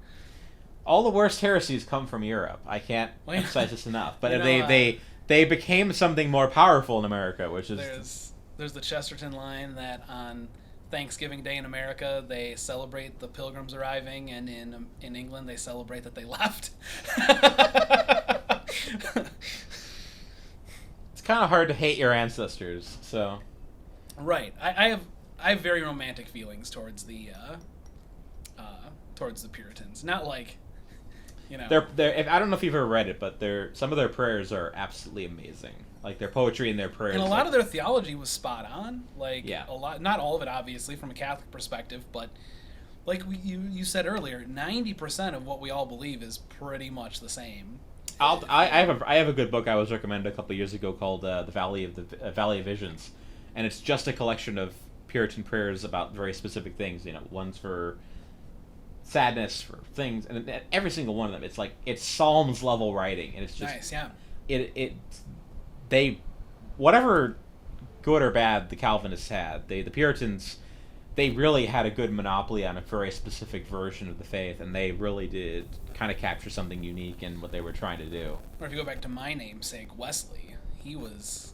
All the worst heresies come from Europe. I can't emphasize this enough, but they became something more powerful in America, which is there's the Chesterton line that on Thanksgiving Day in America, they celebrate the Pilgrims arriving, and in England, they celebrate that they left. It's kind of hard to hate your ancestors, so. Right. I have very romantic feelings towards the Puritans. Not like, They're I don't know if you've ever read it, but some of their prayers are absolutely amazing. Like, their poetry and their prayers. And a lot of their theology was spot on. Yeah. A lot, not all of it, obviously, from a Catholic perspective, but like you said earlier, 90% of what we all believe is pretty much the same. I have a good book I was recommended a couple of years ago called The Valley of Visions, and it's just a collection of Puritan prayers about very specific things. One's for sadness, for things, and every single one of them, it's Psalms level writing, and it's just nice. Yeah. They whatever good or bad the Calvinists had, the Puritans, they really had a good monopoly on a very specific version of the faith, and they really did kind of capture something unique in what they were trying to do. Or if you go back to my namesake, Wesley, he was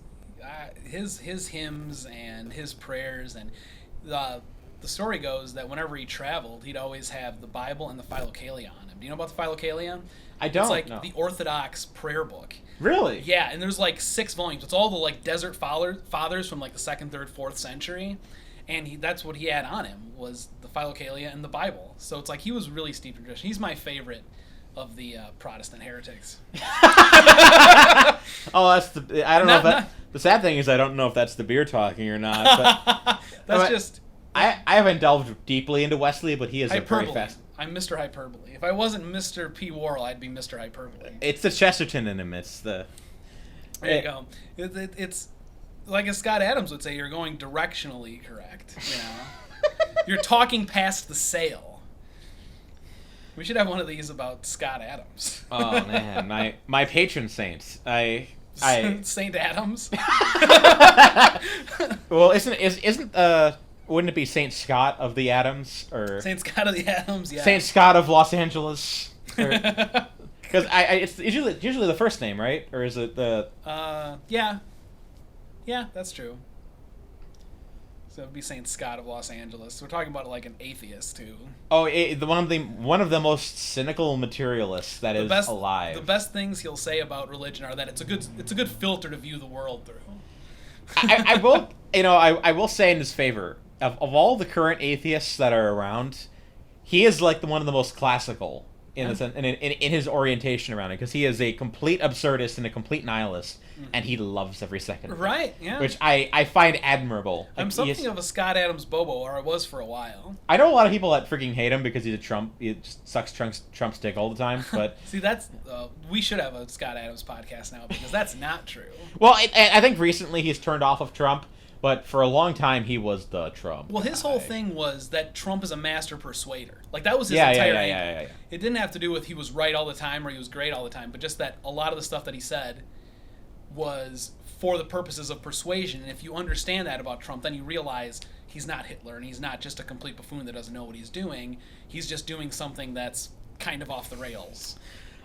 his hymns and his prayers, and the story goes that whenever he traveled, he'd always have the Bible and the Philokalia on him. Do you know about the Philokalia? I don't. It's like no. the Orthodox prayer book. Really? Yeah, and there's 6 volumes. It's all the desert fathers from the 2nd, 3rd, 4th century. And that's what he had on him, was the Philokalia and the Bible. So it's he was really steeped in tradition. He's my favorite of the Protestant heretics. Oh, I don't know. The sad thing is I don't know if that's the beer talking or not. But that's just... I haven't delved deeply into Wesley, but he is hyperbole. a very fast... I'm Mr. Hyperbole. If I wasn't Mr. P. Worrell, I'd be Mr. Hyperbole. It's the Chesterton in him. It's the... There you go. It's... Like as Scott Adams would say, you're going directionally correct. You're talking past the sale. We should have one of these about Scott Adams. Oh man, my patron saint. Saint Adams. Well, wouldn't it be Saint Scott of the Adams, or Saint Scott of the Adams? Yeah. Saint Scott of Los Angeles. Because it's usually the first name, right? Or is it the? Yeah. Yeah, that's true. So it'd be Saint Scott of Los Angeles. We're talking about an atheist too. Oh, one of the most cynical materialists that is alive. The best things he'll say about religion are that it's a good filter to view the world through. I will say in his favor, of all the current atheists that are around, he is one of the most classical in his orientation around it, because he is a complete absurdist and a complete nihilist, and he loves every second. Right, yeah. Which I find admirable. I'm something of a Scott Adams bobo, or I was for a while. I know a lot of people that freaking hate him because he's a Trump. He just sucks Trump's dick all the time. But see, that's we should have a Scott Adams podcast now, because that's not true. Well, I think recently he's turned off of Trump. But for a long time, he was the Trump Well, his guy. whole thing was that Trump is a master persuader. That was his entire angle. Yeah. It didn't have to do with he was right all the time or he was great all the time, but just that a lot of the stuff that he said was for the purposes of persuasion. And if you understand that about Trump, then you realize he's not Hitler, and he's not just a complete buffoon that doesn't know what he's doing. He's just doing something that's kind of off the rails.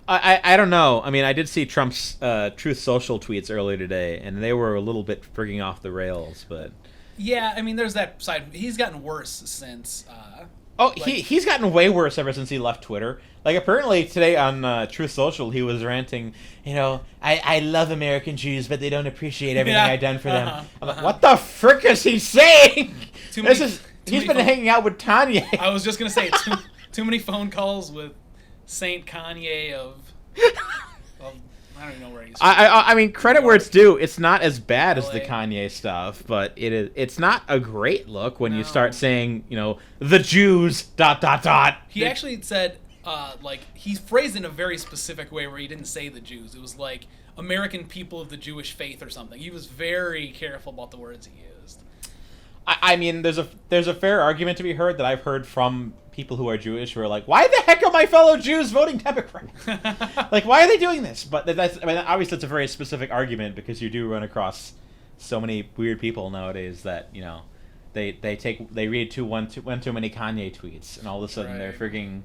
I don't know. I mean, I did see Trump's Truth Social tweets earlier today, and they were a little bit frigging off the rails, but... Yeah, I mean, there's that side. He's gotten worse since... he's gotten way worse ever since he left Twitter. Like, apparently today on Truth Social, he was ranting, I love American Jews, but they don't appreciate everything I've done for them. I'm like, what the frick is he saying? He's been hanging out with Kanye. I was just going to say, too many phone calls with Saint Kanye of I don't even know where he's from. I mean, credit where it's due. It's not as bad as the Kanye stuff, but it's not a great look when you start saying, the Jews, ... He actually said, he phrased it in a very specific way where he didn't say the Jews. It was like, American people of the Jewish faith or something. He was very careful about the words he used. I mean, there's a fair argument to be heard that I've heard from people who are Jewish who are like, why the heck are my fellow Jews voting Democrat? Like, why are they doing this? But obviously it's a very specific argument because you do run across so many weird people nowadays that, they read one too many Kanye tweets and all of a sudden they're frigging...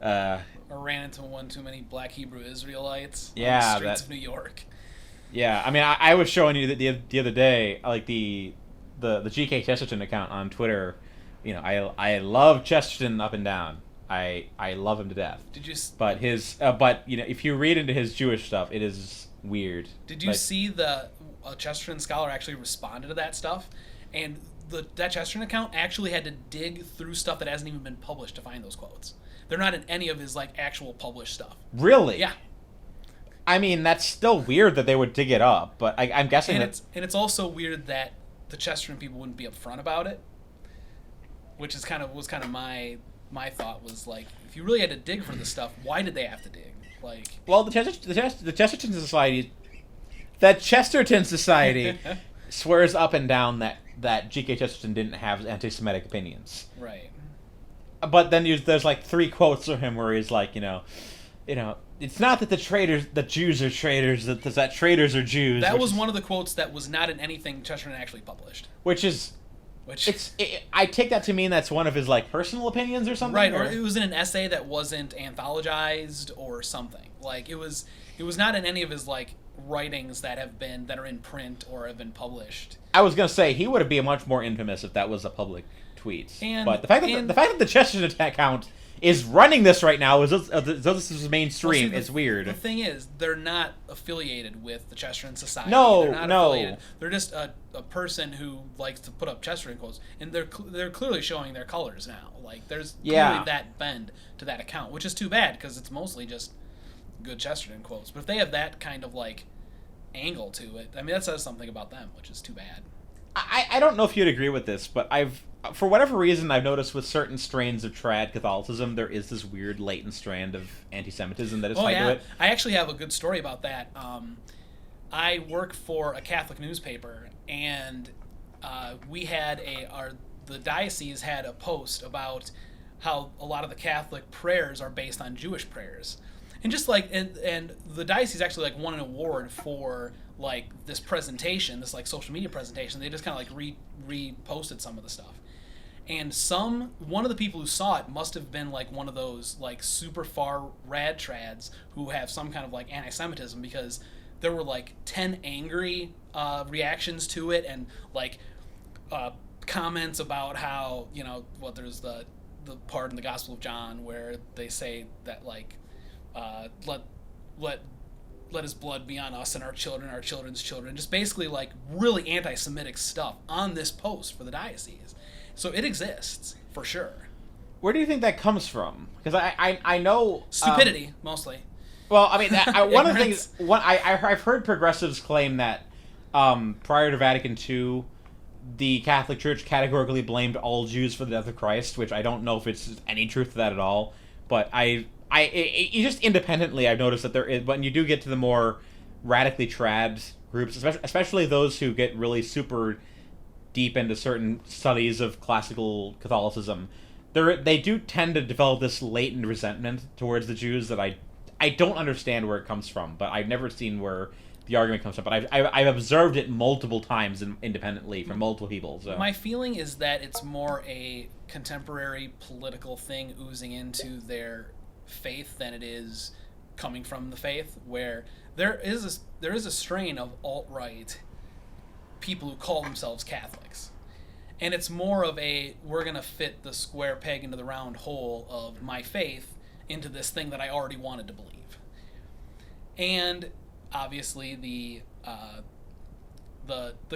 or ran into one too many black Hebrew Israelites on the streets of New York. Yeah, I mean, I was showing you the other day, like the GK Chesterton account on Twitter. I love Chesterton up and down. I love him to death. Did you? But if you read into his Jewish stuff, it is weird. Did you see the Chesterton scholar actually responded to that stuff, and that Chesterton account actually had to dig through stuff that hasn't even been published to find those quotes. They're not in any of his actual published stuff. Really? Yeah. I mean, that's still weird that they would dig it up, but I'm guessing it's also weird that the Chesterton people wouldn't be upfront about it, which was kind of my thought was like, if you really had to dig for this stuff, why did they have to dig? Well, the Chesterton Society swears up and down that G.K. Chesterton didn't have anti-Semitic opinions. Right. But then there's 3 quotes of him where he's like, it's not that the Jews are traitors, that traitors are Jews. That was one of the quotes that was not in anything Chesterton actually published. I take that to mean that's one of his personal opinions or something. Right, or it was in an essay that wasn't anthologized or something. It was not in any of his writings that are in print or have been published. I was gonna say he would be much more infamous if that was a public tweet. But the fact that the Chesterton account is running this right now, this is mainstream. It's weird. The thing is, they're not affiliated with the Chesterton Society. No, they're not affiliated. They're just a person who likes to put up Chesterton quotes, and they're clearly showing their colors now. There's clearly that bend to that account, which is too bad because it's mostly just good Chesterton quotes. But if they have that kind of angle to it, I mean, that says something about them, which is too bad. I don't know if you'd agree with this, but for whatever reason, I've noticed with certain strains of Trad-Catholicism, there is this weird latent strand of anti-Semitism that is tied to it. I actually have a good story about that. I work for a Catholic newspaper, and we had the diocese had a post about how a lot of the Catholic prayers are based on Jewish prayers. And just and the diocese actually won an award for this presentation, this social media presentation. They just kind of reposted some of the stuff. And one of the people who saw it must have been one of those super far rad trads who have some kind of anti-Semitism, because there were 10 angry reactions to it, and comments about how there's the part in the Gospel of John where they say that let his blood be on us and our children's children. Just basically really anti-Semitic stuff on this post for the diocese. So it exists for sure. Where do you think that comes from? Because I know stupidity mostly. Well, I mean, one of the things I've heard progressives claim that prior to Vatican II, the Catholic Church categorically blamed all Jews for the death of Christ, which I don't know if it's any truth to that at all. But just independently, I've noticed that there is, when you do get to the more radically trad groups, especially those who get really super deep into certain studies of classical Catholicism, they do tend to develop this latent resentment towards the Jews that I don't understand where it comes from, but I've never seen where the argument comes up. But I've observed it multiple times independently from multiple people. So my feeling is that it's more a contemporary political thing oozing into their faith than it is coming from the faith, where there is a strain of alt-right people who call themselves Catholics. And it's more of a, we're going to fit the square peg into the round hole of my faith into this thing that I already wanted to believe. And obviously the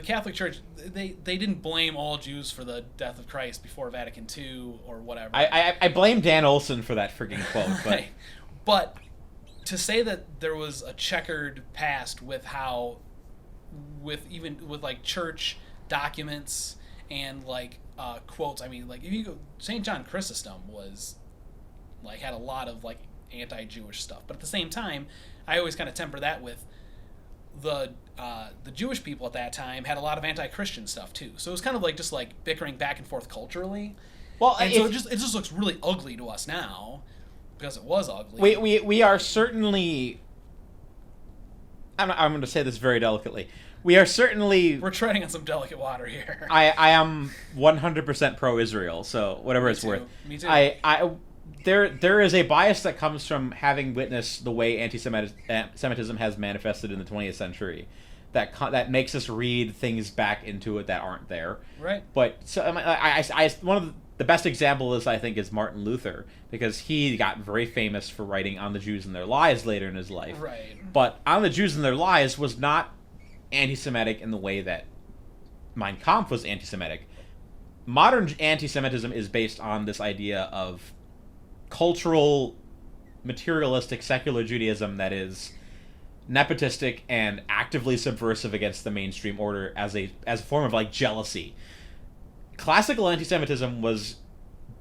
Catholic Church, they didn't blame all Jews for the death of Christ before Vatican II or whatever. I blame Dan Olson for that freaking quote. Right. But to say that there was a checkered past with like church documents and like quotes, I mean, like if you go, St. John Chrysostom had a lot of like anti-Jewish stuff, but at the same time, I always kind of temper that with the Jewish people at that time had a lot of anti-Christian stuff too. So it was kind of like just like bickering back and forth culturally. Well, and so it just looks really ugly to us now because it was ugly. We are certainly. I'm going to say this very delicately. We're treading on some delicate water here. I am 100% pro-Israel, so whatever it's worth. Me too. There is a bias that comes from having witnessed the way anti-Semitism has manifested in the 20th century, that makes us read things back into it that aren't there. Right. But so one of the best example is Martin Luther, because he got very famous for writing On the Jews and Their Lies later in his life. Right. But On the Jews and Their Lies was not anti-Semitic in the way that Mein Kampf was anti-Semitic. Modern anti-Semitism is based on this idea of cultural, materialistic, secular Judaism that is nepotistic and actively subversive against the mainstream order as a form of like jealousy. Classical anti-Semitism was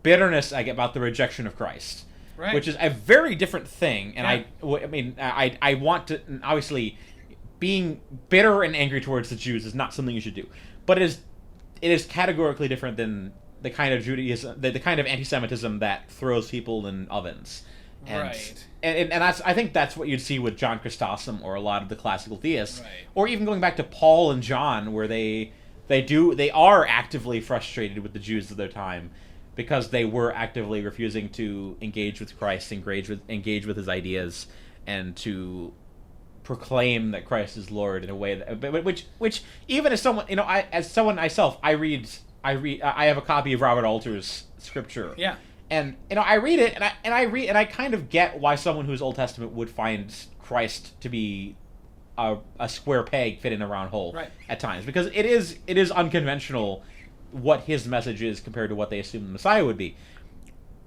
bitterness about the rejection of Christ, right, which is a very different thing. And yeah. I want to, obviously, being bitter and angry towards the Jews is not something you should do, but it is categorically different than the kind of Judaism, the kind of anti-Semitism that throws people in ovens. And, right. And I think that's what you'd see with John Chrysostom or a lot of the classical theists, right, or even going back to Paul and John, where they are actively frustrated with the Jews of their time because they were actively refusing to engage with Christ, engage with his ideas, and to proclaim that Christ is Lord in a way that, which even as someone, as someone myself, I have a copy of Robert Alter's scripture. Yeah. And I read it, and I kind of get why someone who's Old Testament would find Christ to be a square peg fit in a round hole, right, at times, because it is unconventional what his message is compared to what they assume the Messiah would be.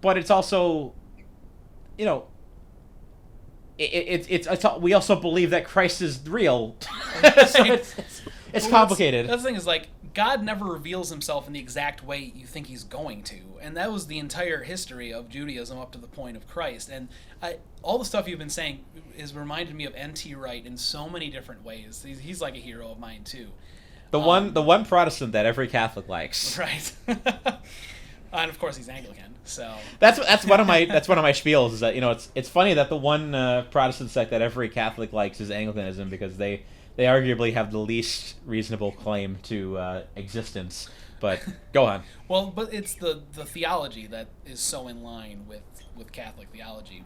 But it's also, we also believe that Christ is real. So it's complicated. That's the thing is, like, God never reveals himself in the exact way you think he's going to. And that was the entire history of Judaism up to the point of Christ. And all the stuff you've been saying has reminded me of N.T. Wright in so many different ways. He's like a hero of mine, too. The one Protestant that every Catholic likes. Right. And, of course, he's Anglican. So that's one of my spiels, is that, it's funny that the one Protestant sect that every Catholic likes is Anglicanism, because they arguably have the least reasonable claim to existence. But go on. Well, but it's the theology that is so in line with Catholic theology,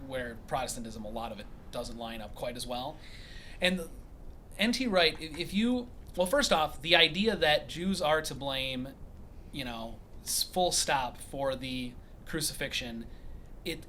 where Protestantism, a lot of it doesn't line up quite as well. And N.T. Wright, first off, the idea that Jews are to blame, full stop, for the crucifixion, it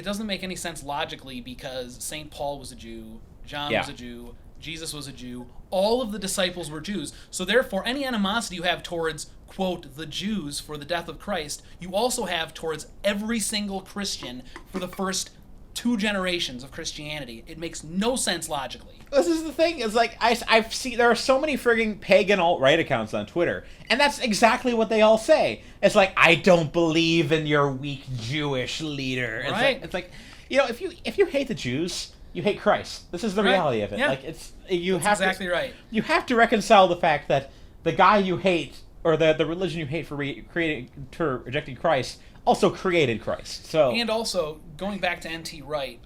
doesn't make any sense logically, because St. Paul was a Jew, John was a Jew, Jesus was a Jew, all of the disciples were Jews. So therefore, any animosity you have towards, quote, the Jews for the death of Christ, you also have towards every single Christian for the first 2 generations of Christianity. It makes no sense logically. This is the thing, is like, I've seen, there are so many frigging pagan alt-right accounts on Twitter, and that's exactly what they all say. It's like, I don't believe in your weak Jewish leader. Right. It's like, if you hate the Jews, you hate Christ. This is the reality of it. Yeah. Like, That's exactly right. You have to reconcile the fact that the guy you hate, or the religion you hate for rejecting Christ, also created Christ. So, and also, going back to N.T. Wright,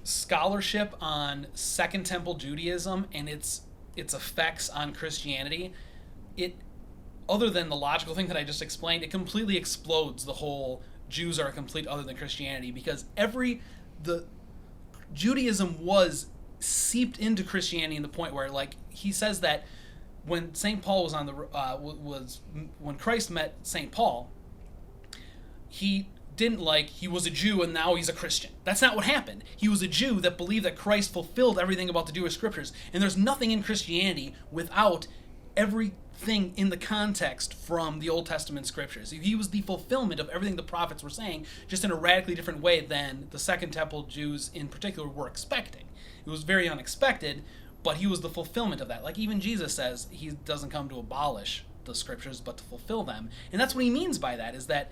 scholarship on Second Temple Judaism and its effects on Christianity, other than the logical thing that I just explained, it completely explodes the whole Jews are a complete other than Christianity, because the Judaism was seeped into Christianity in the point where, like, he says that when St. Paul was on the when Christ met St. Paul, he didn't he was a Jew and now he's a Christian. That's not what happened. He was a Jew that believed that Christ fulfilled everything about the Jewish scriptures, and there's nothing in Christianity without everything in the context from the Old Testament scriptures. He was the fulfillment of everything the prophets were saying, just in a radically different way than the Second Temple Jews in particular were expecting. It was very unexpected, but he was the fulfillment of that. Like even Jesus says, he doesn't come to abolish the scriptures, but to fulfill them. And that's what he means by that, is that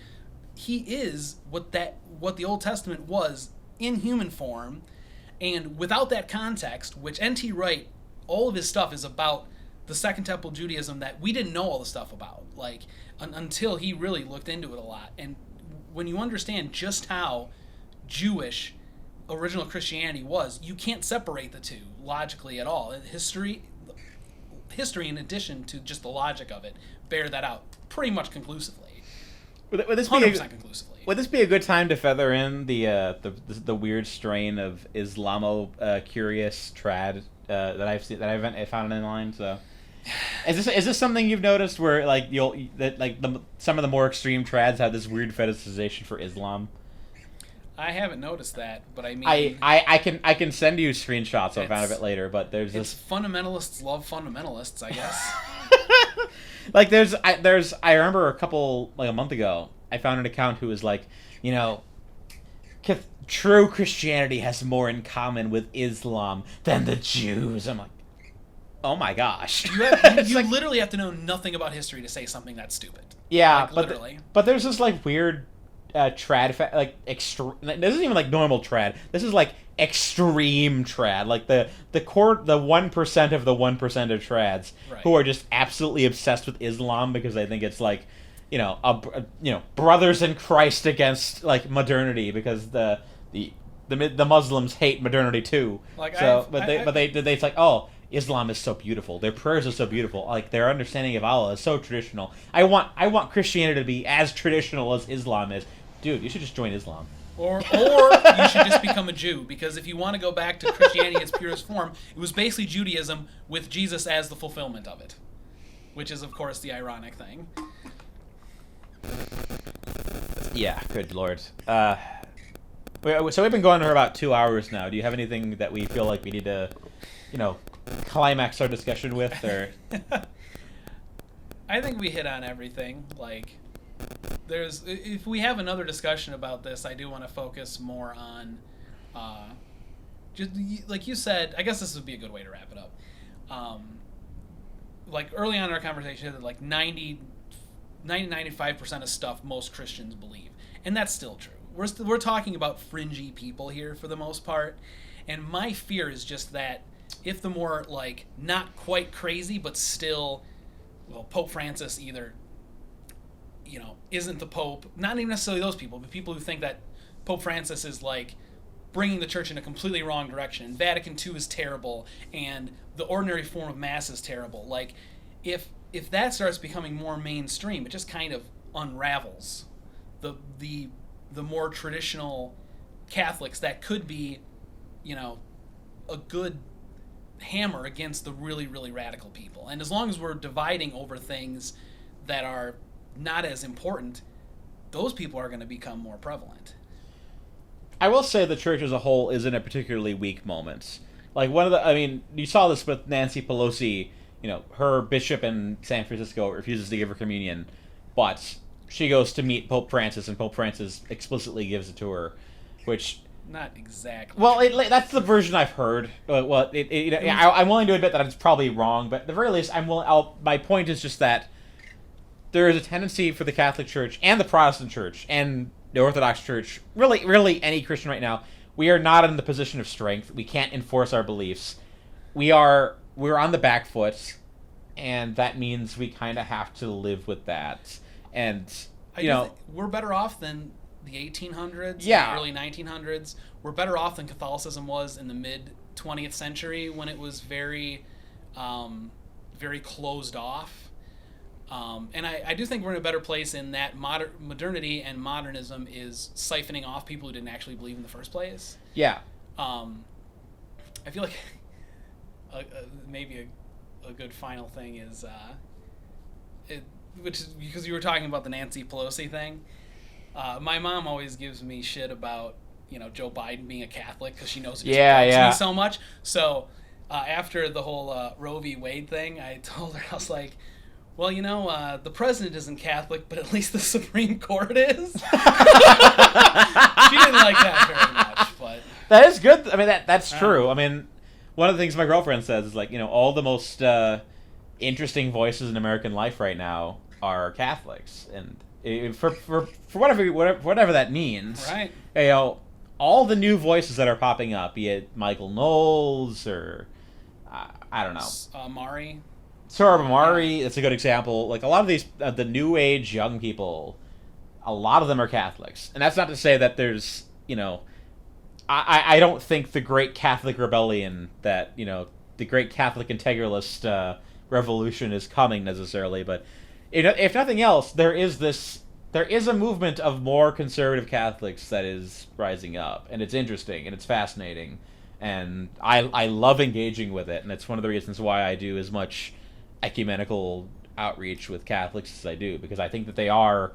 he is what the Old Testament was in human form, and without that context, which N.T. Wright, all of his stuff is about the Second Temple Judaism that we didn't know all the stuff about, until he really looked into it a lot. And when you understand just how Jewish original Christianity was, you can't separate the two logically at all. History, in addition to just the logic of it, bear that out pretty much conclusively. Would this 100% conclusively. Would this be a good time to feather in the weird strain of Islamo-curious trad that I found online? So, is this something you've noticed where some of the more extreme trads have this weird fetishization for Islam? I haven't noticed that, but I mean, I can send you screenshots of it later. But there's this fundamentalists love fundamentalists, I guess. I remember a month ago, I found an account who was like, true Christianity has more in common with Islam than the Jews. I'm like, oh my gosh. You literally have to know nothing about history to say something that's stupid. Yeah, literally. But there's this weird trad, this isn't even normal trad. This is extreme trad, the 1% of the 1% of trads, right, who are just absolutely obsessed with Islam because they think it's brothers in Christ against modernity, because the Muslims hate modernity too. It's oh, Islam is so beautiful. Their prayers are so beautiful. Their understanding of Allah is so traditional. I want Christianity to be as traditional as Islam is. Dude, you should just join Islam. Or you should just become a Jew, because if you want to go back to Christianity in its purest form, it was basically Judaism with Jesus as the fulfillment of it, which is, of course, the ironic thing. Yeah, good lord. So we've been going for about 2 hours now. Do you have anything that we feel like we need to, climax our discussion with, or? I think we hit on everything. If we have another discussion about this, I do want to focus more on, just like you said. I guess this would be a good way to wrap it up. Early on in our conversation, that 95% of stuff most Christians believe, and that's still true. We're talking about fringy people here for the most part, and my fear is just that if the more not quite crazy but still, Pope Francis either isn't the Pope, not even necessarily those people, but people who think that Pope Francis is bringing the church in a completely wrong direction, and Vatican II is terrible, and the ordinary form of Mass is terrible. If that starts becoming more mainstream, it just kind of unravels the more traditional Catholics that could be, a good hammer against the really, really radical people. And as long as we're dividing over things that are not as important, those people are going to become more prevalent. I will say the church as a whole is in a particularly weak moment. You saw this with Nancy Pelosi. Her bishop in San Francisco refuses to give her communion, but she goes to meet Pope Francis, and Pope Francis explicitly gives it to her, which... Not exactly. Well, that's the version I've heard. I'm willing to admit that it's probably wrong, but at the very least, my point is just that there is a tendency for the Catholic Church and the Protestant Church and the Orthodox Church, really any Christian right now, we are not in the position of strength. We can't enforce our beliefs. We're on the back foot, and that means we kind of have to live with that. And we're better off than the 1800s, Yeah. and early 1900s were better off than Catholicism was in the mid 20th century when it was very, very closed off. And I do think we're in a better place in that modernity and modernism is siphoning off people who didn't actually believe in the first place. Yeah. I feel like maybe a good final thing is, which is because you were talking about the Nancy Pelosi thing. My mom always gives me shit about, Joe Biden being a Catholic because she knows it just bugs me so much. So after the whole Roe v. Wade thing, I told her, I was like, well, the president isn't Catholic, but at least the Supreme Court is. She didn't like that very much, but... That is good. I mean, that's true. I mean, one of the things my girlfriend says is, like, all the most interesting voices in American life right now are Catholics. And for whatever that means, right? All the new voices that are popping up, be it Michael Knowles or I don't know, Mari. Sohrab Ahmari, that's a good example. Like, a lot of these, the new age young people, a lot of them are Catholics. And that's not to say that there's, I don't think the great Catholic rebellion that, the great Catholic integralist revolution is coming necessarily. But if nothing else, there is a movement of more conservative Catholics that is rising up. And it's interesting and it's fascinating. And I love engaging with it. And it's one of the reasons why I do as much ecumenical outreach with Catholics as I do, because I think that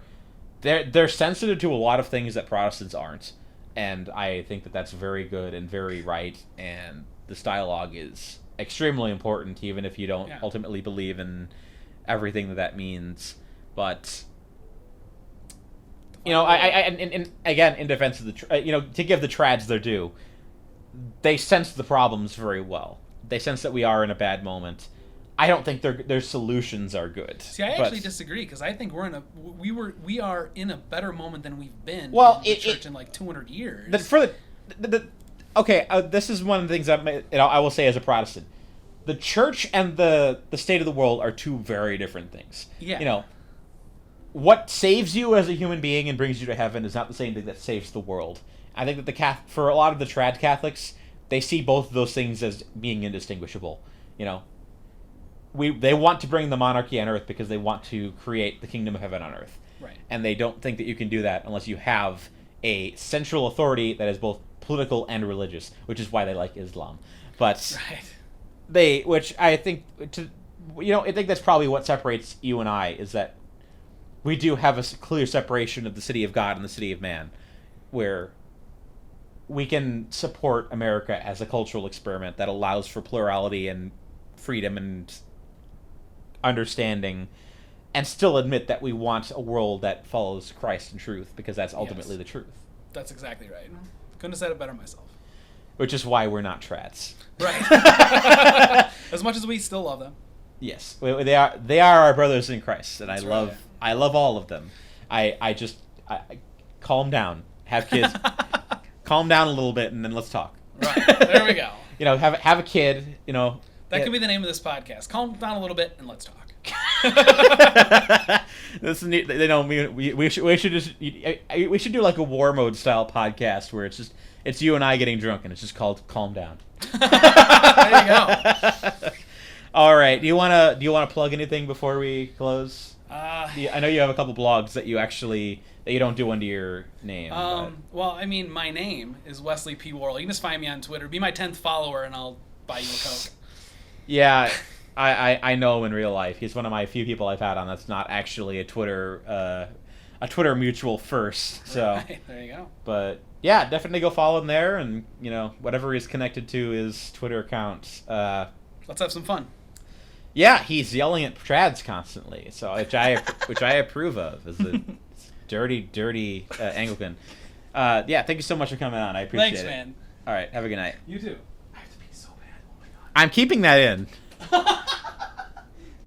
they're sensitive to a lot of things that Protestants aren't, and I think that that's very good and very right, and this dialogue is extremely important, even if you don't ultimately believe in everything that means. But again, in defense of the to give the trads their due, they sense the problems very well. They sense that we are in a bad moment. I don't think their solutions are good. See, I actually disagree, because I think we are in a better moment than we've been in the church in like 200 years. This is one of the things that I will say as a Protestant. The church and the state of the world are two very different things. Yeah. What saves you as a human being and brings you to heaven is not the same thing that saves the world. I think that for a lot of the trad Catholics, they see both of those things as being indistinguishable. They want to bring the monarchy on earth because they want to create the kingdom of heaven on earth. Right. And they don't think that you can do that unless you have a central authority that is both political and religious, which is why they like Islam. But which I think I think that's probably what separates you and I, is that we do have a clear separation of the city of God and the city of man, where we can support America as a cultural experiment that allows for plurality and freedom and understanding, and still admit that we want a world that follows Christ and truth, because that's ultimately the truth. That's exactly right. Couldn't have said it better myself. Which is why we're not trads. Right. As much as we still love them. Yes, they are our brothers in Christ, and I love all of them. I just calm down, have kids, calm down a little bit, and then let's talk. Right. There we go. Have a kid. That could be the name of this podcast. Calm down a little bit and let's talk. This is neat. We should do like a war mode style podcast where it's you and I getting drunk, and it's just called Calm Down. There you go. All right. Do you wanna plug anything before we close? I know you have a couple blogs that you don't do under your name. Well, I mean, my name is Wesley P. Worrell. You can just find me on Twitter. Be my 10th follower, and I'll buy you a Coke. Yeah, I know in real life. He's one of my few people I've had on that's not actually a Twitter mutual first. So right, there you go. But yeah, definitely go follow him there, and whatever he's connected to his Twitter account. Let's have some fun. Yeah, he's yelling at trads constantly, so which I approve of as a dirty Anglican. Yeah, thank you so much for coming on. I appreciate it. Thanks, man. All right, have a good night. You too. I have to pee so bad. Oh my god. I'm keeping that in.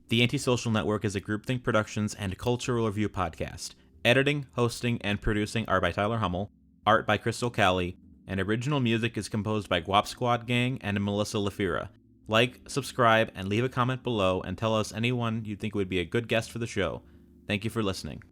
The AntiSocial Network is a Groupthink Productions and cultural review podcast. Editing, hosting, and producing are by Tyler Hummel, art by Crystal Cali, and original music is composed by Guap Squad Gang and Melissa Lafira. Like, subscribe, and leave a comment below and tell us anyone you think would be a good guest for the show. Thank you for listening.